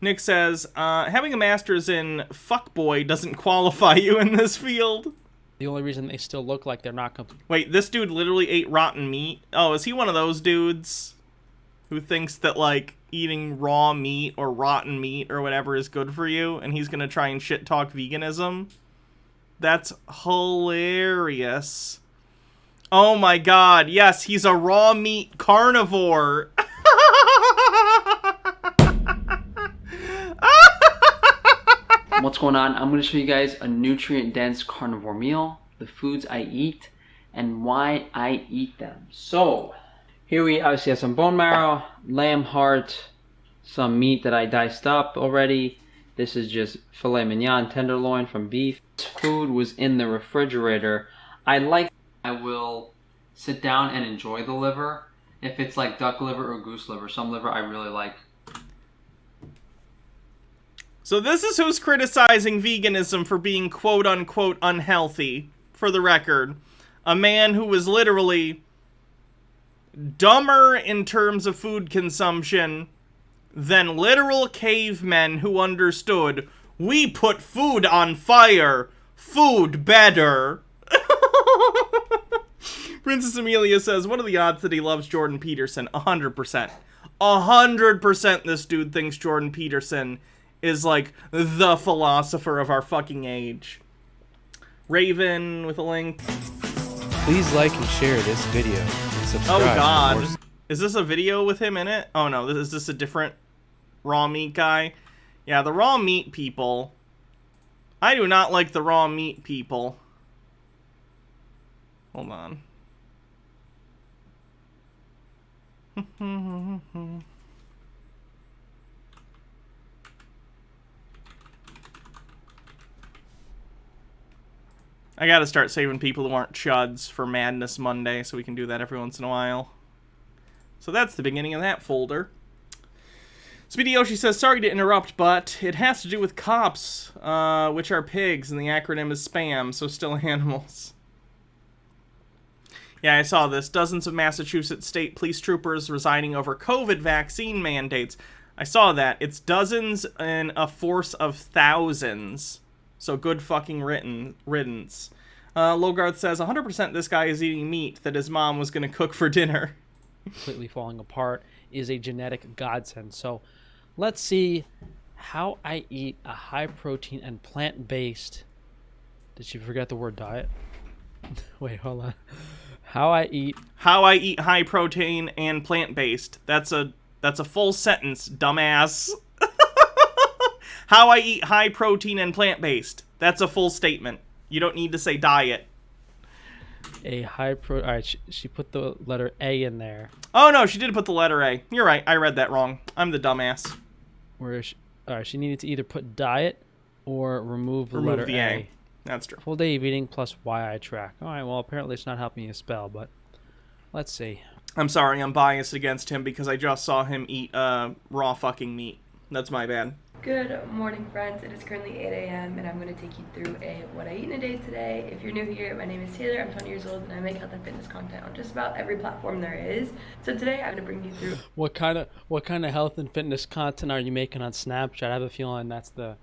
Nick says, having a master's in fuckboy doesn't qualify you in this field. The only reason they still look like they're not Wait, this dude literally ate rotten meat? Oh, is he one of those dudes who thinks that, like, eating raw meat or rotten meat or whatever is good for you, and he's gonna try and shit-talk veganism? That's hilarious. Oh my god, yes, he's a raw meat carnivore. What's going on? I'm going to show you guys a nutrient-dense carnivore meal, the foods I eat, and why I eat them. So, here we obviously have some bone marrow, lamb heart, some meat that I diced up already. This is just filet mignon, tenderloin from beef. This food was in the refrigerator. I will sit down and enjoy the liver. If it's like duck liver or goose liver, some liver I really like. So this is who's criticizing veganism for being quote-unquote unhealthy, for the record. A man who was literally dumber in terms of food consumption than literal cavemen who understood, we put food on fire, food better. Princess Amelia says, what are the odds that he loves Jordan Peterson? 100%. 100% this dude thinks Jordan Peterson is, like, the philosopher of our fucking age. Raven with a link. Please like and share this video and subscribe. Oh god. Is this a video with him in it? Oh no, is this a different raw meat guy? Yeah, the raw meat people. I do not like the raw meat people. Hold on. I gotta start saving people who aren't chuds for Madness Monday, so we can do that every once in a while. So that's the beginning of that folder. Speedy Yoshi says, sorry to interrupt, but it has to do with cops, which are pigs, and the acronym is SPAM, so still animals. Yeah, I saw this. Dozens of Massachusetts state police troopers resigning over COVID vaccine mandates. I saw that. It's dozens in a force of thousands. So good fucking riddance. Logarth says, 100% this guy is eating meat that his mom was going to cook for dinner. Completely falling apart is a genetic godsend. So let's see how I eat a high-protein and plant-based... Did she forget the word diet? Wait, hold on. How I eat high protein and plant-based. That's a full sentence, dumbass. How I eat high protein and plant-based. That's a full statement. You don't need to say diet. A high pro. All right, she put the letter A in there. Oh no, she did put the letter A. You're right. I read that wrong. I'm the dumbass. Where all right, she needed to either put diet or remove the letter A. That's true. Full day of eating plus YI track. All right, well, apparently it's not helping you spell, but let's see. I'm sorry, I'm biased against him because I just saw him eat raw fucking meat. That's my bad. Good morning, friends. It is currently 8 a.m. and I'm going to take you through what I eat in a day today. If you're new here, my name is Taylor. I'm 20 years old and I make health and fitness content on just about every platform there is. So today I'm going to bring you through what kind of health and fitness content are you making on Snapchat? I have a feeling that's the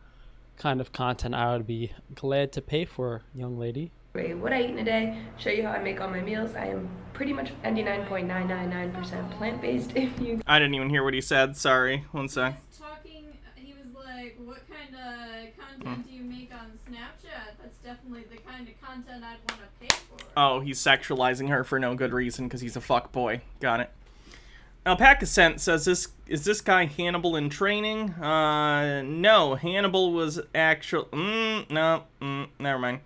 kind of content I would be glad to pay for, young lady. What I eat in a day, show you how I make all my meals. I am pretty much 99.999% plant-based. I didn't even hear what he said. Sorry. One sec. He was like, what kind of content do you make on Snapchat? That's definitely the kind of content I'd want to pay for. Oh, he's sexualizing her for no good reason because he's a fuckboy. Got it. Alpaca Scent says, is this guy Hannibal in training? No, Hannibal was never mind.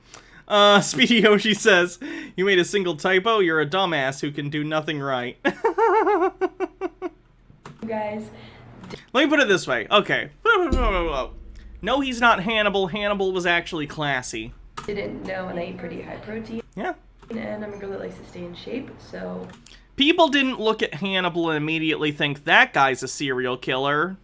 Speedy Yoshi says, you made a single typo, you're a dumbass who can do nothing right. Guys. Let me put it this way. Okay. No, he's not Hannibal. Hannibal was actually classy. Didn't know, and I eat pretty high protein. Yeah. And I'm a girl that likes to stay in shape, so... People didn't look at Hannibal and immediately think that guy's a serial killer.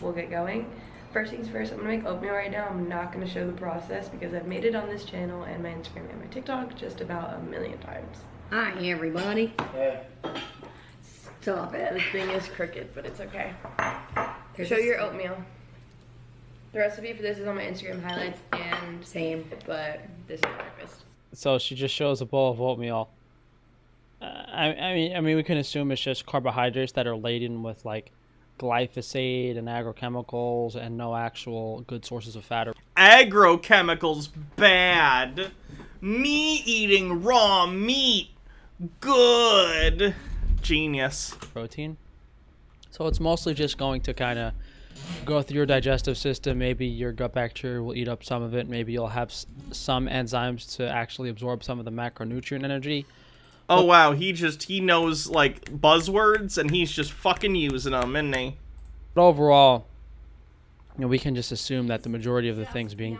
We'll get going. First things first, I'm gonna make oatmeal right now. I'm not gonna show the process because I've made it on this channel and my Instagram and my TikTok just about 1 million times. Hi, everybody. Hey. Stop it. This thing is crooked, but it's okay. Show your oatmeal. The recipe for this is on my Instagram highlights and same, but this is breakfast. So she just shows a bowl of oatmeal. I mean, we can assume it's just carbohydrates that are laden with like glyphosate and agrochemicals and no actual good sources of fat. Agrochemicals bad. Me eating raw meat good. Genius. Protein. So it's mostly just going to kind of go through your digestive system. Maybe your gut bacteria will eat up some of it. Maybe you'll have some enzymes to actually absorb some of the macronutrient energy. Oh wow, he knows like buzzwords and he's just fucking using them, isn't he? But overall, you know, we can just assume that the majority of the things being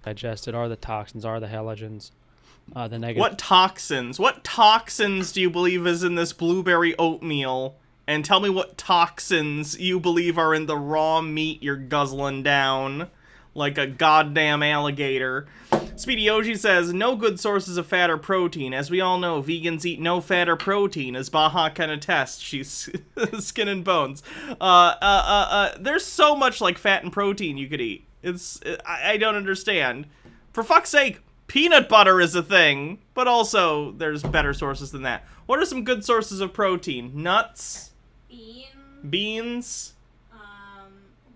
digested are the toxins, are the halogens, the negative. What toxins? What toxins do you believe is in this blueberry oatmeal? And tell me what toxins you believe are in the raw meat you're guzzling down like a goddamn alligator. Speedy Yoshi says, no good sources of fat or protein. As we all know, vegans eat no fat or protein, as Baha can attest. She's skin and bones. There's so much like fat and protein you could eat. I don't understand. For fuck's sake, peanut butter is a thing, but also there's better sources than that. What are some good sources of protein? Nuts? Beans?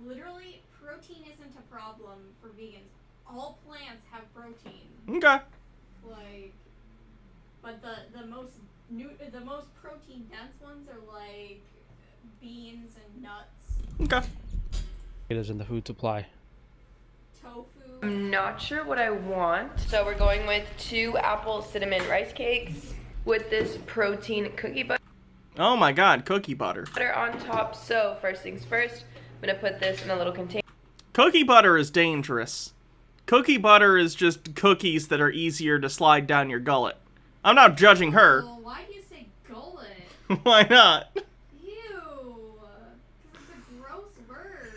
Literally, protein isn't a problem for vegans. All plants have protein. Okay. Like, but the most protein dense ones are like beans and nuts. Okay. It is in the food supply. tofu. I'm not sure what I want. So we're going with 2 apple cinnamon rice cakes with this protein cookie butter. Oh my god, cookie butter. Butter on top. So first things first, I'm gonna put this in a little container. Cookie butter is dangerous. Cookie butter is just cookies that are easier to slide down your gullet. I'm not judging her. Well, why do you say gullet? Why not? Ew. Because it's a gross word.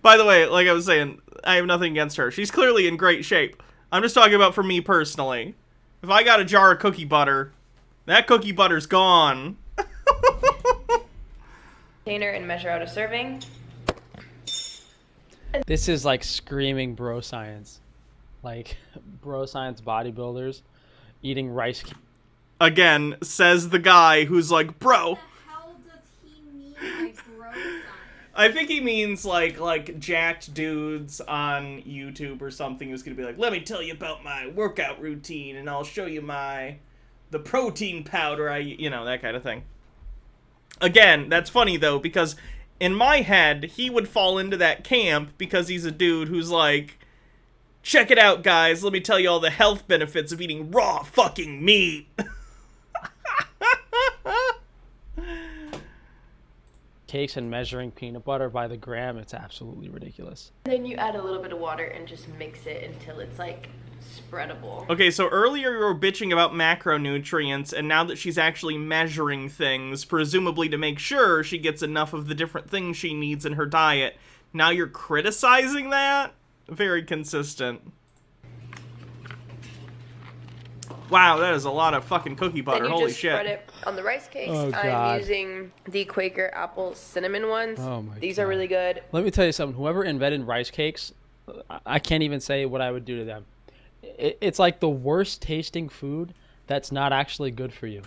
By the way, like I was saying, I have nothing against her. She's clearly in great shape. I'm just talking about for me personally. If I got a jar of cookie butter, that cookie butter's gone. Container and measure out a serving. This is like screaming bro science. Like, bro science bodybuilders eating rice. Again, says the guy who's like, bro. What the hell does he mean by bro science? I think he means like jacked dudes on YouTube or something who's gonna be like, let me tell you about my workout routine and I'll show you the protein powder you know, that kind of thing. Again, that's funny though, because in my head, he would fall into that camp because he's a dude who's like, check it out, guys. Let me tell you all the health benefits of eating raw fucking meat. Cakes and measuring peanut butter by the gram, it's absolutely ridiculous. Then you add a little bit of water and just mix it until it's like spreadable. Okay, so earlier you were bitching about macronutrients, and now that she's actually measuring things, presumably to make sure she gets enough of the different things she needs in her diet, now you're criticizing that? Very consistent. Wow, that is a lot of fucking cookie butter. Then you Holy just shit. spread it on the rice cakes. Oh, I'm God. using the Quaker apple cinnamon ones. Oh my These God. are really good. Let me tell you something. Whoever invented rice cakes, I can't even say what I would do to them. It's like the worst tasting food that's not actually good for you.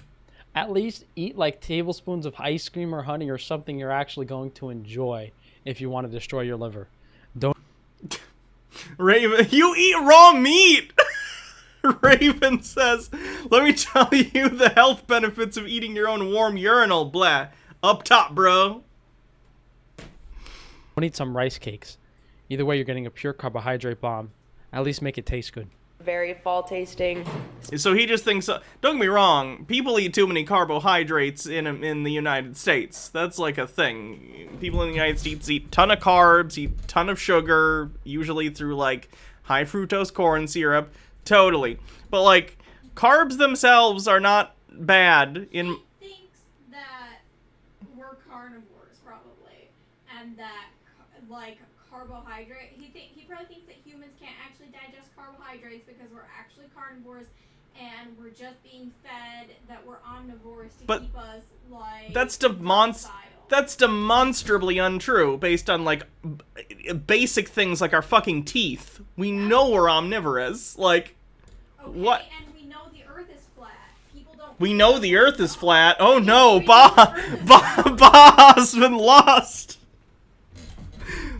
At least eat like tablespoons of ice cream or honey or something you're actually going to enjoy if you want to destroy your liver. Don't. Raven, you eat raw meat! Raven says, let me tell you the health benefits of eating your own warm urinal, blah. Up top, bro. Don't eat some rice cakes. Either way, you're getting a pure carbohydrate bomb. At least make it taste good. Very fall tasting. So he just thinks, don't get me wrong, people eat too many carbohydrates in the United States. That's like a thing. People in the United States eat ton of carbs, eat ton of sugar, usually through like high fructose corn syrup. Totally. But like, carbs themselves are not bad in... He thinks that we're carnivores, probably, and that, like, carbohydrate... He probably thinks that humans can't actually digest carbohydrates because we're actually carnivores, and we're just being fed that we're omnivores to keep us, like... That's demonstrably untrue, based on, like, basic things like our fucking teeth. We know we're omnivorous. Like, okay, what? And we know the Earth is flat. People don't... We know the Earth is flat. Oh no, Baja's been lost.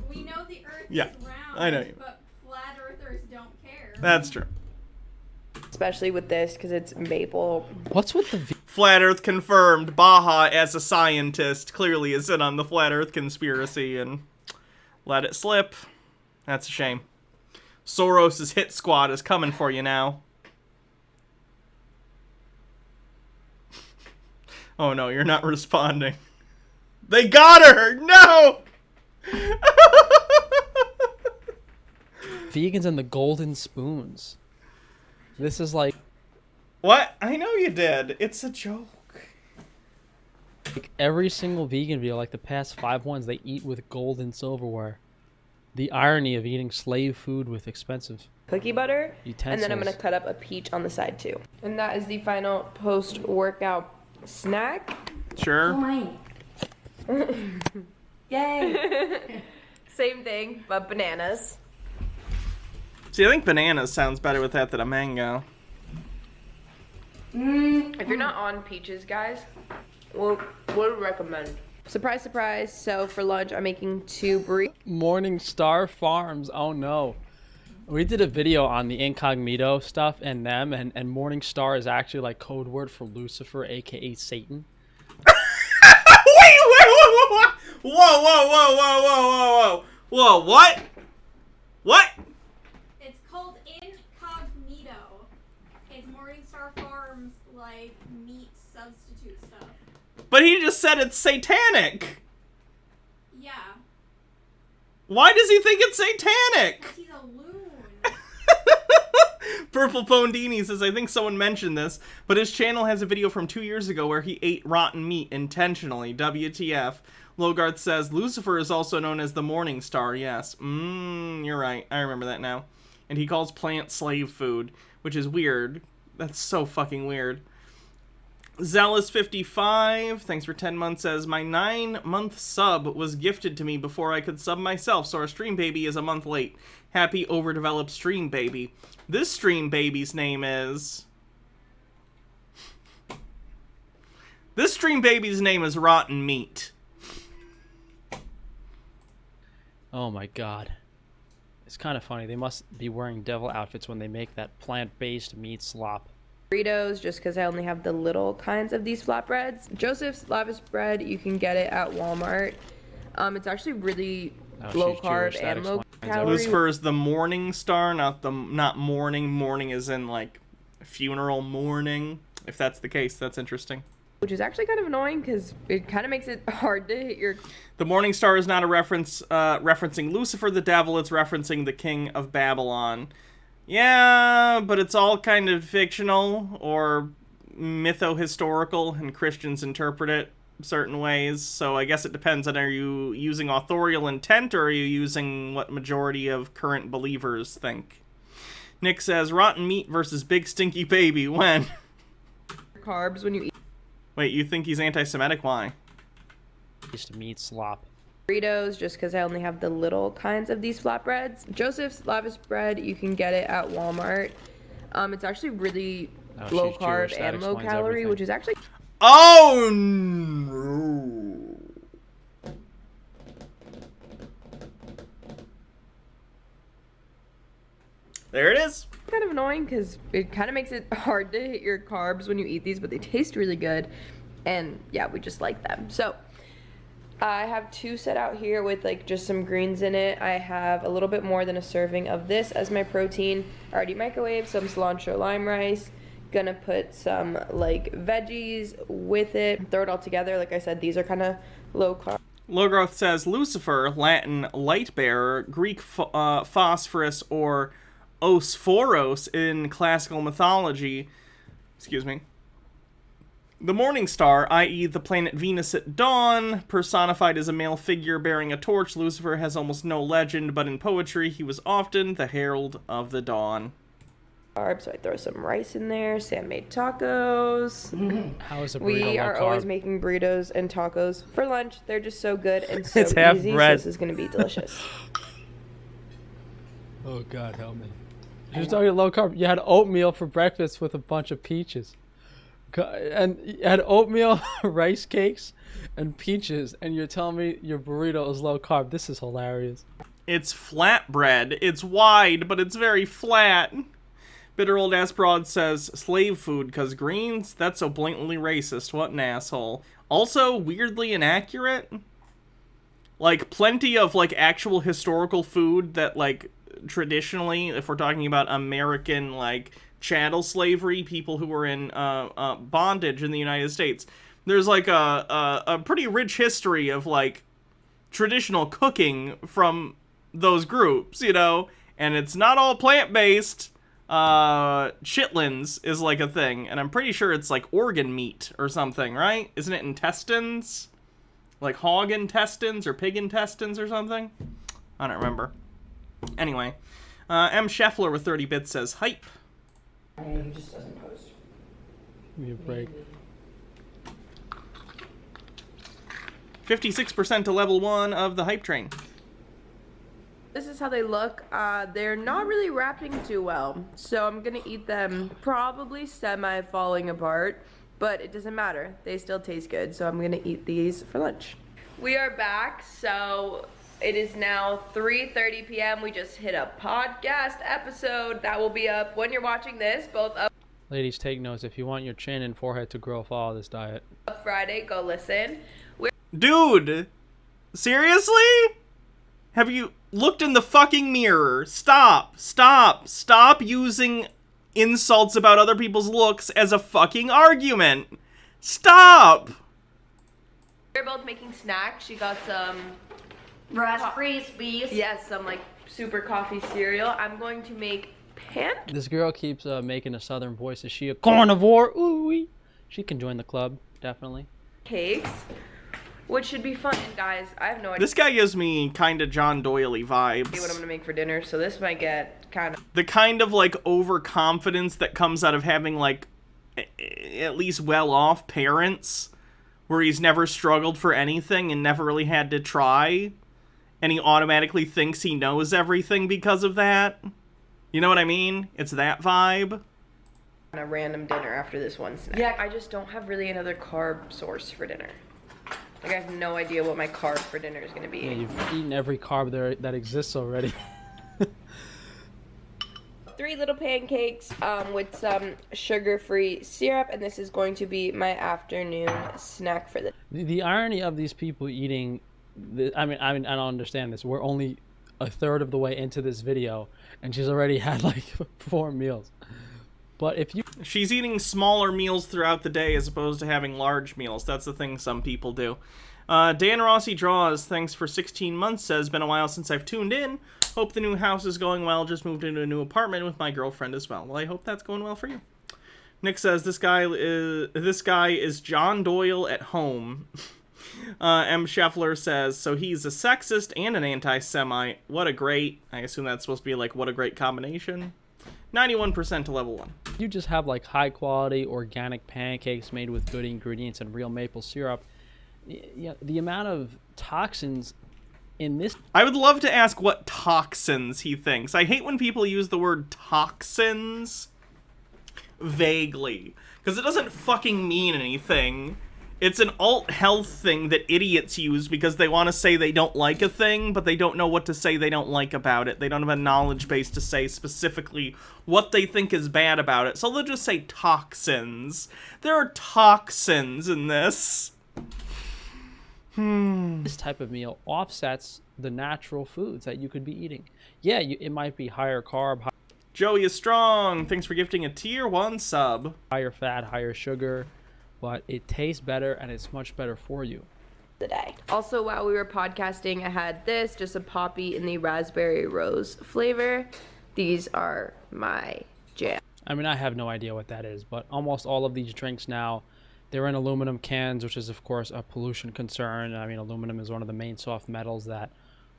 We know the Earth Yeah, is round, I know. but flat Earthers don't care. That's true. Especially with this, because it's maple. What's with the... Flat Earth confirmed. Baja, as a scientist, clearly is in on the Flat Earth conspiracy and let it slip. That's a shame. Soros' hit squad is coming for you now. Oh no, you're not responding. They got her! No! Vegans and the golden spoons. This is like... What? I know you did. It's a joke. Like every single vegan video, like the past 5 ones, they eat with gold and silverware. The irony of eating slave food with expensive Cookie butter. utensils. And then I'm going to cut up a peach on the side too. And that is the final post-workout snack. Sure. Yay. Same thing, but bananas. See, I think bananas sounds better with that than a mango. If you're not on peaches, guys, would recommend. Surprise, surprise. So for lunch, I'm making 2 burritos. Morning Star Farms. Oh no. We did a video on the incognito stuff and them, and Morning Star is actually like code word for Lucifer, aka Satan. Wait! Whoa! Whoa, what? What? It's called Incognito. It's Morningstar Farms, like, meat substitute stuff. But he just said it's satanic. Yeah. Why does he think it's satanic? He's a loon. Purple Pondini says, I think someone mentioned this, but his channel has a video from 2 years ago where he ate rotten meat intentionally. WTF. Logarth says, Lucifer is also known as the Morning Star. Yes. You're right. I remember that now. And he calls plant slave food, which is weird. That's so fucking weird. Zealous55, thanks for 10 months, says, my 9-month sub was gifted to me before I could sub myself, so our stream baby is a month late. Happy overdeveloped stream baby. This stream baby's name is... This stream baby's name is Rotten Meat. Oh my god. It's kind of funny. They must be wearing devil outfits when they make that plant-based meat slop. Burritos, just because I only have the little kinds of these flatbreads. Joseph's lavish bread, you can get it at Walmart. It's actually really low carb and low calorie. Lucifer is the Morning Star, not morning. Mourning is in like funeral mourning. If that's the case, that's interesting. Which is actually kind of annoying because it kind of makes it hard to hit your... The Morning Star is not a reference referencing Lucifer the devil, it's referencing the king of Babylon. Yeah, but it's all kind of fictional or mytho-historical, and Christians interpret it certain ways, so I guess it depends on, are you using authorial intent or are you using what majority of current believers think? Nick says, rotten meat versus big stinky baby, when? Carbs when you eat... Wait, you think he's anti-Semitic? Why? Just meat slop. Burritos, just because I only have the little kinds of these flatbreads. Joseph's lavish bread, you can get it at Walmart. It's actually really low carb Jewish, and low calorie, which is actually... Oh no! There it is. Kind of annoying because it kind of makes it hard to hit your carbs when you eat these, but they taste really good, and yeah, we just like them. So I have 2 set out here with like just some greens in it. I have a little bit more than a serving of this as my protein. I already microwaved some cilantro lime rice. Gonna put some like veggies with it. Throw it all together. Like I said, these are kind of low carb. Logrowth says Lucifer, Latin light bearer, Greek phosphorus or Osphoros in classical mythology. Excuse me. The Morning Star, i.e. the planet Venus at dawn, personified as a male figure bearing a torch. Lucifer has almost no legend, but in poetry he was often the herald of the dawn. So I throw some rice in there. Sam made tacos. How is a burrito We low are carb? always making burritos and tacos for lunch. They're just so good and so It's half easy. bread. So this is gonna be delicious. Oh god, help me. You're talking low carb. You had oatmeal for breakfast with a bunch of peaches. And you had oatmeal, rice cakes, and peaches, and you're telling me your burrito is low carb. This is hilarious. It's flatbread. It's wide, but it's very flat. Bitter Old Ass Broad says, slave food, because greens? That's so blatantly racist. What an asshole. Also, weirdly inaccurate. Like, plenty of, like, actual historical food that, like, traditionally, if we're talking about American, like, chattel slavery, people who were in bondage in the United States, there's, like, a pretty rich history of, like, traditional cooking from those groups, you know? And it's not all plant-based. Chitlins is like a thing, and I'm pretty sure it's like organ meat or something, right? Isn't it intestines? Like hog intestines or pig intestines or something? I don't remember. Anyway, M. Scheffler with 30 bits says, hype. He just doesn't post. Give me a break. 56% to level 1 of the hype train. This is how they look. They're not really wrapping too well, so I'm gonna eat them probably semi-falling apart, but it doesn't matter. They still taste good, so I'm gonna eat these for lunch. We are back, so it is now 3:30 p.m. We just hit a podcast episode that will be up when you're watching this, both up Ladies, take notes. If you want your chin and forehead to grow, follow this diet. Friday. Go listen. Dude! Seriously? Have you... looked in the fucking mirror. Stop. Stop. Stop using insults about other people's looks as a fucking argument. Stop. We're both making snacks. She got some raspberries, please. Yes, some like super coffee cereal. I'm going to make This girl keeps making a southern voice. Is she a carnivore? Ooh, she can join the club, definitely. Pancakes, which should be fun. And guys, I have no idea. This guy gives me kind of John Doyle-y vibes. What I'm gonna make for dinner, so this might get kind of the kind of like overconfidence that comes out of having like at least well-off parents, where he's never struggled for anything and never really had to try, and he automatically thinks he knows everything because of that. You know what I mean? It's that vibe. a random dinner after this one snack. Yeah, I just don't have really another carb source for dinner. Like, I have no idea what my carb for dinner is going to be. Yeah, you've eaten every carb there that exists already. 3 little pancakes with some sugar-free syrup, and this is going to be my afternoon snack for the... The irony of these people eating... I mean, I don't understand this. We're only a third of the way into this video, and she's already had, like, 4 meals. But if you... She's eating smaller meals throughout the day as opposed to having large meals. That's the thing some people do. Dan Rossi Draws, thanks for 16 months, says, been a while since I've tuned in. Hope the new house is going well. Just moved into a new apartment with my girlfriend as well. Well, I hope that's going well for you. Nick says, this guy is John Doyle at home. M. Scheffler says, so he's a sexist and an anti-Semite. What a great... I assume that's supposed to be like, what a great combination. 91% to level 1. You just have like high quality organic pancakes made with good ingredients and real maple syrup. Yeah, the amount of toxins in this... I would love to ask what toxins he thinks. I hate when people use the word toxins vaguely, because it doesn't fucking mean anything. It's an alt-health thing that idiots use because they want to say they don't like a thing, but they don't know what to say they don't like about it. They don't have a knowledge base to say specifically what they think is bad about it, so they'll just say toxins. There are toxins in this. This type of meal offsets the natural foods that you could be eating. Yeah, it might be higher carb. Joey is strong. Thanks for gifting a tier 1 sub. Higher fat, higher sugar, but it tastes better and it's much better for you. Today. Also, while we were podcasting, I had this, just a Poppy in the raspberry rose flavor. These are my jam. I mean, I have no idea what that is, but almost all of these drinks now, they're in aluminum cans, which is, of course, a pollution concern. I mean, aluminum is one of the main soft metals that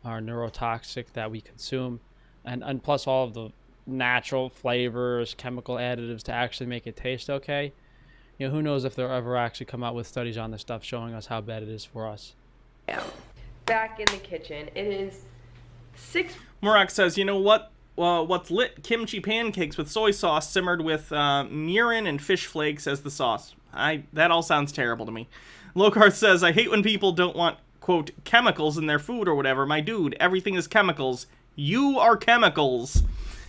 are neurotoxic that we consume. And plus all of the natural flavors, chemical additives to actually make it taste okay. You know, who knows if they'll ever actually come out with studies on this stuff showing us how bad it is for us. Yeah. Back in the kitchen. It is 6... Morak says, you know what? What's lit? Kimchi pancakes with soy sauce simmered with mirin and fish flakes as the sauce. That all sounds terrible to me. Lockhart says, I hate when people don't want, quote, chemicals in their food or whatever. My dude, everything is chemicals. You are chemicals.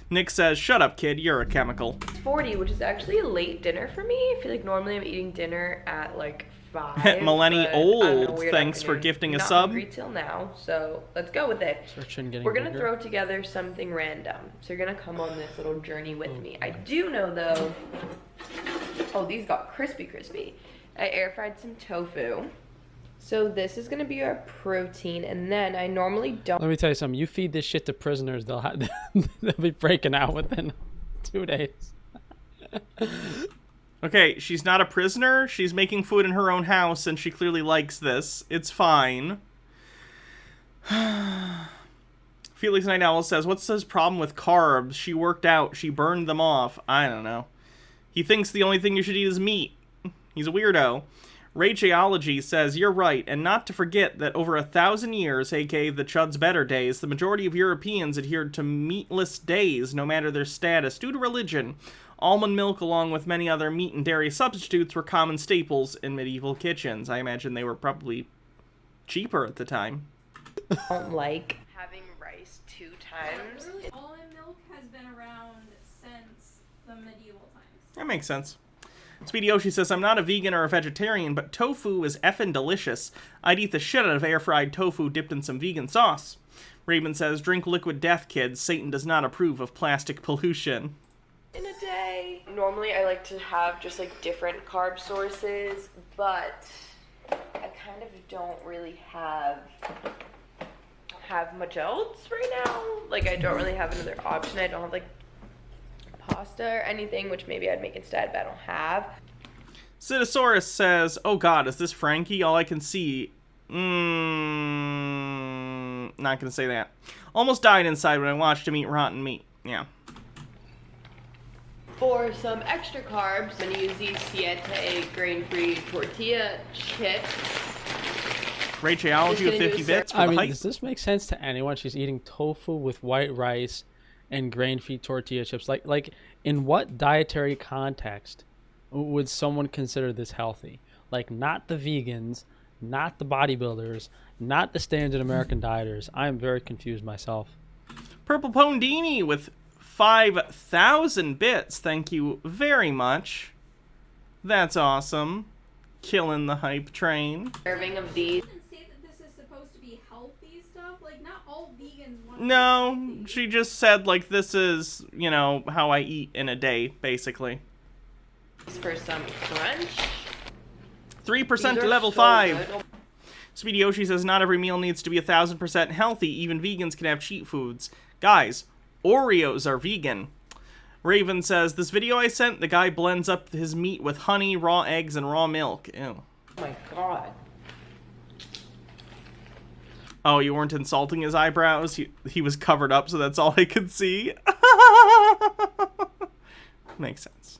Nick says, shut up, kid. You're a chemical. 40, which is actually a late dinner for me. I feel like normally I'm eating dinner at like 5. Millennial old, thanks for gifting a sub. Not hungry till now, so let's go with it. We're going to throw together something random. So you're going to come on this little journey with me. I do know, though... Oh, these got crispy. I air fried some tofu. So this is gonna be our protein, and then I normally don't... Let me tell you something. You feed this shit to prisoners, they'll be breaking out within 2 days. Okay, she's not a prisoner. She's making food in her own house, and she clearly likes this. It's fine. Felix Night Owl says, what's his problem with carbs? She worked out. She burned them off. I don't know. He thinks the only thing you should eat is meat. He's a weirdo. Rageology says, you're right, and not to forget that over 1,000 years, aka the Chud's better days, the majority of Europeans adhered to meatless days, no matter their status, due to religion. Almond milk, along with many other meat and dairy substitutes, were common staples in medieval kitchens. I imagine they were probably cheaper at the time. I don't like having rice 2 times. Almond milk has been around since the medieval times. That makes sense. Speedy Yoshi says, I'm not a vegan or a vegetarian, but tofu is effing delicious. I'd eat the shit out of air-fried tofu dipped in some vegan sauce. Raven says, drink liquid death, kids. Satan does not approve of plastic pollution. In a day. Normally I like to have just like different carb sources, but I kind of don't really have much else right now. Like I don't really have another option. I don't have like pasta or anything, which maybe I'd make instead, but I don't have. Citosaurus says, oh god, is this Frankie? All I can see. Not gonna say that. Almost died inside when I watched him eat rotten meat. Yeah. For some extra carbs, I'm gonna use these Siete grain-free tortilla chips. Great geology with 50 bits for I the mean, hype. does this make sense to anyone? She's eating tofu with white rice and grain-free tortilla chips. Like, in what dietary context would someone consider this healthy? Like, not the vegans, not the bodybuilders, not the standard American dieters. I am very confused myself. Purple Pondini with 5,000 bits. Thank you very much. That's awesome. Killing the hype train. Serving of these. Say that this is supposed to be healthy stuff. Like, not all vegans want No, she just said, like, this is, you know, how I eat in a day, basically. For some crunch. 3% to level 5. Speedy Yoshi says, not every meal needs to be 1,000% healthy. Even vegans can have cheat foods. Guys, Oreos are vegan. Raven says, this video I sent, the guy blends up his meat with honey, raw eggs, and raw milk. Ew. Oh my god. Oh, you weren't insulting his eyebrows? He was covered up, so that's all I could see? Makes sense.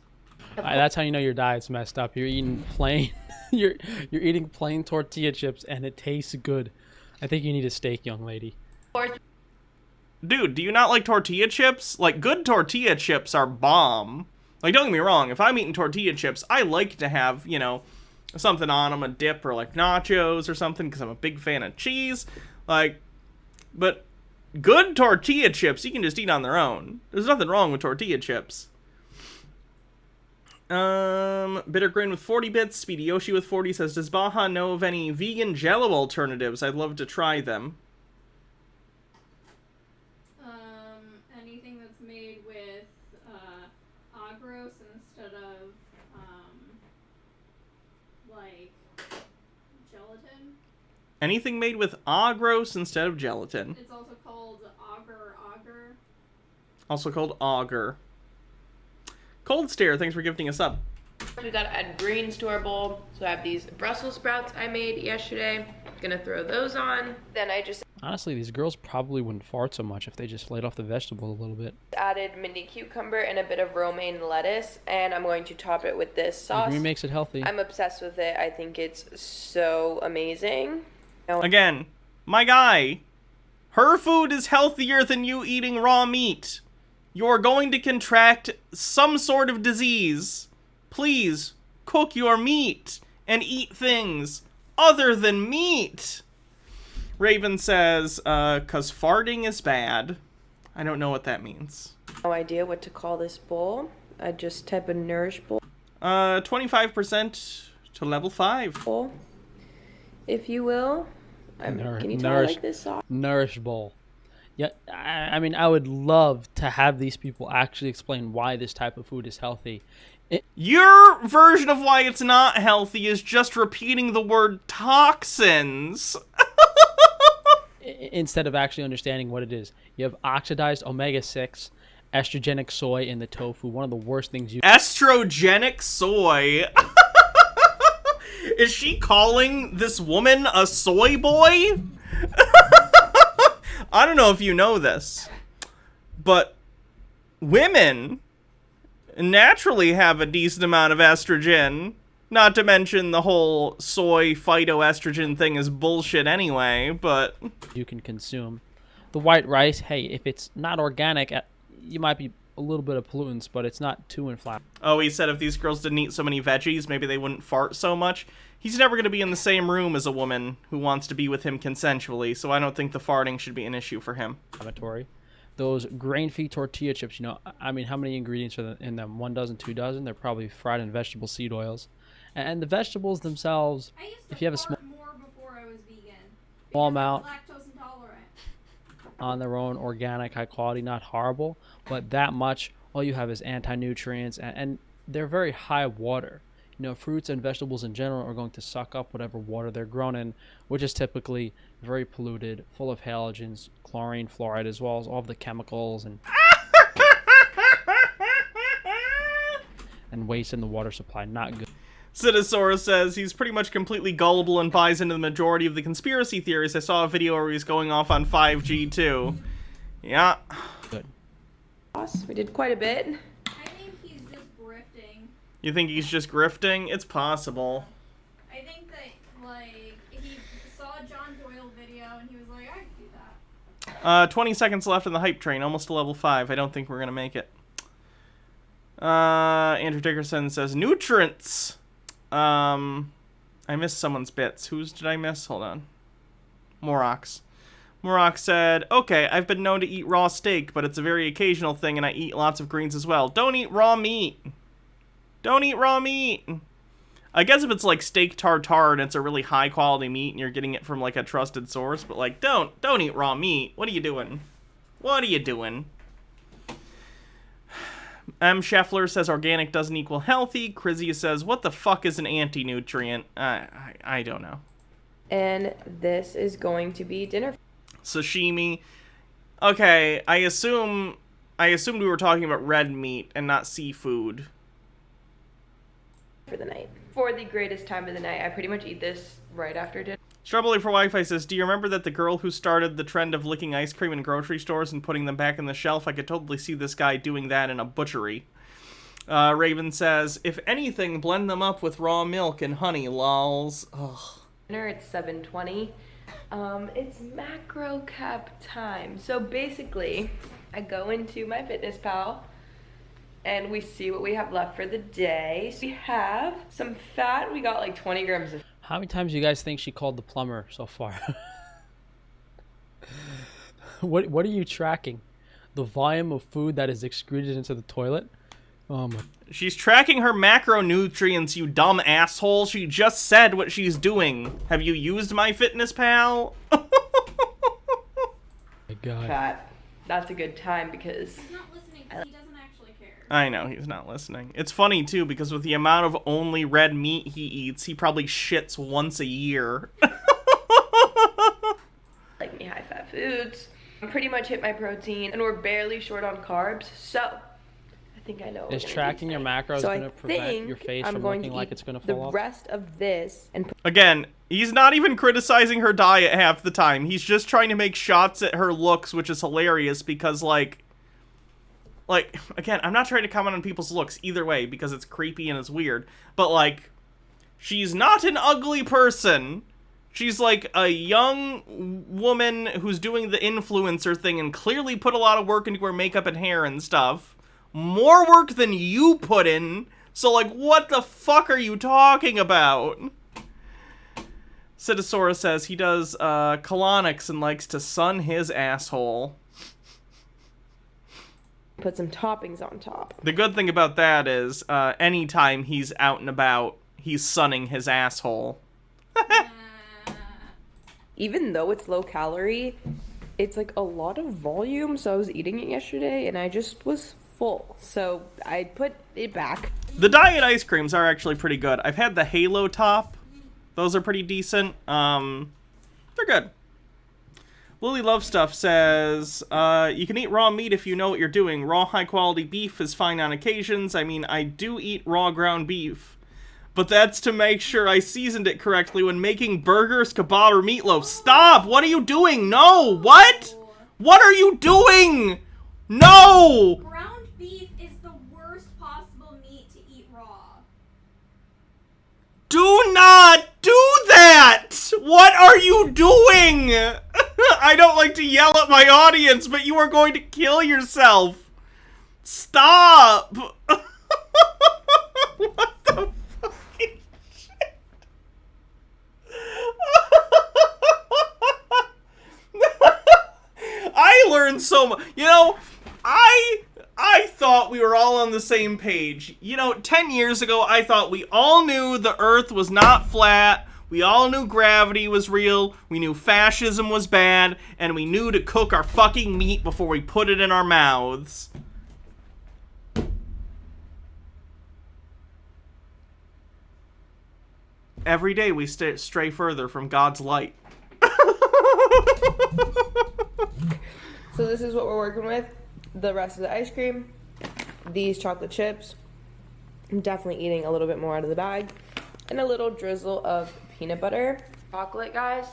That's how you know your diet's messed up. You're eating plain, you're eating plain tortilla chips, and it tastes good. I think you need a steak, young lady. Dude, do you not like tortilla chips? Like, good tortilla chips are bomb. Like, don't get me wrong, if I'm eating tortilla chips, I like to have, you know, something on them, a dip or like nachos or something, because I'm a big fan of cheese. Like, but good tortilla chips, you can just eat on their own. There's nothing wrong with tortilla chips. Bitter Grin with 40 bits. Speedy Yoshi with 40 says, does Baja know of any vegan jello alternatives? I'd love to try them. Anything that's made with agros instead of like gelatin. Anything made with agros instead of gelatin. It's also called auger. Also called auger. Cold Stare, thanks for gifting a sub. We gotta add greens to our bowl. So I have these Brussels sprouts I made yesterday. Gonna throw those on. Then I just Honestly, these girls probably wouldn't fart so much if they just laid off the vegetable a little bit. added mini cucumber and a bit of romaine lettuce, and I'm going to top it with this sauce. Green makes it healthy. I'm obsessed with it. I think it's so amazing. Again, my guy, her food is healthier than you eating raw meat. You're going to contract some sort of disease. Please, cook your meat and eat things other than meat. Raven says, 'cause farting is bad. I don't know what that means. No idea what to call this bowl. I just type a nourish bowl. 25% to level 5. Bowl, if you will. Can you tell I like this sauce? Nourish bowl. Yeah, I mean, I would love to have these people actually explain why this type of food is healthy. Your version of why it's not healthy is just repeating the word toxins. Instead of actually understanding what it is. You have oxidized omega-6, estrogenic soy in the tofu. One of the worst things you... Estrogenic soy? Is she calling this woman a soy boy? I don't know if you know this, but women naturally have a decent amount of estrogen. Not to mention the whole soy phytoestrogen thing is bullshit anyway, but... You can consume. The white rice, hey, if it's not organic, you might be a little bit of pollutants, but it's not too inflammatory. Oh, he said if these girls didn't eat so many veggies, maybe they wouldn't fart so much. He's never going to be in the same room as a woman who wants to be with him consensually, so I don't think the farting should be an issue for him. Those grain-free tortilla chips, you know, I mean, how many ingredients are in them? 1 dozen, 2 dozen? They're probably fried in vegetable seed oils. And the vegetables themselves, if you have a small more before I was vegan. amount, Lactose intolerant. on their own, organic, high quality, not horrible, but that much, all you have is anti-nutrients, and they're very high water. You know, fruits and vegetables in general are going to suck up whatever water they're grown in, which is typically very polluted, full of halogens, chlorine, fluoride, as well as all of the chemicals and waste in the water supply. Not good. Citisaurus says he's pretty much completely gullible and buys into the majority of the conspiracy theories. I saw a video where he's going off on 5G too. Yeah. Good. We did quite a bit. I think he's just grifting. You think he's just grifting? It's possible. I think that, like, he saw a John Doyle video and he was like, I could do that. 20 seconds left in the hype train, almost to level 5. I don't think we're gonna make it. Andrew Dickerson says nutrients. I missed someone's bits. Whose did I miss? Hold on. Morox. Morox said, okay, I've been known to eat raw steak, but it's a very occasional thing, and I eat lots of greens as well. Don't eat raw meat. Don't eat raw meat. I guess if it's like steak tartare and it's a really high quality meat and you're getting it from like a trusted source, but like don't eat raw meat. What are you doing? What are you doing? M. Scheffler says organic doesn't equal healthy. Crizzy says, what the fuck is an anti-nutrient? I don't know. And this is going to be dinner. Sashimi. Okay, I assumed we were talking about red meat and not seafood. For the night. For the greatest time of the night. I pretty much eat this right after dinner. Strawberry for Wi-Fi says, do you remember that the girl who started the trend of licking ice cream in grocery stores and putting them back on the shelf? I could totally see this guy doing that in a butchery. Raven says, if anything, blend them up with raw milk and honey, lols. Ugh. Dinner, it's 7:20. It's macro cap time. So basically, I go into my fitness pal and we see what we have left for the day. So we have some fat. We got like 20 grams of. How many times do you guys think she called the plumber so far? What are you tracking? The volume of food that is excreted into the toilet? She's tracking her macronutrients, you dumb asshole. She just said what she's doing. Have you used MyFitnessPal? My God. Fat. That's a good time because He's not listening because he doesn't actually care. I know, he's not listening. It's funny, too, because with the amount of only red meat he eats, he probably shits once a year. like me high-fat foods. I pretty much hit my protein, and we're barely short on carbs, so I think I know what Is tracking your macros so going to prevent your face from looking like it's going to fall off? The rest of this and Again, he's not even criticizing her diet half the time. He's just trying to make shots at her looks, which is hilarious because, like, again, I'm not trying to comment on people's looks either way because it's creepy and it's weird, but, like, she's not an ugly person. She's, like, a young woman who's doing the influencer thing and clearly put a lot of work into her makeup and hair and stuff. More work than you put in. So, like, what the fuck are you talking about? Citisaurus says he does colonics and likes to sun his asshole. Put some toppings on top. The good thing about that is anytime he's out and about, he's sunning his asshole. Even though it's low calorie, it's like a lot of volume. So I was eating it yesterday and I just was full. So I put it back. The diet ice creams are actually pretty good. I've had the Halo Top. Those are pretty decent. They're good. Lily Love Stuff says, you can eat raw meat if you know what you're doing. Raw high quality beef is fine on occasions. I mean, I do eat raw ground beef. But that's to make sure I seasoned it correctly when making burgers, kebab, or meatloaf. Stop! What are you doing? No! What? What are you doing? No! Ground beef is the worst possible meat to eat raw. Do not do that! What are you doing? I don't like to yell at my audience, but you are going to kill yourself. Stop! What the fucking shit? I learned so much. You know, I thought we were all on the same page. You know, 10 years ago, I thought we all knew the Earth was not flat. We all knew gravity was real, we knew fascism was bad, and we knew to cook our fucking meat before we put it in our mouths. Every day we stray further from God's light. So this is what we're working with. The rest of the ice cream, these chocolate chips. I'm definitely eating a little bit more out of the bag. And a little drizzle of peanut butter. Chocolate, guys.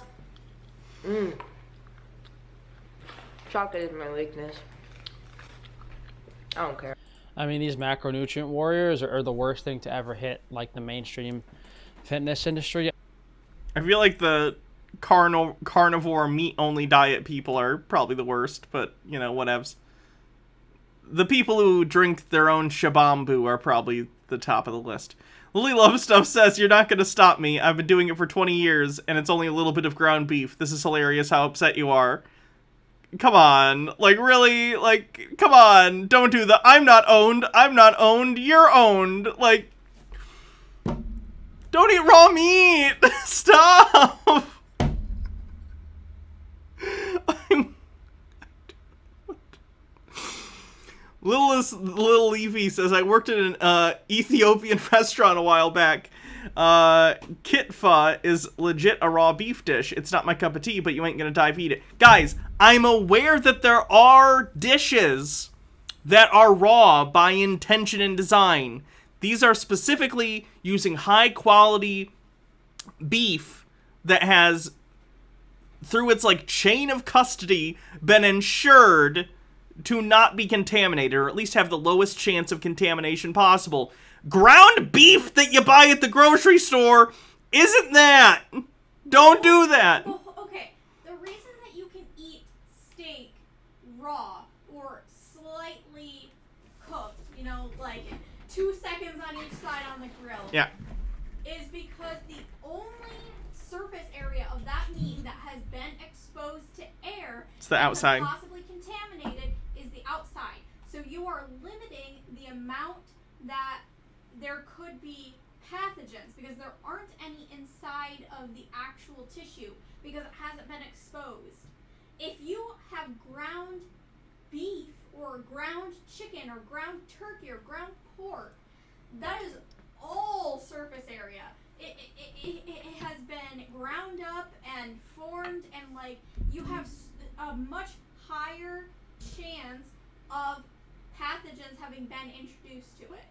Chocolate is my weakness. I don't care. I mean, these macronutrient warriors are the worst thing to ever hit, like, the mainstream fitness industry. I feel like the carnivore meat-only diet people are probably the worst, but, you know, whatevs. The people who drink their own shabambu are probably the top of the list. Lily Love Stuff says, "You're not gonna stop me. I've been doing it for 20 years, and it's only a little bit of ground beef. This is hilarious how upset you are." Come on. Like, really? Like, come on. Don't do the, I'm not owned, you're owned. Like, don't eat raw meat. Stop. Little Leafy says, "I worked at an Ethiopian restaurant a while back. Kitfa is legit a raw beef dish. It's not my cup of tea, but you ain't gonna dive eat it." Guys, I'm aware that there are dishes that are raw by intention and design. These are specifically using high quality beef that has, through its like chain of custody, been ensured to not be contaminated, or at least have the lowest chance of contamination possible. Ground beef that you buy at the grocery store isn't that. Don't do that. Well, okay, the reason that you can eat steak raw or slightly cooked, you know, like 2 seconds on each side on the grill, Yeah, is because the only surface area of that meat that has been exposed to air, it's the outside, and possibly contaminated, is the outside. So you are limiting the amount that there could be pathogens, because there aren't any inside of the actual tissue because it hasn't been exposed. If you have ground beef or ground chicken or ground turkey or ground pork, that is all surface area. It has been ground up and formed, and like you have a much higher chance of pathogens having been introduced to it.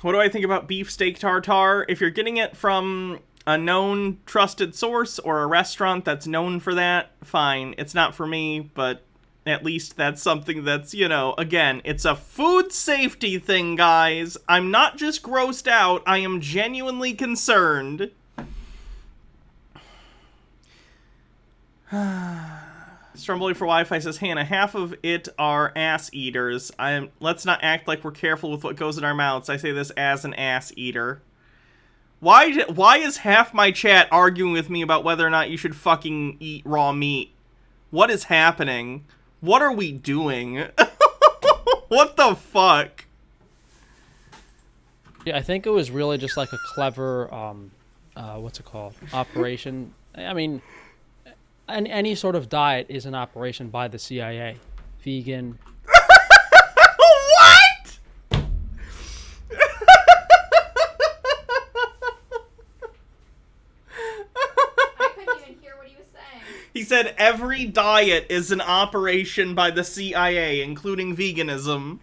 What do I think about beef steak tartare? If you're getting it from a known trusted source or a restaurant that's known for that, fine. It's not for me, but at least that's something that's, you know, again, it's a food safety thing, guys. I'm not just grossed out, I am genuinely concerned. Strumbly for Wi-Fi says, "Hannah, half of it are ass eaters. Let's not act like we're careful with what goes in our mouths. I say this as an ass eater." Why is half my chat arguing with me about whether or not you should fucking eat raw meat? What is happening? What are we doing? What the fuck? Yeah, I think it was really just like a clever, what's it called? Operation. I mean, any sort of diet is an operation by the CIA. Vegan. What? I couldn't even hear what he was saying. He said every diet is an operation by the CIA, including veganism.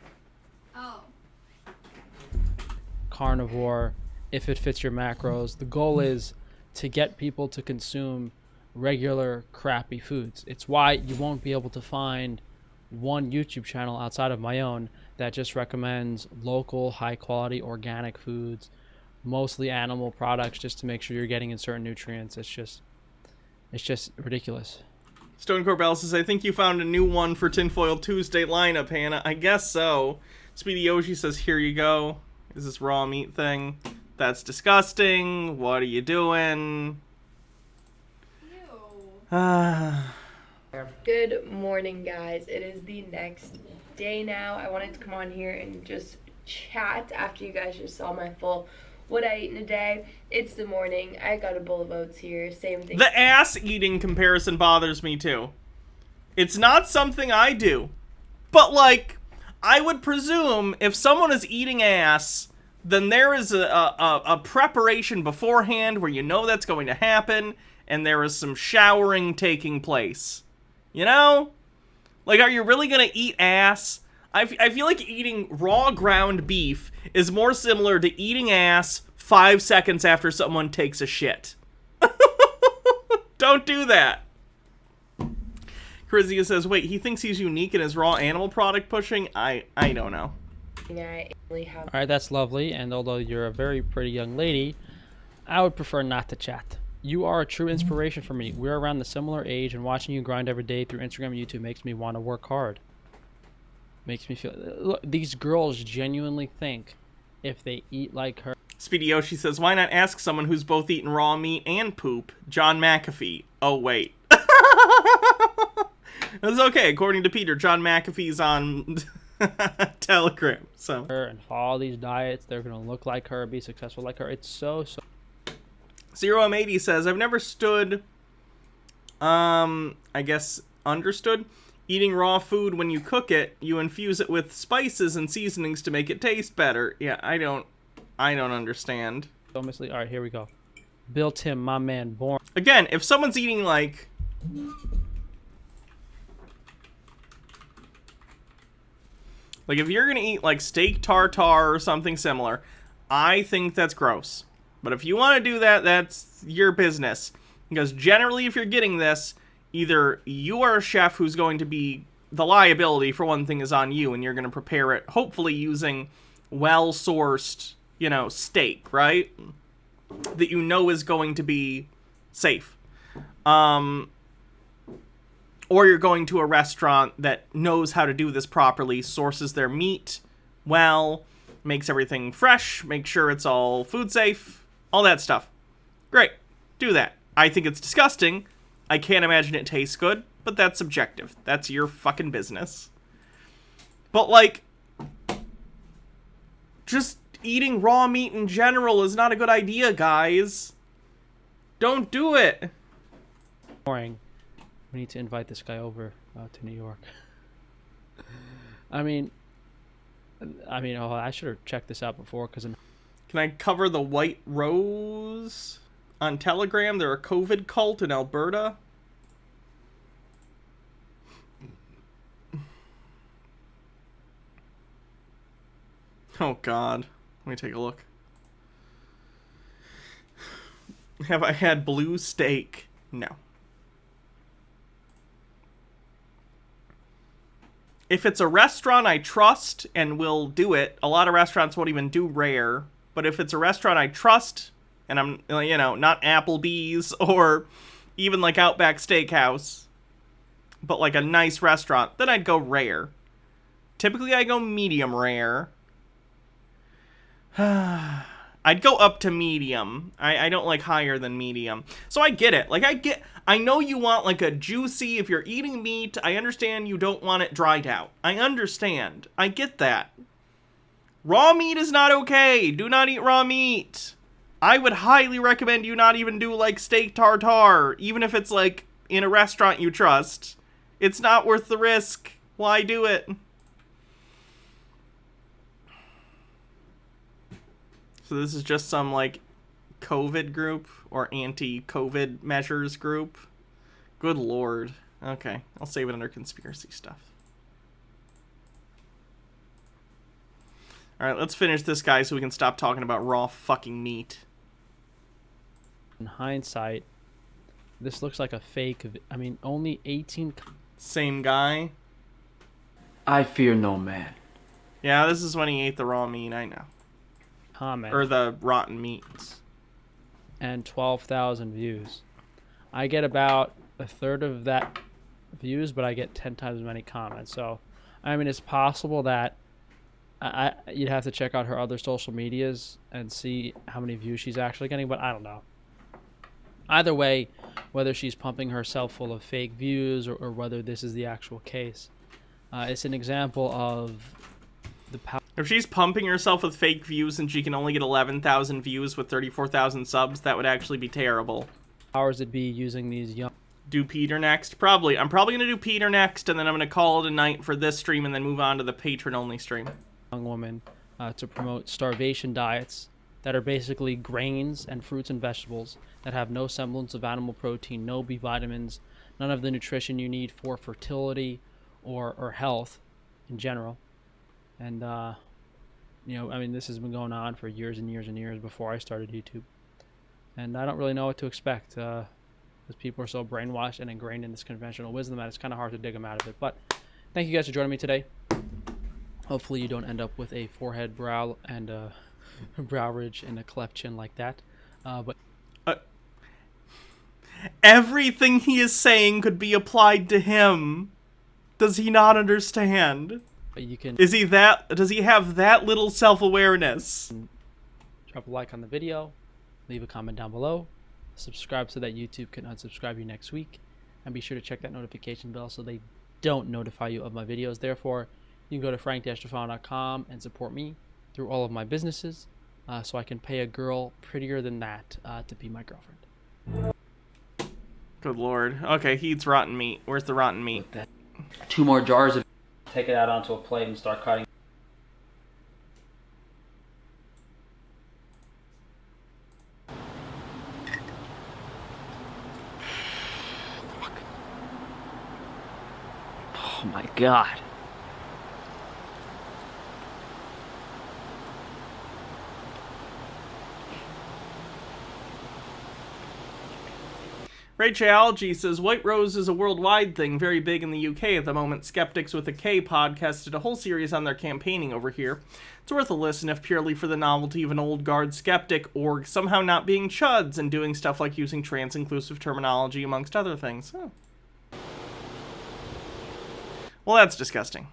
Oh. Carnivore, if it fits your macros. The goal is to get people to consume regular crappy foods. It's why you won't be able to find one YouTube channel outside of my own that just recommends local, high quality, organic foods, mostly animal products, just to make sure you're getting in certain nutrients. It's just ridiculous. Stone Corbell says, "I think you found a new one for Tinfoil Tuesday lineup, Hannah." I guess so. Speedy Yoshi says, "Here you go. Is this raw meat thing? That's disgusting. What are you doing?" Good morning, guys. It is the next day now. I wanted to come on here and just chat after you guys just saw my full what I eat in a day. It's the morning. I got a bowl of oats here. Same thing. The ass eating comparison bothers me too. It's not something I do. But, like, I would presume if someone is eating ass, then there is a preparation beforehand where you know that's going to happen, and there is some showering taking place. You know? Like, are you really gonna eat ass? I feel like eating raw ground beef is more similar to eating ass 5 seconds after someone takes a shit. Don't do that. Charizia says, wait, he thinks he's unique in his raw animal product pushing? I don't know. Alright, that's lovely, and although you're a very pretty young lady, I would prefer not to chat. You are a true inspiration for me. We're around the similar age, and watching you grind every day through Instagram and YouTube makes me want to work hard. Makes me feel... Look, these girls genuinely think if they eat like her... Speedy Yoshi says, why not ask someone who's both eaten raw meat and poop? John McAfee. Oh, wait. That's okay. According to Peter, John McAfee's on Telegram. So. And follow these diets. They're going to look like her, be successful like her. It's so... Zero M80 says, I've never stood... I guess understood... Eating raw food when you cook it, you infuse it with spices and seasonings to make it taste better. Yeah, I don't understand. Alright, here we go. Bill Tim, my man, born. Again, if someone's eating like... Like if you're gonna eat like steak tartare or something similar, I think that's gross. But if you want to do that, that's your business. Because generally if you're getting this, either you are a chef who's going to be... The liability, for one thing, is on you, and you're going to prepare it, hopefully using well-sourced, you know, steak, right? That you know is going to be safe. Or you're going to a restaurant that knows how to do this properly, sources their meat well, makes everything fresh, makes sure it's all food safe, all that stuff. Great. Do that. I think it's disgusting. I can't imagine it tastes good, but that's subjective. That's your fucking business. But, like, just eating raw meat in general is not a good idea, guys. Don't do it. Boring. We need to invite this guy over to New York. I mean, oh, I should have checked this out before, because... Can I cover the White Rose... On Telegram, they're a COVID cult in Alberta. Oh, God. Let me take a look. Have I had blue steak? No. If it's a restaurant I trust and will do it, a lot of restaurants won't even do rare. But if it's a restaurant I trust... And I'm, you know, not Applebee's or even like Outback Steakhouse, but like a nice restaurant, then I'd go rare. Typically, I go medium rare. I'd go up to medium. I don't like higher than medium. So I get it. Like, I know you want like a juicy, if you're eating meat, I understand you don't want it dried out. I understand. I get that. Raw meat is not okay. Do not eat raw meat. I would highly recommend you not even do, like, steak tartare, even if it's, like, in a restaurant you trust. It's not worth the risk. Why do it? So this is just some, like, COVID group or anti-COVID measures group? Good lord. Okay, I'll save it under conspiracy stuff. Alright, let's finish this guy so we can stop talking about raw fucking meat. In hindsight, this looks like a fake. I mean, only 18... Same guy? I fear no man. Yeah, this is when he ate the raw meat, I know. Comment. Or the rotten meats. And 12,000 views. I get about a third of that views, but I get 10 times as many comments. So, I mean, it's possible that you'd have to check out her other social medias and see how many views she's actually getting, but I don't know. Either way, whether she's pumping herself full of fake views or whether this is the actual case, it's an example of the power. If she's pumping herself with fake views and she can only get 11,000 views with 34,000 subs, that would actually be terrible. Powers it be using these young... Do Peter next? Probably. I'm probably going to do Peter next, and then I'm going to call it a night for this stream and then move on to the patron-only stream. Young woman to promote starvation diets that are basically grains and fruits and vegetables that have no semblance of animal protein, no B vitamins, none of the nutrition you need for fertility or health in general. And, you know, I mean, this has been going on for years and years and years before I started YouTube. And I don't really know what to expect, because people are so brainwashed and ingrained in this conventional wisdom that it's kind of hard to dig them out of it. But thank you guys for joining me today. Hopefully you don't end up with a forehead, brow, and a brow ridge and a cleft chin like that. But everything he is saying could be applied to him. Does he not understand? You can. Does he have that little self-awareness? Drop a like on the video, leave a comment down below, subscribe so that YouTube can unsubscribe you next week, and be sure to check that notification bell so they don't notify you of my videos. Therefore, you can go to frank-defano.com and support me through all of my businesses, so I can pay a girl prettier than that to be my girlfriend. Good lord. Okay, he eats rotten meat. Where's the rotten meat? 2 more jars of... Take it out onto a plate and start cutting. Oh my god. Rachel Algae says, White Rose is a worldwide thing, very big in the UK at the moment. Skeptics with a K podcast did a whole series on their campaigning over here. It's worth a listen if purely for the novelty of an old guard skeptic org somehow not being chuds and doing stuff like using trans-inclusive terminology amongst other things. Oh. Well, that's disgusting.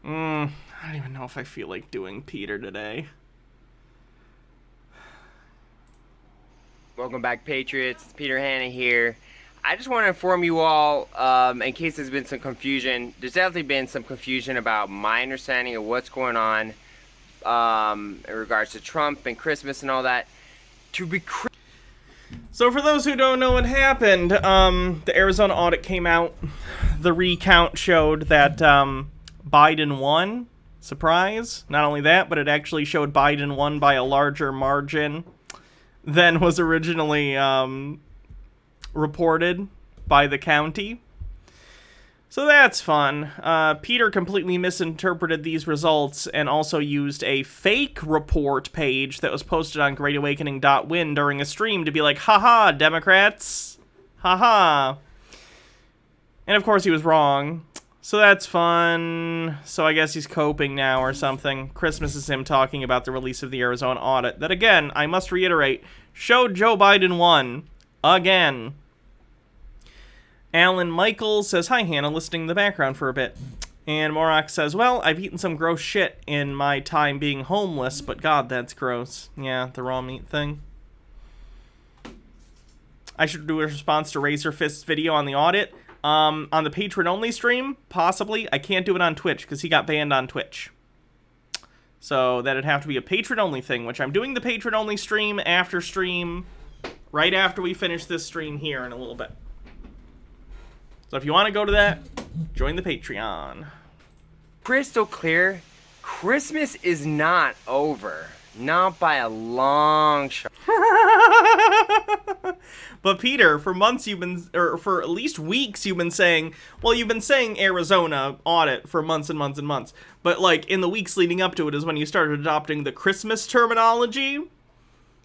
I don't even know if I feel like doing Peter today. Welcome back, Patriots. It's Peter Hanna here. I just want to inform you all, in case there's been some confusion, there's definitely been some confusion about my understanding of what's going on in regards to Trump and Christmas and all that. So for those who don't know what happened, the Arizona audit came out. The recount showed that Biden won. Surprise. Not only that, but it actually showed Biden won by a larger margin than was originally reported by the county. So that's fun. Peter completely misinterpreted these results and also used a fake report page that was posted on GreatAwakening.win during a stream to be like, haha, Democrats. Haha. And of course he was wrong. So that's fun. So I guess he's coping now or something. Christmas is him talking about the release of the Arizona audit. That again, I must reiterate, showed Joe Biden won. Again. Alan Michaels says, hi Hannah, listening in the background for a bit. And Morak says, well, I've eaten some gross shit in my time being homeless, but god, that's gross. Yeah, the raw meat thing. I should do a response to Razor Fist's video on the audit. On the patron-only stream, possibly. I can't do it on Twitch, because he got banned on Twitch. So that'd have to be a patron-only thing, which I'm doing the patron-only stream, right after we finish this stream here in a little bit. So if you want to go to that, join the Patreon. Crystal clear, Christmas is not over. Not by a long shot. But Peter, for months or for at least weeks you've been saying, well, you've been saying Arizona audit for months and months and months. But like in the weeks leading up to it is when you started adopting the Christmas terminology.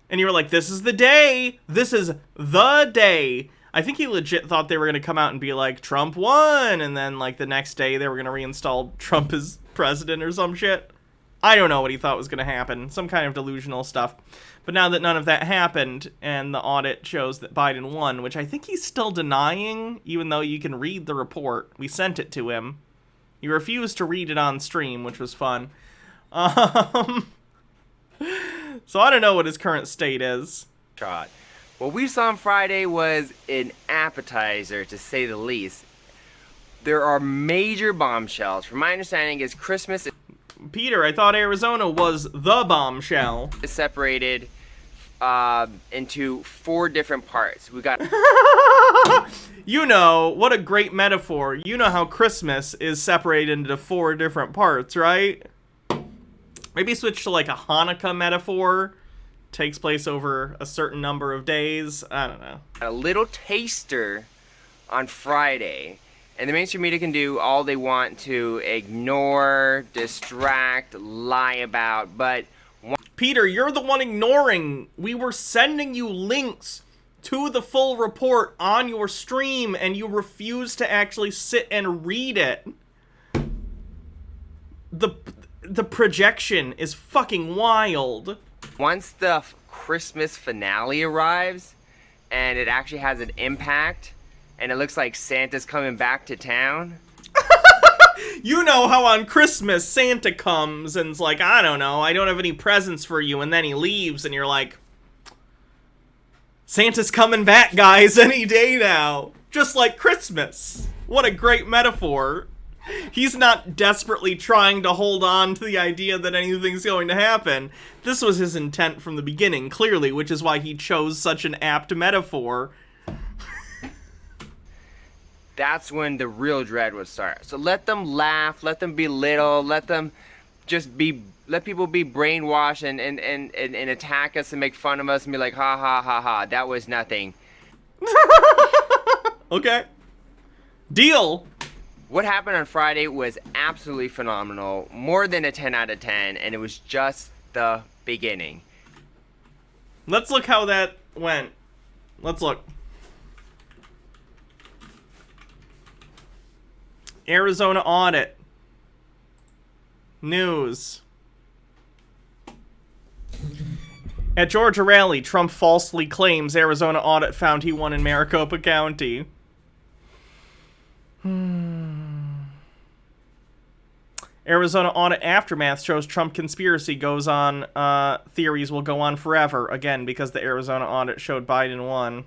And you were like, this is the day. This is the day. I think he legit thought they were going to come out and be like, Trump won. And then like the next day they were going to reinstall Trump as president or some shit. I don't know what he thought was going to happen. Some kind of delusional stuff. But now that none of that happened, and the audit shows that Biden won, which I think he's still denying, even though you can read the report. We sent it to him. He refused to read it on stream, which was fun. So I don't know what his current state is. God. What we saw on Friday was an appetizer, to say the least. there are major bombshells. From my understanding, is Christmas... Peter, I thought Arizona was the bombshell. ...is separated into 4 different parts. We got... You know, what a great metaphor. You know how Christmas is separated into 4 different parts, right? Maybe switch to like a Hanukkah metaphor. Takes place over a certain number of days. I don't know. A little taster on Friday. And the mainstream media can do all they want to ignore, distract, lie about, but... Peter, you're the one ignoring. We were sending you links to the full report on your stream, and you refuse to actually sit and read it. The projection is fucking wild. Once the Christmas finale arrives, and it actually has an impact, and it looks like Santa's coming back to town. You know how on Christmas Santa comes and's like, I don't know, I don't have any presents for you, and then he leaves, and you're like, Santa's coming back, guys, any day now. Just like Christmas. What a great metaphor. He's not desperately trying to hold on to the idea that anything's going to happen. This was his intent from the beginning, clearly, which is why he chose such an apt metaphor. That's when the real dread would start. So let them laugh, let them belittle, let them just be, let people be brainwashed and attack us and make fun of us and be like, ha ha ha ha, that was nothing. Okay. Deal. What happened on Friday was absolutely phenomenal. More than a 10 out of 10, and it was just the beginning. Let's look how that went. Let's look. Arizona audit. News. At Georgia rally, Trump falsely claims Arizona audit found he won in Maricopa County. Arizona audit aftermath shows Trump conspiracy goes on. Theories will go on forever. Again, because the Arizona audit showed Biden won.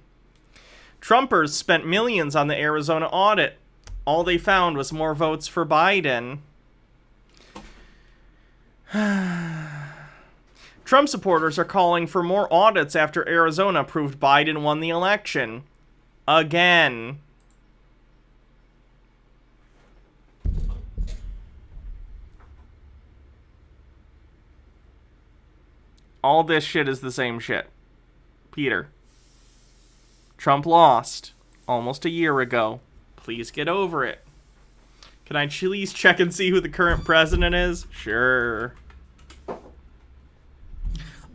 Trumpers spent millions on the Arizona audit. All they found was more votes for Biden. Trump supporters are calling for more audits after Arizona proved Biden won the election. Again. All this shit is the same shit. Peter. Trump lost almost a year ago. Please get over it. Can I please check and see who the current president is? Sure.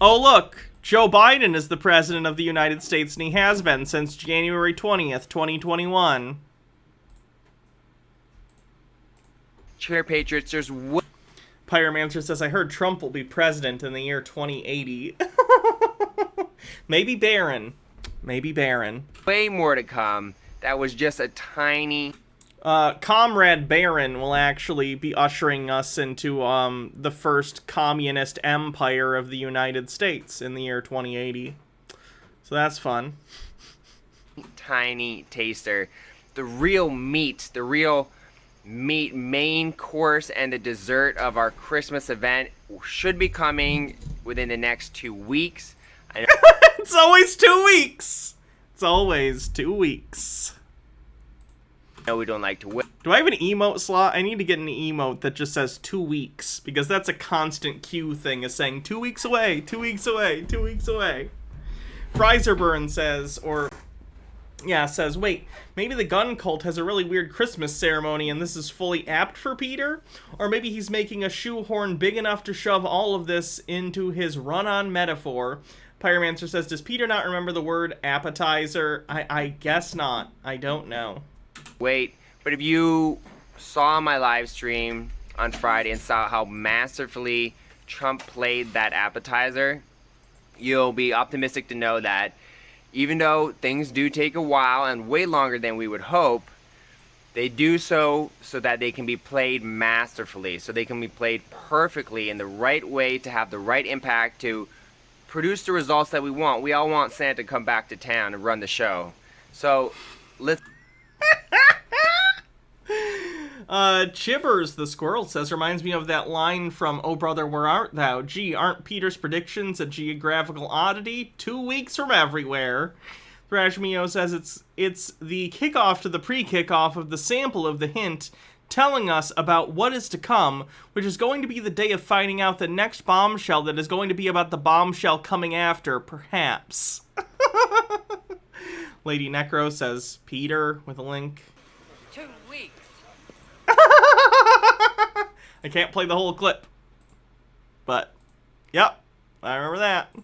Oh, look. Joe Biden is the president of the United States, and he has been since January 20th, 2021. Chair Patriots, there's... Pyromancer says, I heard Trump will be president in the year 2080. Maybe Barron. Maybe Barron. Way more to come. That was just a tiny... Comrade Barron will actually be ushering us into the first communist empire of the United States in the year 2080. So that's fun. Tiny taster. The real meat, main course and the dessert of our Christmas event should be coming within the next 2 weeks. I know It's always 2 weeks. It's always 2 weeks. No, we don't like to wait. Do I have an emote slot? I need to get an emote that just says 2 weeks, because that's a constant cue thing, is saying 2 weeks away, 2 weeks away, 2 weeks away. Freiserburn says, says, wait, maybe the gun cult has a really weird Christmas ceremony and this is fully apt for Peter? Or maybe he's making a shoehorn big enough to shove all of this into his run-on metaphor. Pyromancer says, does Peter not remember the word appetizer? I guess not. I don't know. Wait, but if you saw my live stream on Friday and saw how masterfully Trump played that appetizer, you'll be optimistic to know that even though things do take a while and way longer than we would hope, they do so that they can be played masterfully, so they can be played perfectly in the right way to have the right impact to produce the results that we want. We all want Santa to come back to town and run the show. So let's... Chibbers the squirrel says, reminds me of that line from Oh Brother, Where Art Thou? Gee, aren't Peter's predictions a geographical oddity? 2 weeks from everywhere. Thrash Mio says it's the kickoff to the pre-kickoff of the sample of the hint, telling us about what is to come, which is going to be the day of finding out the next bombshell that is going to be about the bombshell coming after, perhaps. Lady Necro says, Peter, with a link. 2 weeks. I can't play the whole clip. But, yep, I remember that.